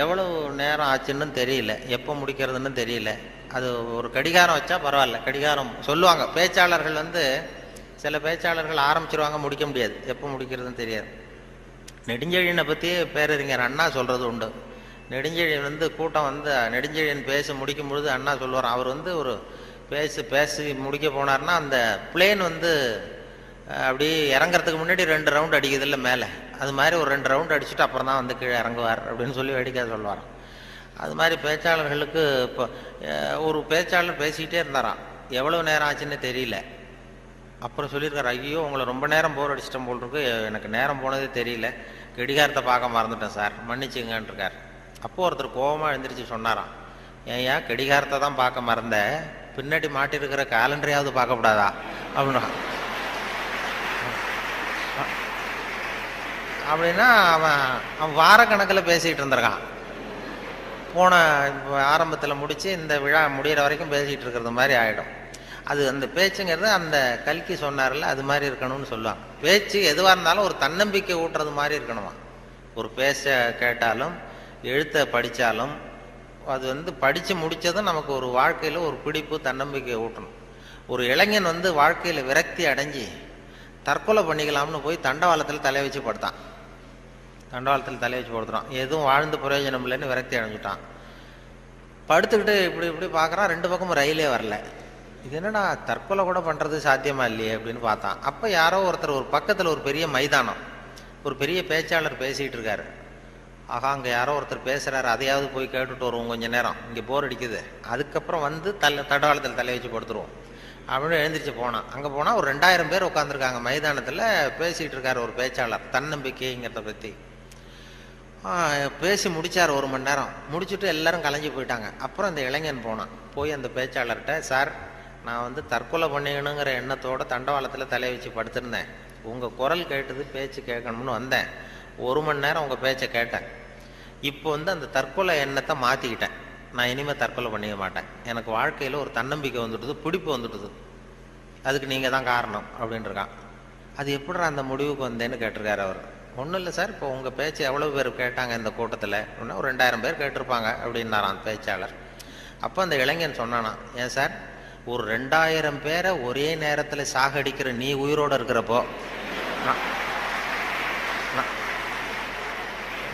எவ்வளவு நேரம் ஆச்சுன்னு தெரியல, எப்போ முடிக்கிறதுன்னு தெரியல. அது ஒரு கடிகாரம் வச்சா பரவாயில்ல. கடிகாரம் சொல்லுவாங்க பேச்சாளர்கள், சில பேச்சாளர்கள் ஆரம்பிச்சிருவாங்க, முடிக்க முடியாது, எப்போ முடிக்கிறதுன்னு தெரியாது. நெடுஞ்செழியனை பற்றி பேரறிஞர் அண்ணா சொல்கிறது உண்டு. நெடுஞ்செழியன் கூட்டம் நெடுஞ்செழியன் பேச முடிக்கும் பொழுது அண்ணா சொல்லுவார், அவர் ஒரு பேசி முடிக்க போனார்னா அந்த பிளேன் அப்படி இறங்குறதுக்கு முன்னாடி 2 ரவுண்ட் அடிக்குது இல்லை மேலே, அது மாதிரி ஒரு 2 ரவுண்ட் அடிச்சுட்டு அப்புறம் தான் கீழே இறங்குவார் அப்படின்னு சொல்லி வேடிக்கை சொல்லுவார். அது மாதிரி பேச்சாளர்களுக்கு இப்போ ஒரு பேச்சாளர் பேசிக்கிட்டே இருந்தாராம், எவ்வளோ நேரம் ஆச்சுன்னு தெரியல. அப்புறம் சொல்லியிருக்காரு, ஐயோ உங்களை ரொம்ப நேரம் போர் அடிச்சிட்டேன் போல் இருக்கு, எனக்கு நேரம் போனதே தெரியல, கடிகாரத்தை பார்க்க மறந்துட்டேன் சார், மன்னிச்சுங்கன்னு இருக்கார். அப்போ ஒருத்தர் கோபமாக எழுந்திரிச்சு சொன்னாராம், ஏன்யா கடிகாரத்தை தான் பார்க்க மறந்த, பின்னாடி மாட்டிருக்கிற கேலண்டரையாவது பார்க்கக்கூடாதா அப்படின்னா அவன் வாரக்கணக்கில் பேசிக்கிட்டு இருந்திருக்கான். போன ஆரம்பத்தில் முடித்து இந்த விழா முடிகிற வரைக்கும் பேசிகிட்டு இருக்கிறது மாதிரி ஆகிடும். அது அந்த பேச்சுங்கிறது அந்த கல்கி சொன்னார்ல, அது மாதிரி இருக்கணும்னு சொல்லுவாங்க. பேச்சு எதுவாக இருந்தாலும் ஒரு தன்னம்பிக்கை ஊட்டுறது மாதிரி இருக்கணுமா. ஒரு பேச கேட்டாலும் எழுத்தை படித்தாலும் அது படித்து முடித்ததும் நமக்கு ஒரு வாழ்க்கையில் ஒரு பிடிப்பு தன்னம்பிக்கை ஊட்டணும். ஒரு இளைஞன் வாழ்க்கையில் விரக்தி அடைஞ்சி தற்கொலை பண்ணிக்கலாம்னு போய் தண்டவாளத்தில் தலையை வச்சு படுத்தான். படுத்துறான், எதுவும் வாழ்ந்து பிரயோஜனம் இல்லைன்னு விரக்தி அடைஞ்சிட்டான். படுத்துக்கிட்டு இப்படி பார்க்குறான், 2 பக்கமும் ரயிலே வரல. இது என்னடா தற்கொலை கூட பண்ணுறது சாத்தியமா இல்லையே அப்படின்னு பார்த்தான். அப்போ யாரோ ஒருத்தர் ஒரு பக்கத்தில் ஒரு பெரிய மைதானம், ஒரு பெரிய பேச்சாளர் பேசிகிட்டு இருக்காரு. ஆகா அங்கே யாரோ ஒருத்தர் பேசுகிறாரு, அதையாவது போய் கேட்டுட்டு வருவோம் கொஞ்சம் நேரம், இங்கே போர் அடிக்குது, அதுக்கப்புறம் தண்டவாளத்தில் தலையை வச்சு படுத்துருவோம் அப்படின்னு எழுந்திரிச்சு போனான். அங்கே போனால் ஒரு 2000 பேர் உட்காந்துருக்காங்க மைதானத்தில். பேசிகிட்டு இருக்கார் ஒரு பேச்சாளர் தன்னம்பிக்கைங்கிறத பற்றி. பேசி முடித்தார் 1 மணி நேரம். முடிச்சுட்டு எல்லாரும் கலைஞ்சி போயிட்டாங்க. அப்புறம் அந்த இளைஞன் போனான். போய் அந்த பேச்சாளர்கிட்ட, சார் நான் தற்கொலை பண்ணிக்கணுங்கிற எண்ணத்தோட தண்டவாளத்தில் தலையை வச்சு படுத்திருந்தேன். உங்கள் குரல் கேட்டது, பேச்சு கேட்கணும்னு வந்தேன். 1 மணி நேரம் உங்கள் பேச்சை கேட்டேன். இப்போ அந்த தற்கொலை எண்ணத்தை மாற்றிக்கிட்டேன். நான் இனிமேல் தற்கொலை பண்ணிக்க மாட்டேன். எனக்கு வாழ்க்கையில் ஒரு தன்னம்பிக்கை வந்துட்டுது, பிடிப்பு வந்துட்டுது. அதுக்கு நீங்கள் தான் காரணம் அப்படின்ட்டுருக்கான். அது எப்படி அந்த முடிவுக்கு வந்தேன்னு கேட்டிருக்காரு அவர். ஒன்றும் இல்லை சார், இப்போ உங்கள் பேச்சு எவ்வளோ பேர் கேட்டாங்க இந்த கூட்டத்தில் அப்படின்னா ஒரு 2000 பேர் கேட்டிருப்பாங்க அப்படின்னாரான் பேச்சாளர். அப்போ அந்த இளைஞன் சொன்னானா, ஏன் சார் ஒரு 2000 பேரை ஒரே நேரத்தில் சாகடிக்கிற நீ உயிரோடு இருக்கிறப்போ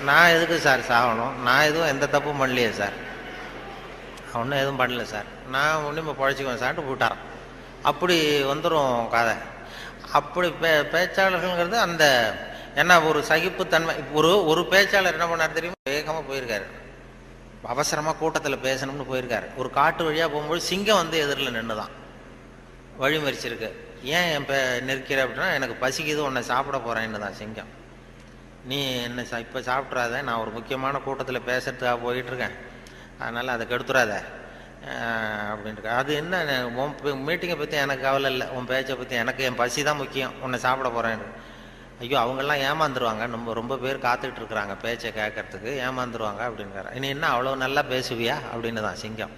நான் எதுக்கு சார் சாகணும்? நான் எதுவும் எந்த தப்பும் பண்ணலையே சார், ஒன்றும் எதுவும் பண்ணல சார், நான் ஒன்றும் இப்போ பழச்சிக்குவேன் சார்ட்டு போட்டாரான். அப்படி வந்துடும் கதை. அப்படி பேச்சாளர்கள்ங்கிறது அந்த என்ன ஒரு சகிப்புத்தன்மை. ஒரு பேச்சாளர் என்ன பண்ணார் தெரியுமா, வேகமாக போயிருக்காரு, அவசரமாக கூட்டத்தில் பேசணும்னு போயிருக்காரு. ஒரு காட்டு வழியாக போகும்போது சிங்கம் எதிரில் நின்று தான் வழி மறிச்சிருக்கு. ஏன் என் நிற்கிற அப்படின்னா, எனக்கு பசிக்குது, உன்னை சாப்பிட போகிறேன்னு தான் சிங்கம். நீ என்ன இப்போ சாப்பிட்றாத, நான் ஒரு முக்கியமான கூட்டத்தில் பேசுறதுக்காக போயிட்டுருக்கேன், அதனால் அதை கெடுத்துறாத அப்படின்ட்டு. அது என்ன, உன் மீட்டிங்கை பற்றி எனக்கு கவலை இல்லை, உன் பேச்சை பற்றி எனக்கு, என் பசி தான் முக்கியம், உன்னை சாப்பிட போகிறேன்னு. ஐயோ அவங்கெல்லாம் ஏமாந்துருவாங்க, ரொம்ப பேர் காத்துக்கிட்டு இருக்கிறாங்க பேச்சை கேட்கறதுக்கு, ஏமாந்துருவாங்க அப்படின்றாரு. இனி என்ன அவ்வளோ நல்லா பேசுவியா அப்படின்னு தான் சிங்கம்.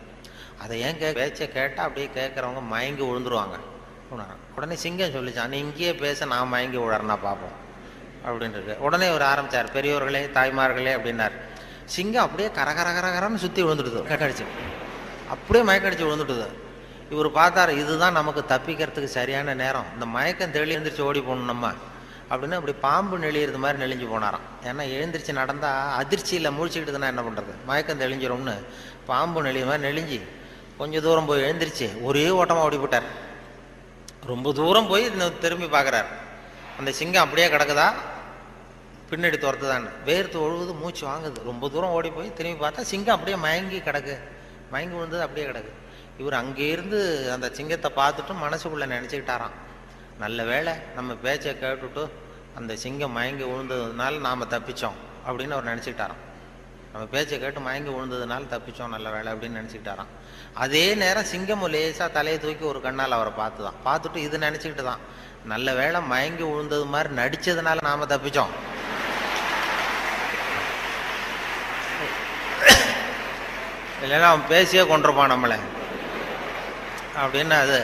அதை ஏன் பேச்சை கேட்டால் அப்படியே கேட்குறவங்க மயங்கி விழுந்துருவாங்க. உடனே சிங்கம் சொல்லிச்சான், நீ இங்கேயே பேச, நான் மயங்கி விழறனா பார்ப்போம் அப்படின்ட்டு. உடனே ஒரு ஆரம்பித்தார், பெரியோர்களே தாய்மார்களே அப்படின்னார். சிங்கம் அப்படியே கரகரகரன்னு சுற்றி விழுந்துடுது, மயக்கடிச்சு, அப்படியே மயக்கடிச்சு விழுந்துட்டுது. இவர் பார்த்தார், இதுதான் நமக்கு தப்பிக்கிறதுக்கு சரியான நேரம், இந்த மயக்கம் தெளி எழுந்திரிச்சு ஓடி போகணும் நம்ம அப்படின்னு. அப்படி பாம்பு நெளியிறது மாதிரி நெளிஞ்சு போனாராம். ஏன்னா எழுந்திரிச்சு நடந்தால் அதிர்ச்சியில் முழிச்சுக்கிட்டுதுன்னா என்ன பண்ணுறது, மயக்கம் தெளிஞ்சிரும்னு பாம்பு நெளிய மாதிரி நெளிஞ்சு கொஞ்சம் தூரம் போய் எழுந்திரிச்சு ஒரே ஓட்டமாக ஓடி போட்டார். ரொம்ப தூரம் போய் திரும்பி பார்க்குறார், அந்த சிங்கம் அப்படியே கிடக்குதா பின்னாடி துரத்துதான்னு. வேர்த்து ஒழுகுது, மூச்சு வாங்குது. ரொம்ப தூரம் ஓடி போய் திரும்பி பார்த்தா சிங்கம் அப்படியே மயங்கி கிடக்கு, மயங்கி விழுந்தது அப்படியே கிடக்கு. இவர் அங்கேருந்து அந்த சிங்கத்தை பார்த்துட்டு மனசுக்குள்ளே நினச்சிக்கிட்டாராம், நல்ல வேளை நம்ம பேச்சை கேட்டுட்டு அந்த சிங்கம் மயங்கி விழுந்ததுனால நாம் தப்பித்தோம் அப்படின்னு அவர் நினச்சிக்கிட்டாராம். நம்ம பேச்சை கேட்டு மயங்கி விழுந்ததுனால தப்பித்தோம், நல்ல வேலை அப்படின்னு நினச்சிக்கிட்டாராம். அதே நேரம் சிங்கம் லேசாக தலையை தூக்கி ஒரு கண்ணால் அவரை பார்த்துட்டு இது நினச்சிக்கிட்டு தான், நல்ல வேளை மயங்கி விழுந்தது மாதிரி நடித்ததுனால நாம் தப்பித்தோம், இல்லைன்னா அவன் பேசியே கொண்டிருப்பான் நம்மளை அப்படின்னு அது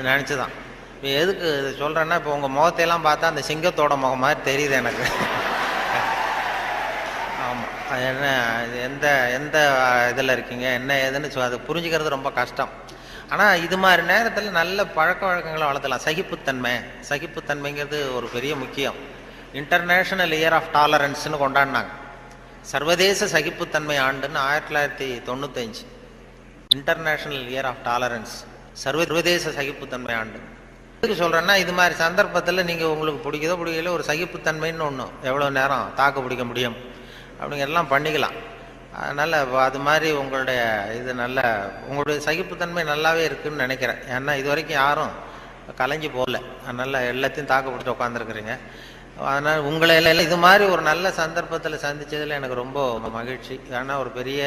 நினச்சிதான். இப்போ எதுக்கு இது சொல்கிறேன்னா, இப்போ உங்கள் முகத்தையெல்லாம் பார்த்தா அந்த சிங்கத்தோட முகம் மாதிரி தெரியுது எனக்கு. ஆமாம், அது என்ன, எந்த எந்த இதில் இருக்கீங்க என்ன ஏதுன்னு அது புரிஞ்சுக்கிறது ரொம்ப கஷ்டம். ஆனால் இது மாதிரி நேரத்தில் நல்ல பழக்க வழக்கங்களை வளர்த்தலாம். சகிப்புத்தன்மைங்கிறது ஒரு பெரிய முக்கியம். இன்டர்நேஷ்னல் இயர் ஆஃப் டாலரன்ஸ்னு கொண்டாடினாங்க. சர்வதேச சகிப்புத்தன்மை ஆண்டுன்னு 1995 இன்டர்நேஷ்னல் இயர் ஆஃப் டாலரன்ஸ், சர்வதேச சகிப்புத்தன்மை ஆண்டு. எதுக்கு சொல்கிறேன்னா, இது மாதிரி சந்தர்ப்பத்தில் நீங்கள் உங்களுக்கு பிடிக்குதோ பிடிக்கல ஒரு சகிப்புத்தன்மைன்னு ஒன்று, எவ்வளோ நேரம் தாக்கு பிடிக்க முடியும் அப்படிங்கிறதெல்லாம் பண்ணிக்கலாம். அதனால் அது மாதிரி உங்களுடைய உங்களுடைய சகிப்புத்தன்மை நல்லாவே இருக்குதுன்னு நினைக்கிறேன். ஏன்னா இது வரைக்கும் யாரும் கலைஞ்சி போகல, அதனால் எல்லாத்தையும் தாக்கு பிடிச்சி உட்காந்துருக்குறீங்க. அதனால் உங்களை எல்லாம் இது மாதிரி ஒரு நல்ல சந்தர்ப்பத்தில் சந்தித்ததில் எனக்கு ரொம்ப மகிழ்ச்சி. ஏன்னா ஒரு பெரிய